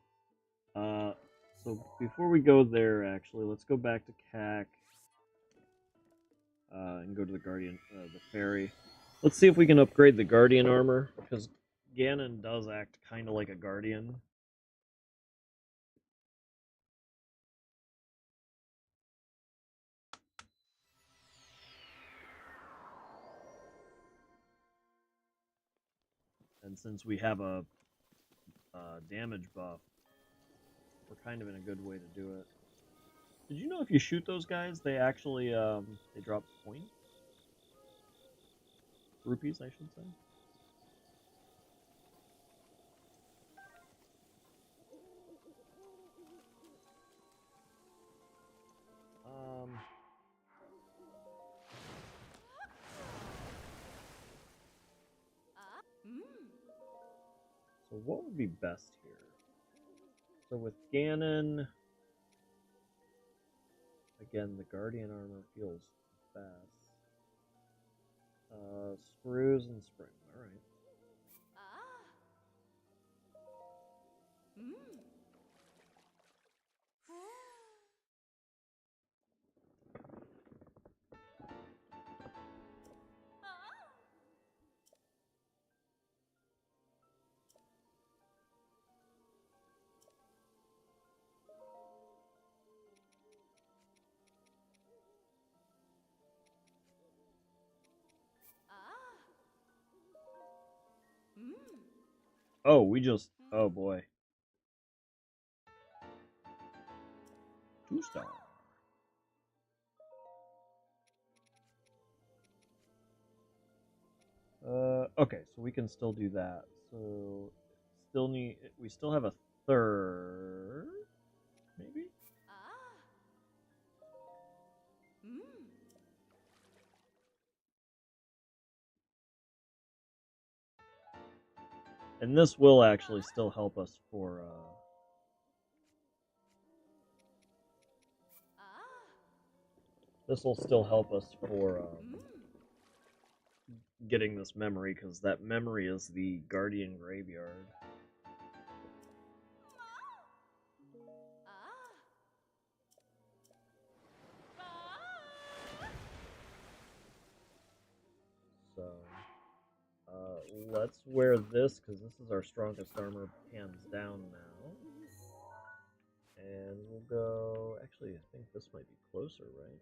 So before we go there, actually, let's go back to CAC. And go to the Guardian, the Fairy. Let's see if we can upgrade the Guardian armor, because Ganon does act kind of like a Guardian. And since we have a damage buff, we're kind of in a good way to do it. Did you know if you shoot those guys, they actually they drop points? Rupees, I should say. So what would be best here? So with Ganon, again, the Guardian armor feels best. Screws and spring, alright. Oh, we just... Oh, boy. 2-star. Okay, so we can still do that. So, we still have a third, maybe? And this will actually still help us for, this will still help us for, getting this memory, because that memory is the Guardian Graveyard. So, let's wear this, because this is our strongest armor, hands down now. And we'll go... Actually, I think this might be closer, right?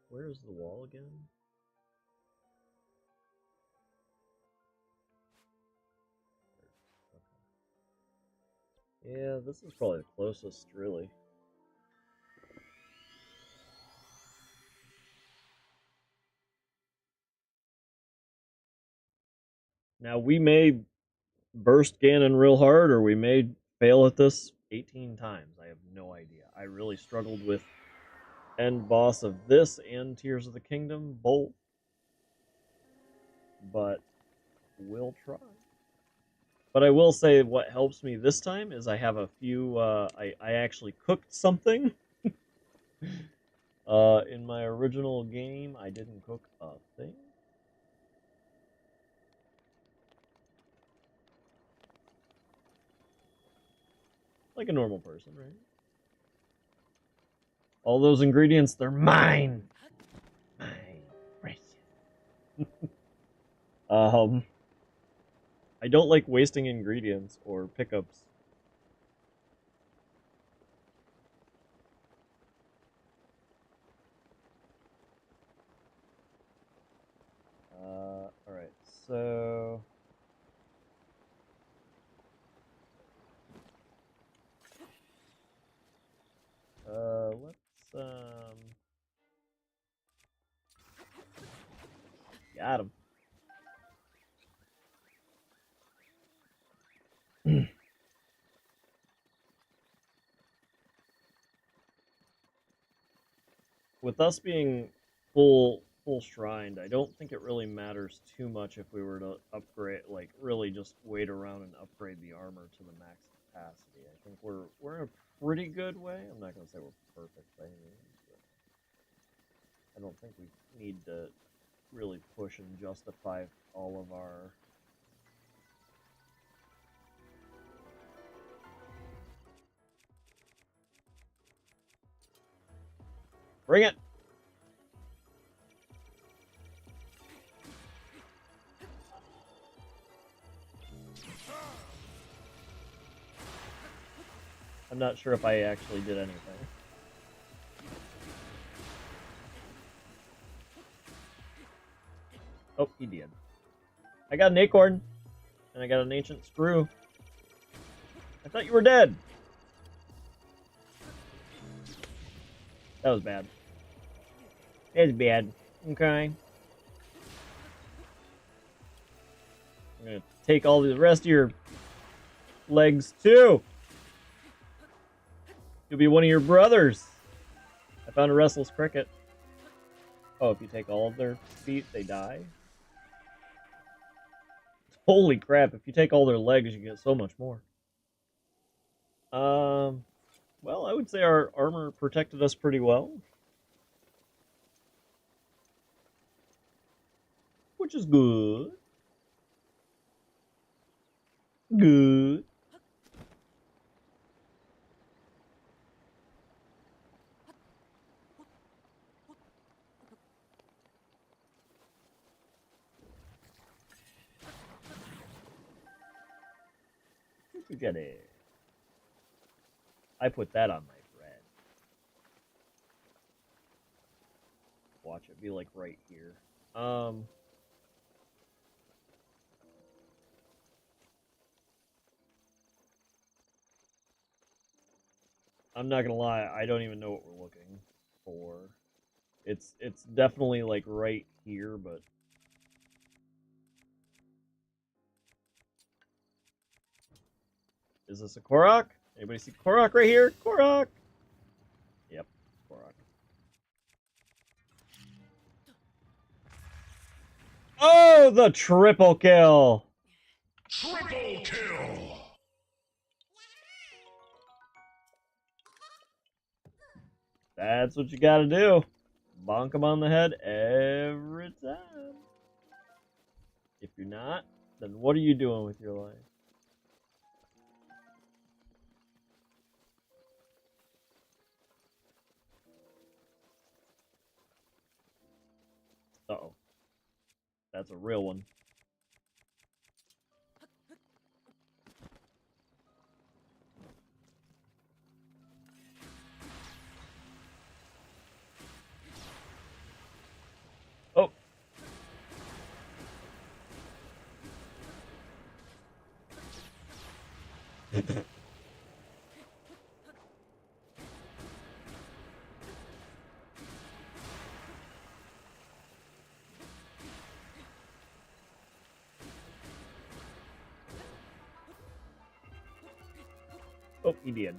Where's the wall again? Okay. Yeah, this is probably the closest, really. Now, we may burst Ganon real hard, or we may fail at this 18 times. I have no idea. I really struggled with end boss of this and Tears of the Kingdom, both. But we'll try. But I will say what helps me this time is I have a few, I actually cooked something. In my original game, I didn't cook a thing. Like a normal person, right? All those ingredients, they're mine! Mine. Right. I don't like wasting ingredients or pickups. Alright, so... let's, got him. With us being full shrined, I don't think it really matters too much if we were to upgrade, like really just wait around and upgrade the armor to the max capacity. I think we're in a pretty good way. I'm not gonna say we're perfect by any means, but I don't think we need to really push and justify all of our bring it. I'm not sure if I actually did anything. Oh, he did. I got an acorn, and I got an ancient screw. I thought you were dead. That was bad. It's bad. Okay. I'm gonna take all the rest of your legs too. You'll be one of your brothers. I found a restless cricket. Oh, if you take all of their feet, they die? Holy crap, if you take all their legs, you get so much more. Well, I would say our armor protected us pretty well. Which is good. Good. You get it. I put that on my bread. Watch it be like right here. I'm not gonna lie, I don't even know what we're looking for. It's definitely like right here, but is this a Korok? Anybody see Korok right here? Korok! Yep, Korok. Oh, the triple kill! Triple kill! That's what you gotta do. Bonk him on the head every time. If you're not, then what are you doing with your life? Uh-oh. That's a real one. Oh. Oh, he did.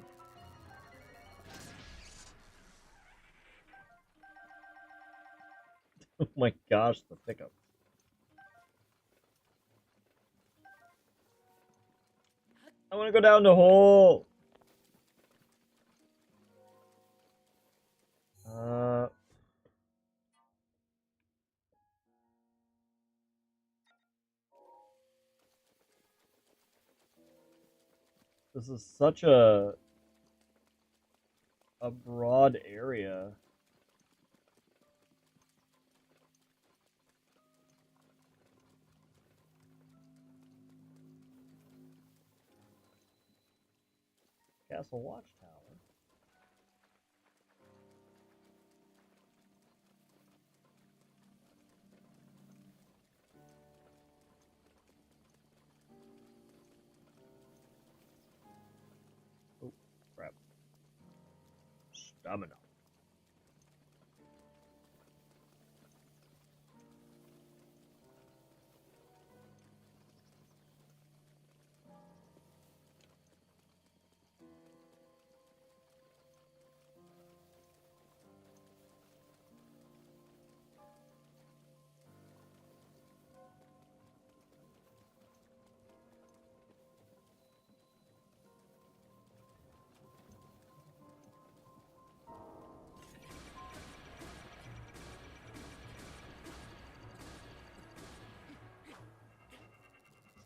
Oh my gosh, the pickup. I want to go down the hole. This is such a broad area. Castle Watchtower. Oh, crap. Stamina.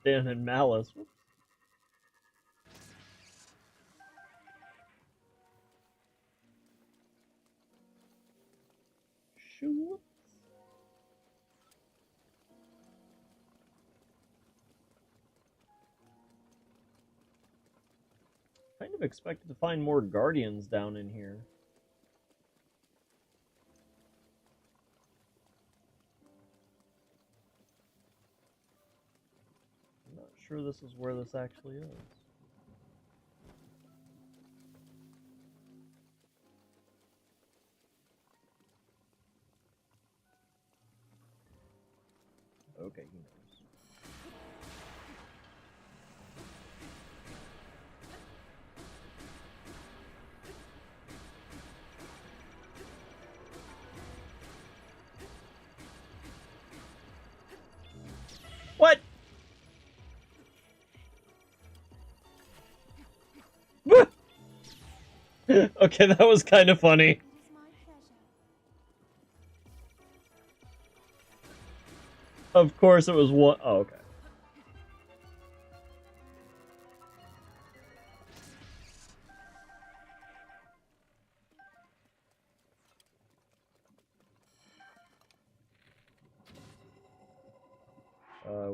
Stand in malice. Shoot. Kind of expected to find more guardians down in here. I'm not sure this is where this actually is. Okay, he knows. What? Okay, that was kind of funny. It is my pleasure. Of course it was one. Oh, okay.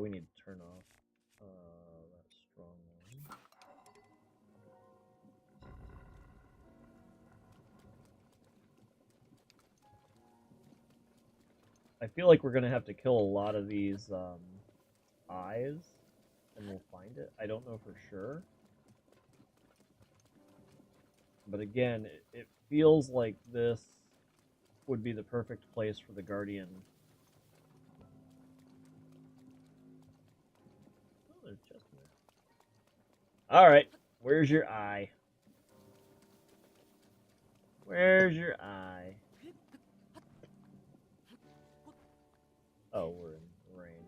We need to turn off that strong one. I feel like we're gonna have to kill a lot of these eyes, and we'll find it. I don't know for sure. But again, it feels like this would be the perfect place for the Guardian. Oh, there's just there. Alright, where's your eye? Where's your eye? Oh, we're in the rain.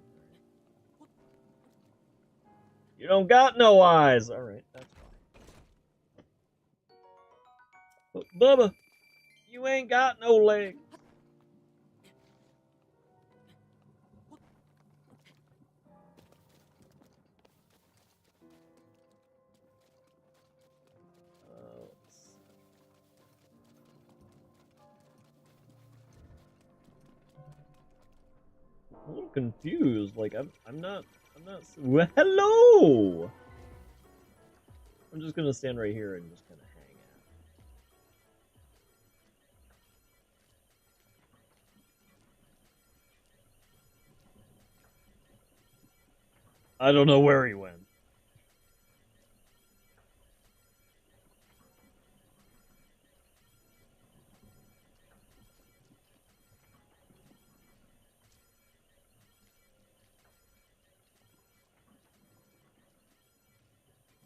You don't got no eyes! Alright, that's fine. But Bubba, you ain't got no legs. I'm a little confused. Like I'm not. Well, hello. I'm just gonna stand right here and just kind of hang out. I don't know where he went.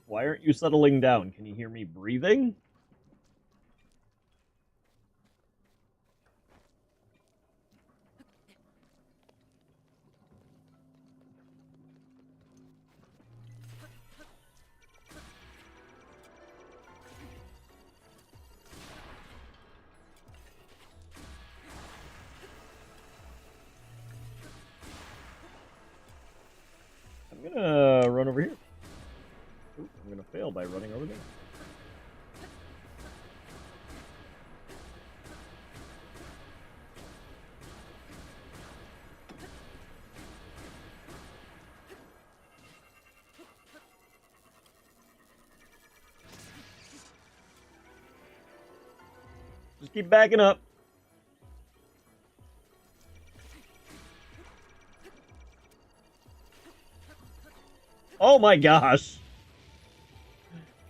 Why aren't you settling down? Can you hear me breathing? I'm gonna run over here. Ooh, I'm gonna fail by running over there. Just keep backing up. Oh my gosh.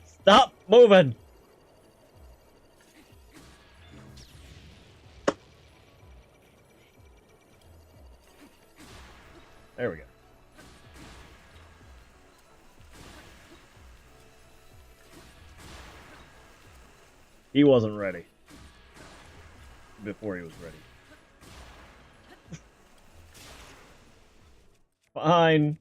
Stop moving. There we go. He wasn't ready. Before he was ready. Fine.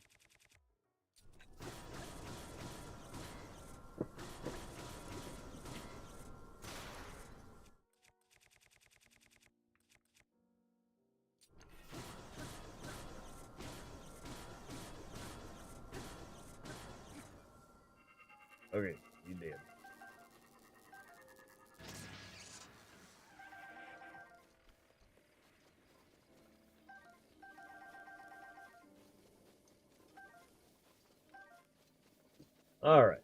Okay, you did. Alright.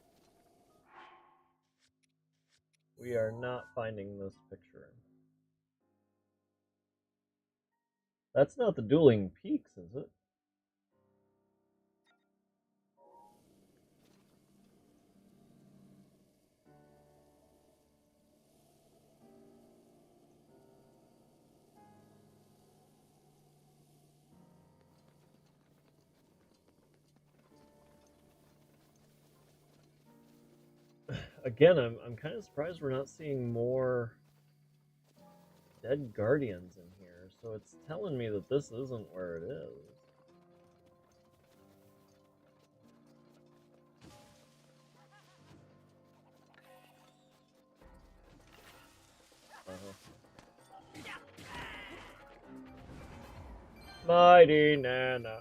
We are not finding this picture. That's not the dueling peaks, is it? Again, I'm kind of surprised we're not seeing more dead guardians in here, so it's telling me that this isn't where it is. Mighty Nana.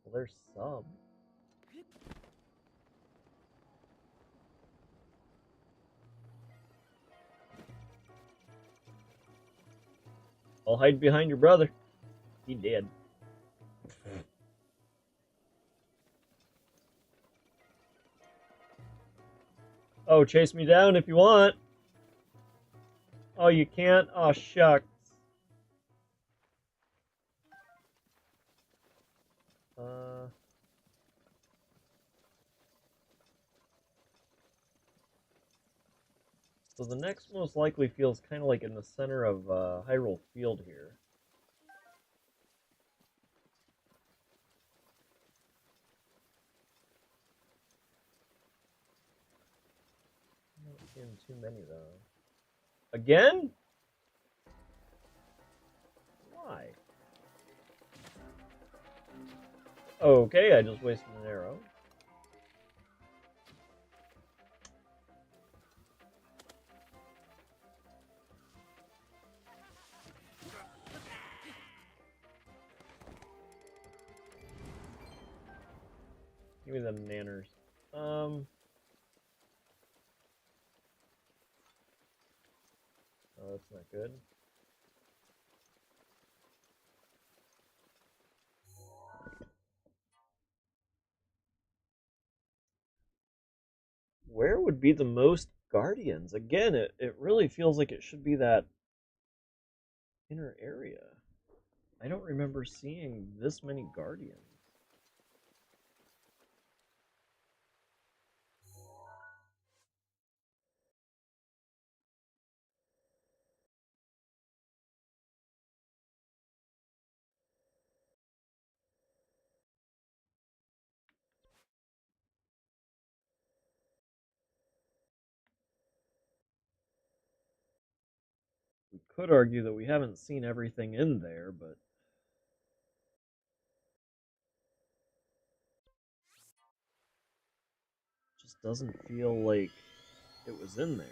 Well, there's some. I'll hide behind your brother. He did. Oh, chase me down if you want. Oh, you can't? Oh, shucks. So the next most likely feels kind of like in the center of Hyrule Field here. I'm not seeing too many though. Again? Why? Okay, I just wasted an arrow. Give me the nanners. Oh, that's not good. Where would be the most guardians? Again, it really feels like it should be that inner area. I don't remember seeing this many guardians. We could argue that we haven't seen everything in there, but doesn't feel like it was in there.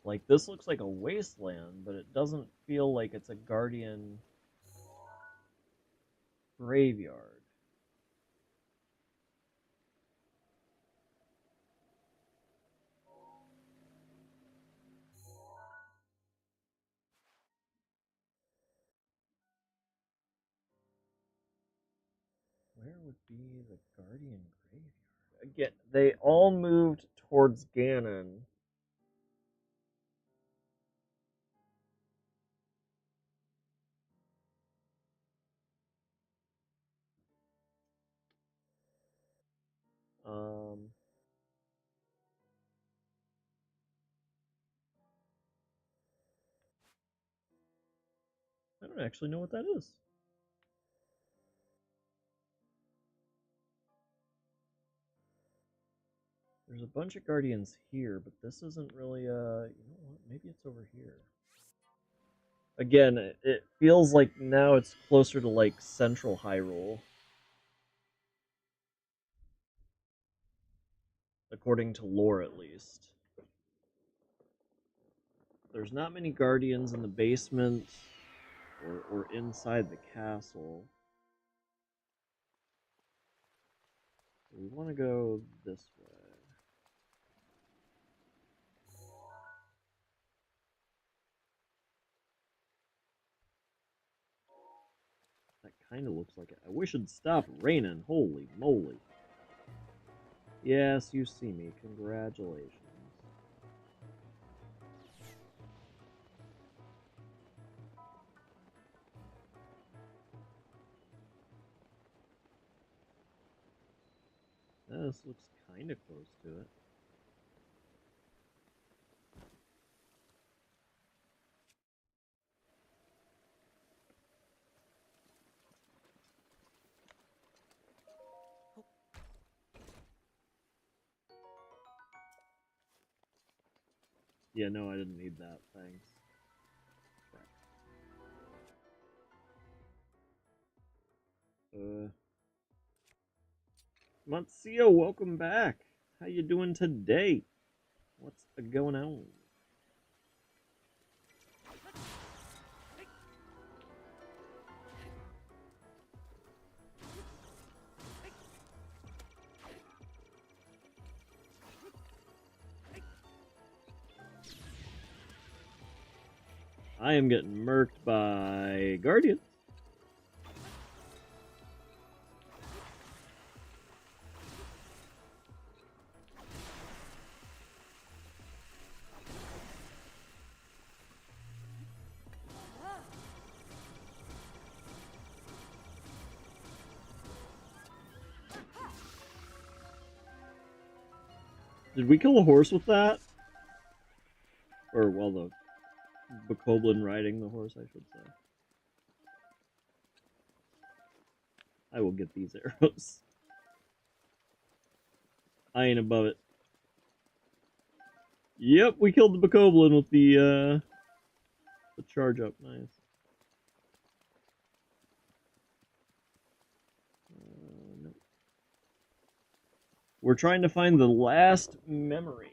Like, this looks like a wasteland, but it doesn't feel like it's a Guardian graveyard. Where would be the Guardian graveyard? Again, they all moved towards Ganon. I don't actually know what that is. There's a bunch of Guardians here, but this isn't really, you know what, maybe it's over here. Again, it feels like now it's closer to, like, Central Hyrule. According to lore, at least. There's not many Guardians in the basement or inside the castle. We want to go this way. That kind of looks like it. I wish it'd stop raining. Holy moly. Yes, you see me. Congratulations. This looks kind of close to it. Yeah, no, I didn't need that. Thanks. Matsio, welcome back. How you doing today? What's going on? I am getting murked by Guardian. Did we kill a horse with that? Or, well, the Bokoblin riding the horse, I should say. I will get these arrows. I ain't above it. Yep, we killed the Bokoblin with the charge up. Nice. Nope. We're trying to find the last memory.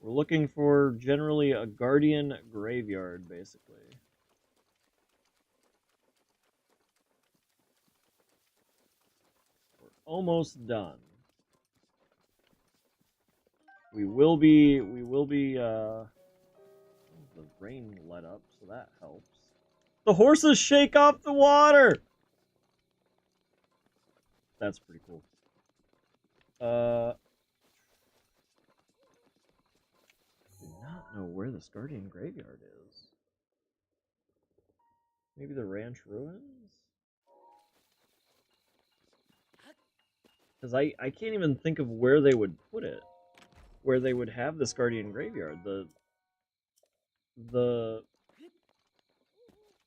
We're looking for generally a Guardian graveyard, basically. We're almost done. We will be, the rain let up, so that helps. The horses shake off the water! That's pretty cool. Do not know where this Guardian Graveyard is. Maybe the ranch ruins? Because I can't even think of where they would put it. Where they would have this Guardian Graveyard. The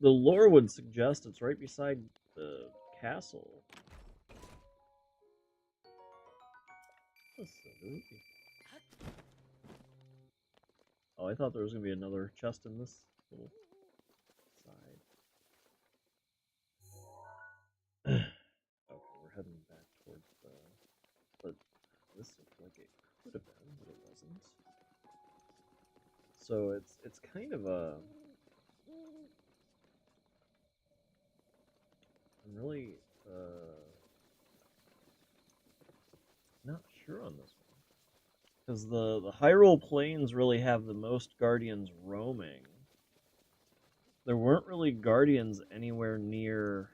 lore would suggest it's right beside the castle. That's so spooky. Oh, I thought there was going to be another chest in this little side. Okay, we're heading back towards the... But this looked like it could have been, but it wasn't. So it's kind of a... I'm really not sure on this one. Because the Hyrule Plains really have the most Guardians roaming. There weren't really Guardians anywhere near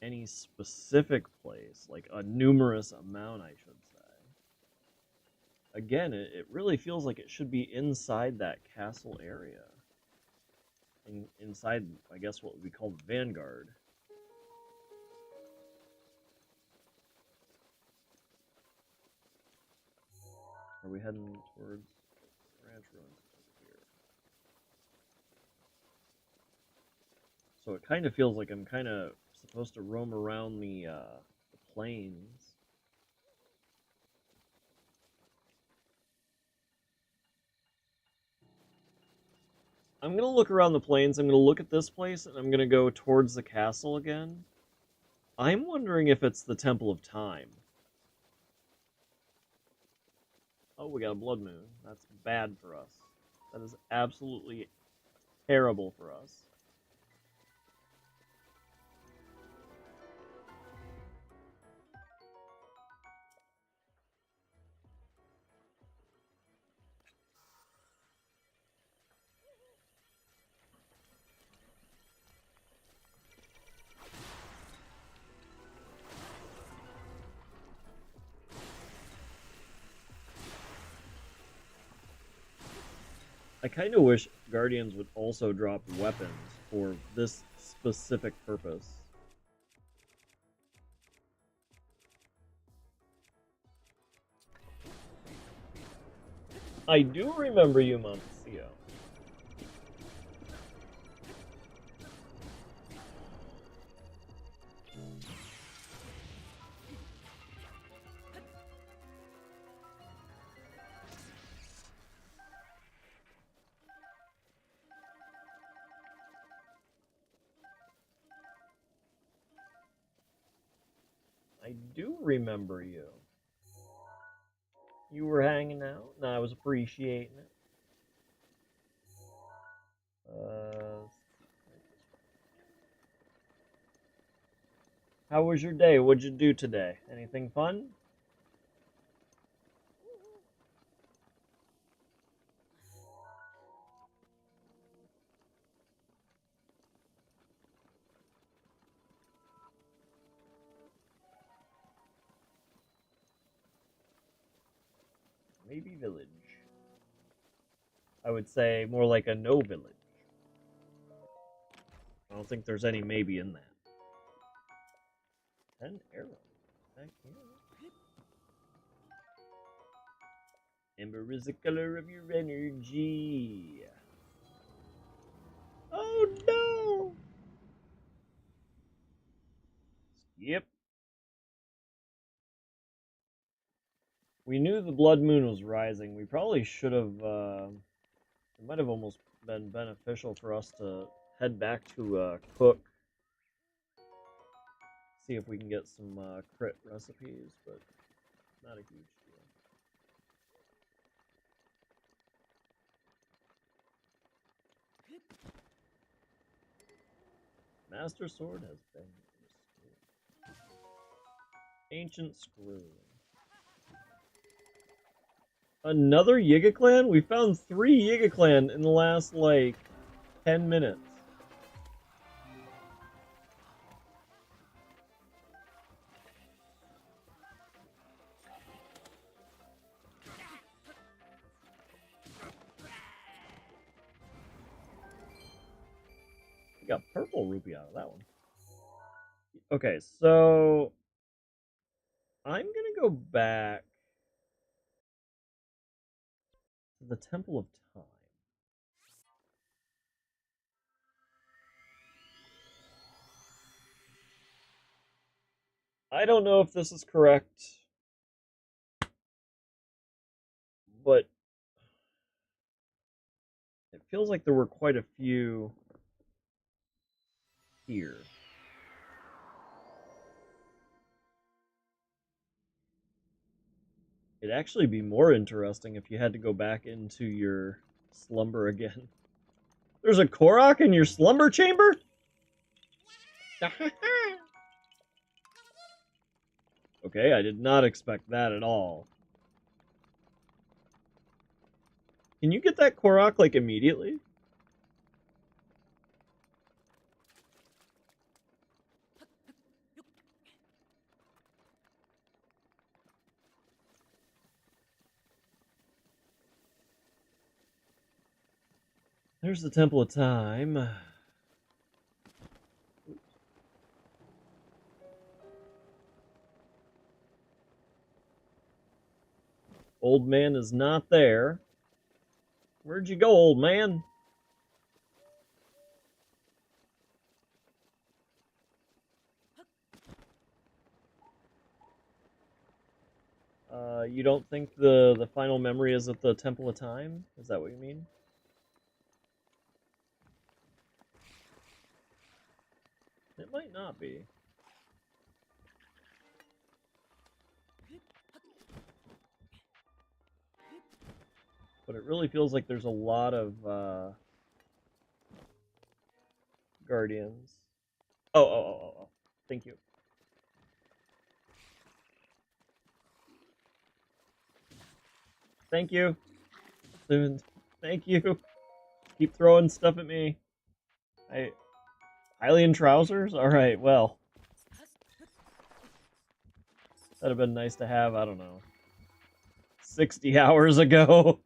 any specific place, like a numerous amount, I should say. Again, it really feels like it should be inside that castle area. Inside, I guess, what would be called Vanguard. Are we heading towards ranch ruins over here? So it kind of feels like I'm kind of supposed to roam around the plains. I'm going to look around the plains, I'm going to look at this place, and I'm going to go towards the castle again. I'm wondering if it's the Temple of Time. Oh, we got a blood moon. That's bad for us. That is absolutely terrible for us. I kind of wish Guardians would also drop weapons for this specific purpose. I do remember you, Moncio. I do remember you. You were hanging out, and I was appreciating it. How was your day? What'd you do today? Anything fun? Maybe village. I would say more like a no village. I don't think there's any maybe in that. 10 arrows. Heck yeah. Ember is the color of your energy. Oh no! Yep. We knew the blood moon was rising. We probably should have, it might have almost been beneficial for us to head back to Cook. See if we can get some crit recipes, but not a huge deal. Master Sword has been restored. Ancient Screw. Another Yiga Clan? We found 3 Yiga Clan in the last, like, 10 minutes. got purple rupee out of that one. Okay, so I'm gonna go back to the Temple of Time. I don't know if this is correct, but it feels like there were quite a few here. It'd actually be more interesting if you had to go back into your slumber again. There's a Korok in your slumber chamber? Okay, I did not expect that at all. Can you get that Korok, like, immediately? There's the Temple of Time. Old man is not there. Where'd you go, old man? You don't think the final memory is at the Temple of Time? Is that what you mean? It might not be. But it really feels like there's a lot of guardians. Oh. Thank you. Thank you. Thank you. Keep throwing stuff at me. Hylian trousers? Alright, well. That'd have been nice to have, I don't know, 60 hours ago.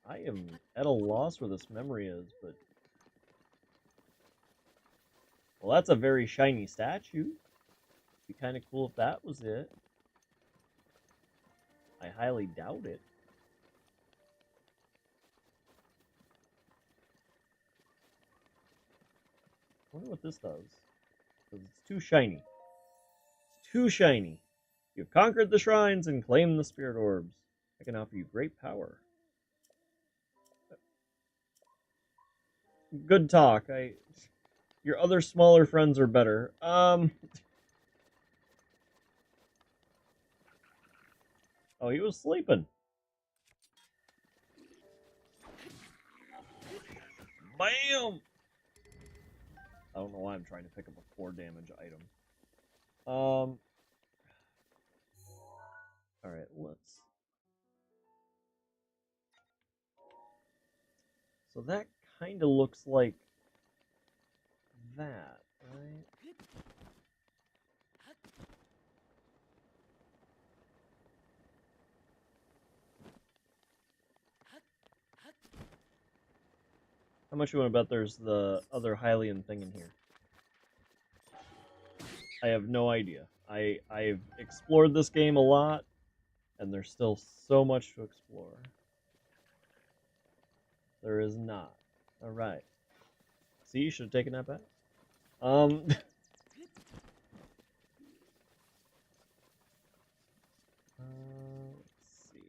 I am at a loss where this memory is, but... Well, that's a very shiny statue. Be kind of cool if that was it. I highly doubt it. I wonder what this does. Because it's too shiny. It's too shiny. You've conquered the shrines and claimed the spirit orbs. I can offer you great power. Good talk. Your other smaller friends are better. Oh, he was sleeping. Bam! I don't know why I'm trying to pick up a 4 damage item. Alright, let's... So that kind of looks like that, right? How much you want to bet there's the other Hylian thing in here? I have no idea. I've explored this game a lot, and there's still so much to explore. There is not. Alright. See, you should have taken that back. Let's see.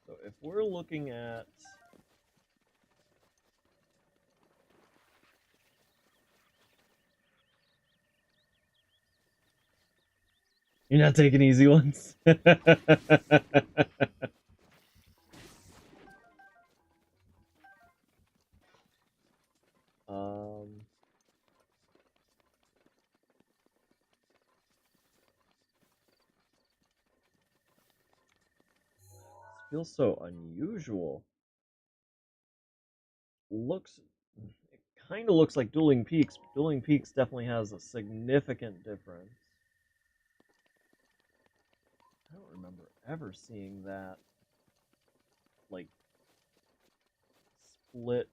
So if we're looking at... You're not taking easy ones? feels so unusual. It kind of looks like Dueling Peaks. But Dueling Peaks definitely has a significant difference. I don't remember ever seeing that, like, split.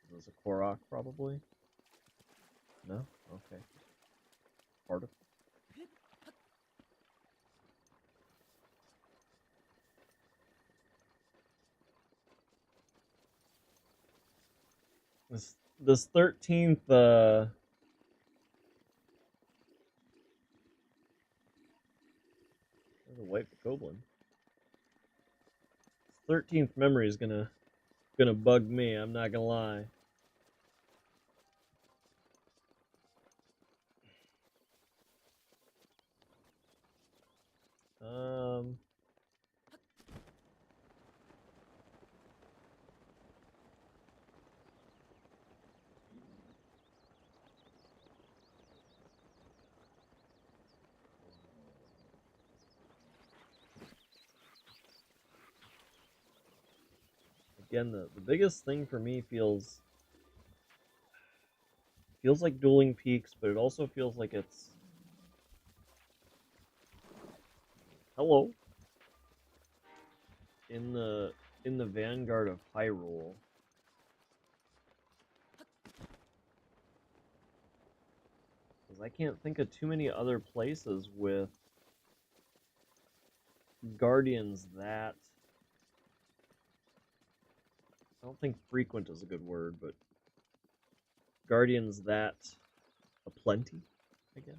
Is this a Korok, probably? No? Okay. Part of. This 13th, there's a white goblin. 13th memory is gonna bug me, I'm not gonna lie. Again, the biggest thing for me feels like Dueling Peaks, but it also feels like it's hello in the vanguard of Hyrule. Because I can't think of too many other places with guardians that, I don't think frequent is a good word, but guardians that aplenty, I guess.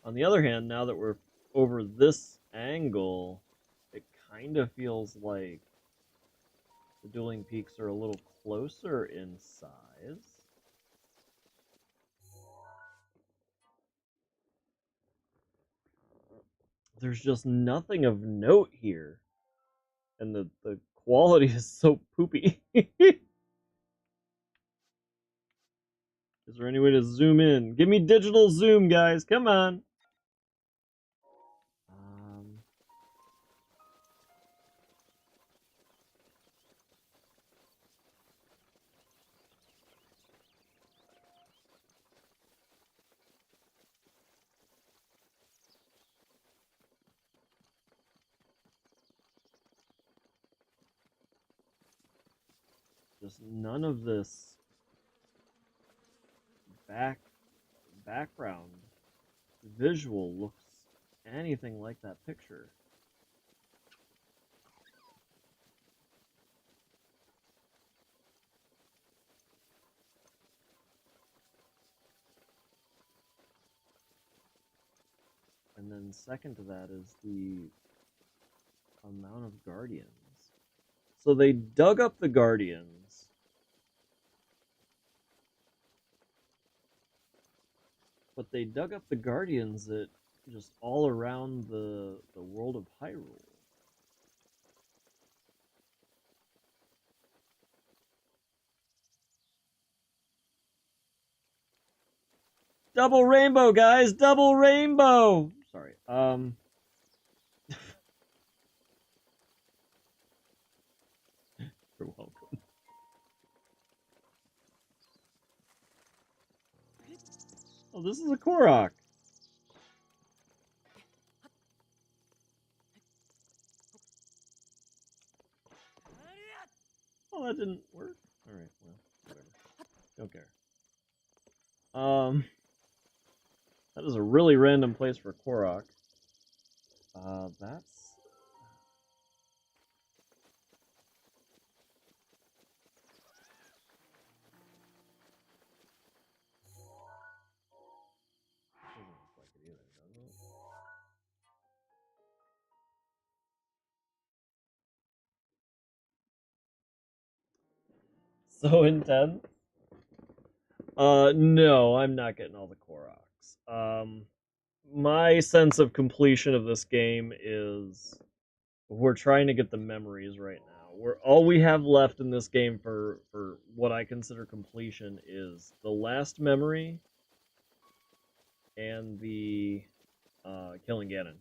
On the other hand, now that we're over this angle, it kind of feels like the Dueling Peaks are a little closer in size. There's just nothing of note here. And the quality is so poopy. Is there any way to zoom in? Give me digital zoom, guys. Come on. Just none of this background visual looks anything like that picture. And then second to that is the amount of guardians. So they dug up the guardians. But they dug up the guardians that just all around the world of Hyrule. Double rainbow, guys! Double rainbow! Sorry. You're welcome. Oh, this is a Korok. Oh, that didn't work? Alright, well, whatever. Don't care. That is a really random place for Korok. That's... either, doesn't it? So intense. No, I'm not getting all the Koroks. My sense of completion of this game is we're trying to get the memories right now. All we have left in this game for what I consider completion is the last memory and the killing Ganon.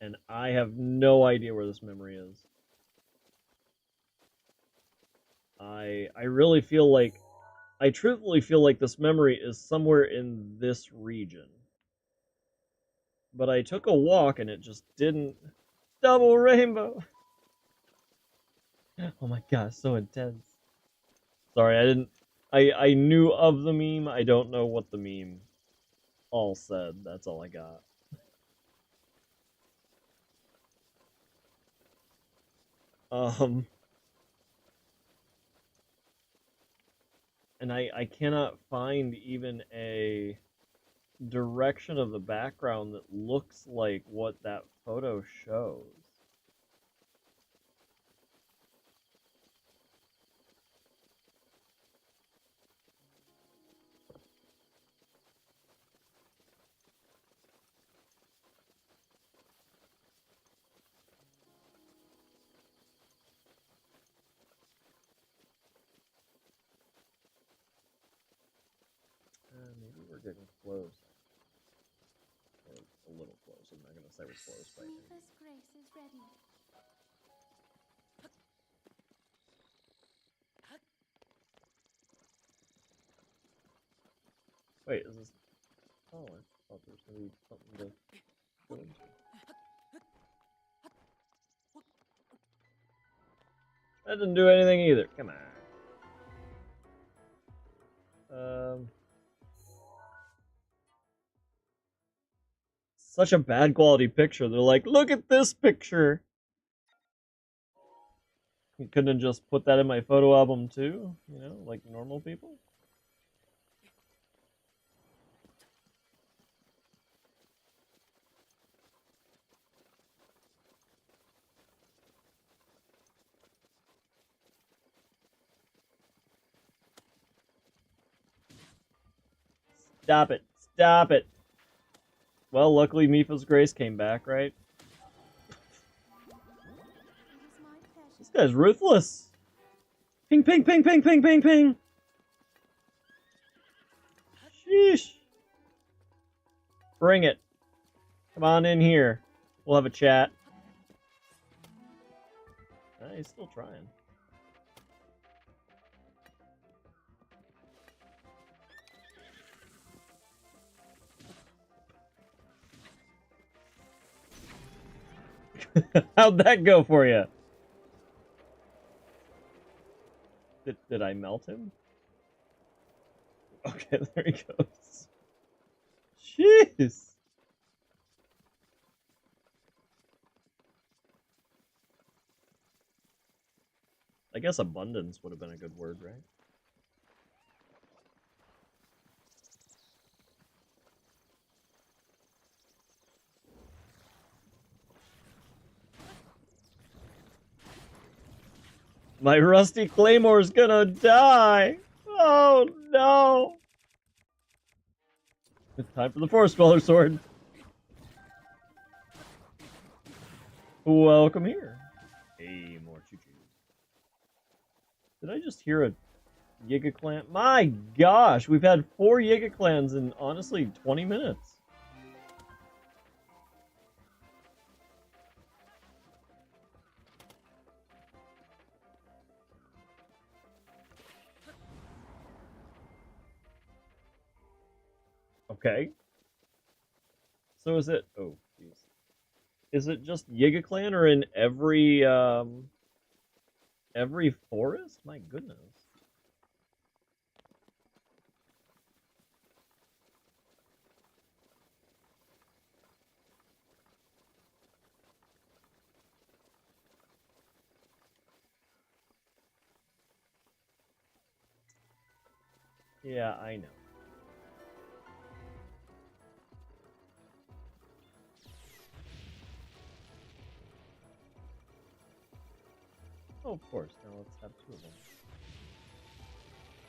And I have no idea where this memory is. I really feel like, I truthfully feel like this memory is somewhere in this region. But I took a walk and it just didn't. Double rainbow! Oh my gosh, so intense. Sorry, I didn't. I knew of the meme. I don't know what the meme all said. That's all I got. And I cannot find even a direction of the background that looks like what that photo shows. Maybe we're getting close. Or a little close. I'm not gonna say we're close by any means. Mifa's grace is ready. Wait, is this? Oh, I thought there was gonna be something to go into. That didn't do anything either. Come on. Such a bad quality picture. They're like, look at this picture. You couldn't just put that in my photo album too, you know, like normal people. Stop it. Stop it. Well, luckily Mifa's Grace came back, right? This guy's ruthless. Ping, ping, ping, ping, ping, ping, ping. Sheesh. Bring it. Come on in here. We'll have a chat. He's still trying. How'd that go for you? Did I melt him? Okay, there he goes. Jeez. I guess abundance would have been a good word, right? My rusty claymore's gonna die! Oh no! It's time for the Force Dweller Sword. Welcome here. Hey, more choo-choo. Did I just hear a Yiga Clan? My gosh, we've had 4 Yiga Clans in, honestly, 20 minutes. Okay. So is it... Oh, jeez. Is it just Yiga Clan or in every forest? My goodness. Yeah, I know. Oh, of course. Now let's have two of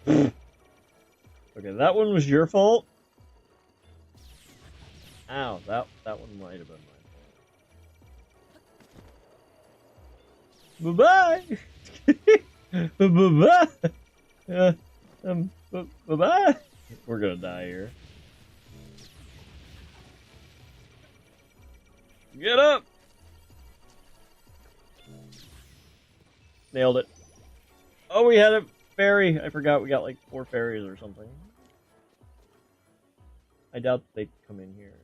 them. Okay, that one was your fault. Ow, that one might have been my fault. Bye-bye! Bye-bye! We're gonna die here. Get up! Nailed it. Oh, we had a fairy. I forgot we got like 4 fairies or something. I doubt they come in here.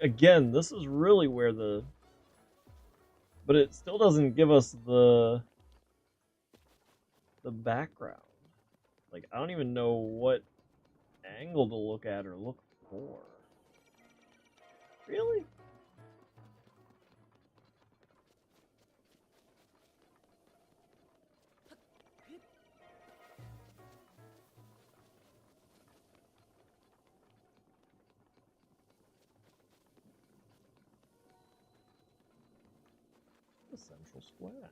Again, this is really where the... But it still doesn't give us the background. Like, I don't even know what angle to look at or look for. Really? The central square.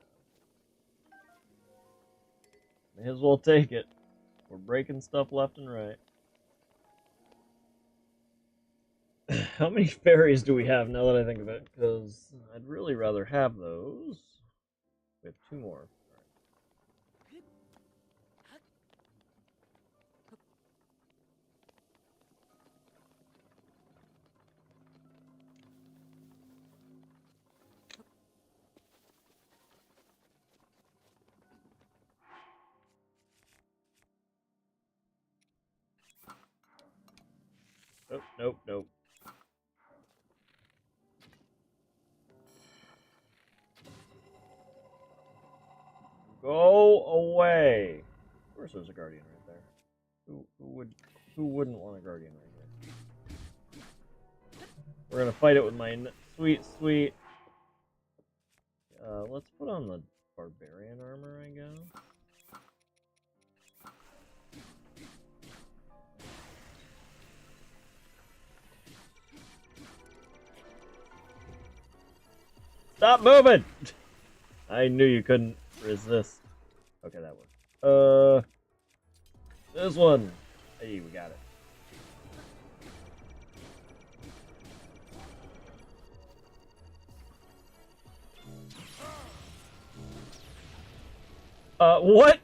May as well take it. We're breaking stuff left and right. How many fairies do we have now that I think of it? Because I'd really rather have those. We have 2 more. Nope, nope, nope. Go away. Of course there's a guardian right there. Who wouldn't want a guardian right here? We're gonna fight it with my sweet. Let's put on the barbarian armor, I guess. Stop moving! I knew you couldn't resist. Okay, that worked. This one. Hey, we got it. What?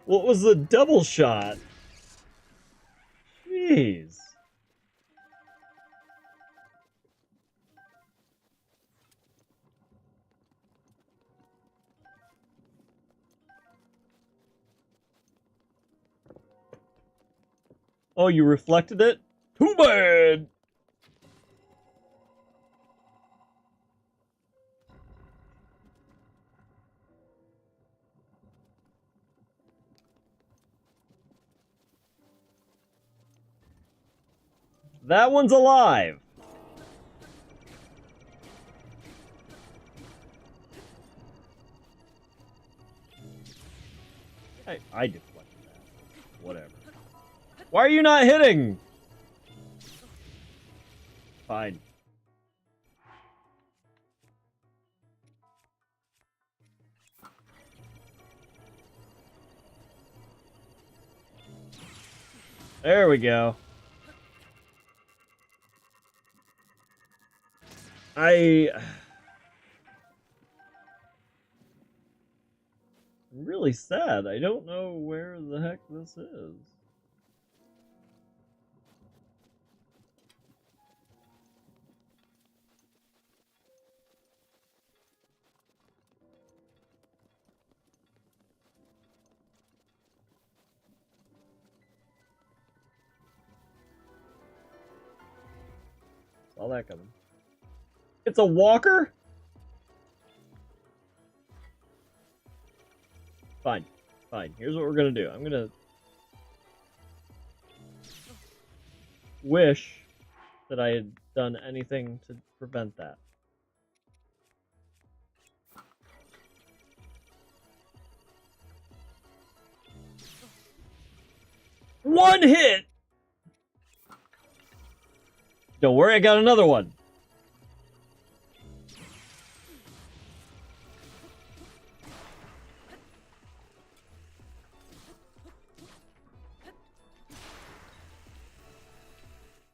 What was the double shot? Jeez. Oh, you reflected it? Too bad! That one's alive! I deflected that. Whatever. Why are you not hitting? Fine. There we go. I'm really sad. I don't know where the heck this is. Saw that coming. It's a walker? Fine. Fine. Here's what we're gonna do. I'm gonna wish that I had done anything to prevent that. One hit! Don't worry, I got another one.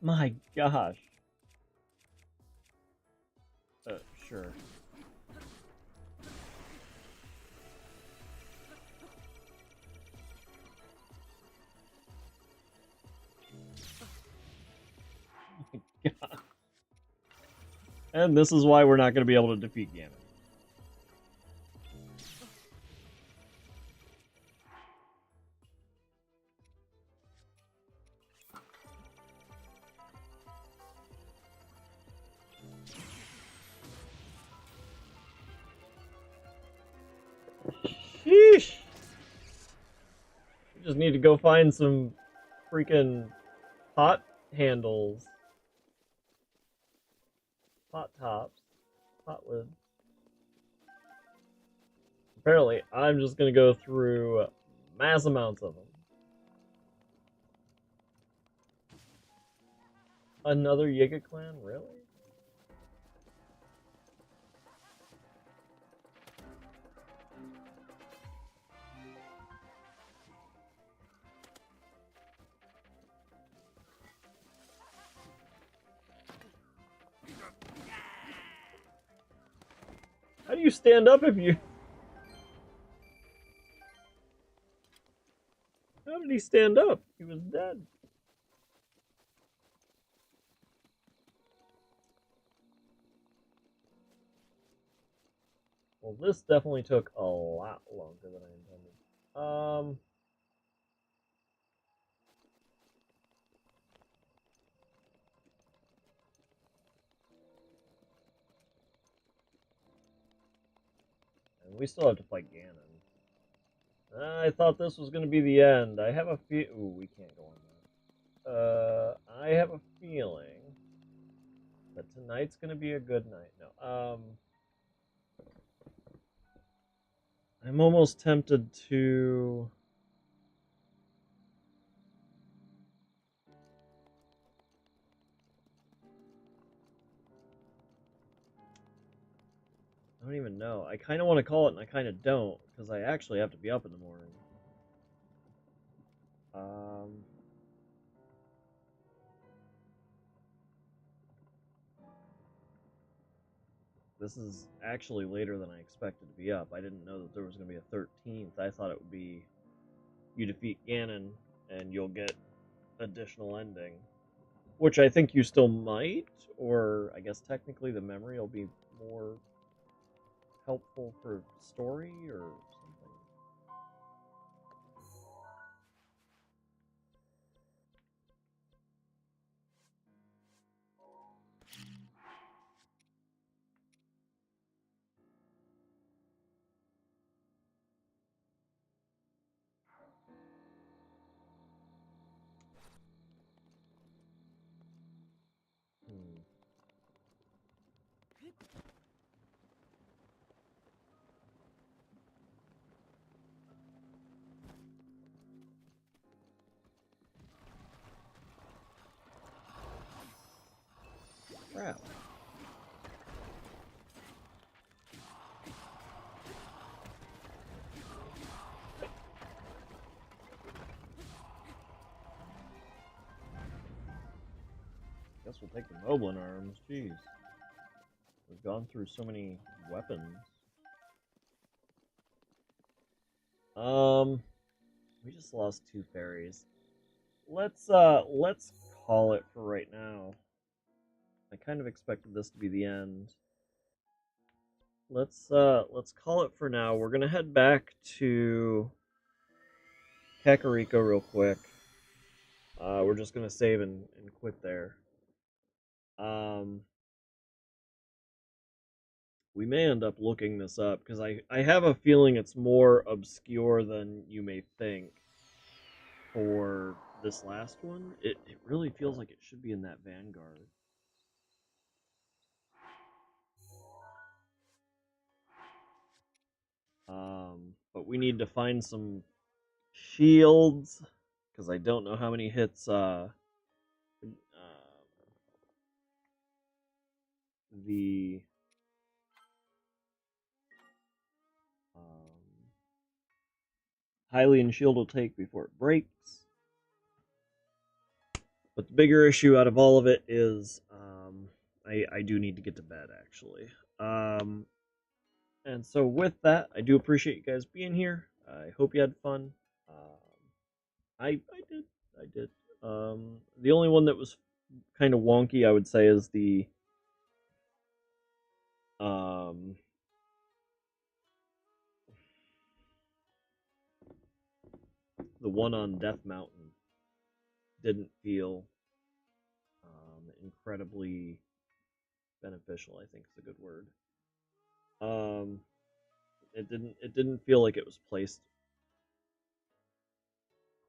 My gosh. Sure. Oh my god. And this is why we're not going to be able to defeat Ganon. Sheesh. We just need to go find some freaking pot handles. Pot tops. Pot lids. Apparently, I'm just going to go through mass amounts of them. Another Yiga clan? Really? How do you stand up if you... How did he stand up? He was dead. Well, this definitely took a lot longer than I intended. And we still have to fight Ganon. I thought this was going to be the end. I have a Ooh, we can't go on that. I have a feeling that tonight's going to be a good night. No, I'm almost tempted to... I don't even know. I kind of want to call it and I kind of don't, because I actually have to be up in the morning. This is actually later than I expected to be up. I didn't know that there was going to be a 13th. I thought it would be you defeat Ganon and you'll get additional ending. Which I think you still might, or I guess technically the memory will be more helpful for story or something. Crap. Guess we'll take the Moblin arms. Jeez. We've gone through so many weapons. We just lost 2 fairies. Let's call it for right now. I kind of expected this to be the end. Let's call it for now. We're gonna head back to Kakariko real quick. We're just gonna save and quit there. We may end up looking this up because I have a feeling it's more obscure than you may think. For this last one, it really feels like it should be in that Vanguard. But we need to find some shields, because I don't know how many hits the Hylian shield will take before it breaks. But the bigger issue out of all of it is I do need to get to bed, actually. And so with that, I do appreciate you guys being here. I hope you had fun. I did. I did. The only one that was kind of wonky, I would say, is the one on Death Mountain didn't feel incredibly beneficial, I think is a good word. It didn't feel like it was placed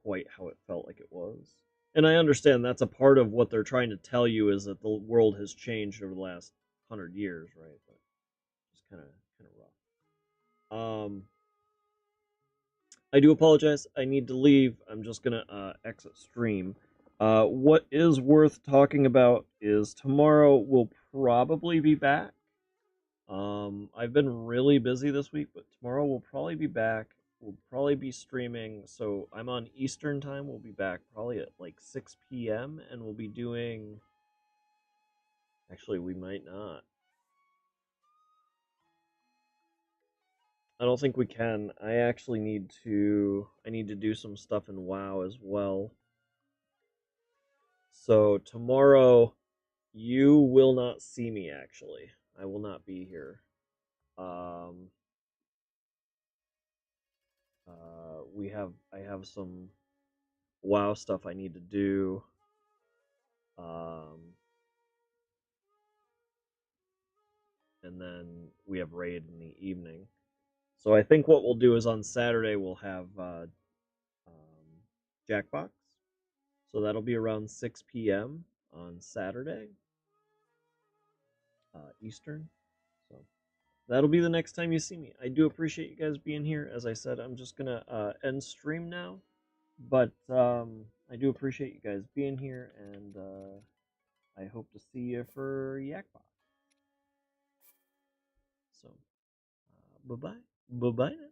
quite how it felt like it was. And I understand that's a part of what they're trying to tell you, is that the world has changed over the last 100 years, right? But it's kind of rough. I do apologize. I need to leave. I'm just gonna exit stream. What is worth talking about is tomorrow we'll probably be back. I've been really busy this week, but tomorrow we'll probably be back. We'll probably be streaming. So I'm on Eastern time. We'll be back probably at like 6 p.m. and we'll be doing. Actually, we might not. I don't think we can. I actually need to do some stuff in WoW as well. So tomorrow you will not see me, actually. I will not be here. I have some WoW stuff I need to do. And then we have raid in the evening. So I think what we'll do is on Saturday we'll have Jackbox. So that'll be around 6 p.m. on Saturday, Eastern. So that'll be the next time you see me. I do appreciate you guys being here. As I said, I'm just gonna end stream now. But I do appreciate you guys being here, and I hope to see you for Yakbox. So, bye-bye. Bye-bye now.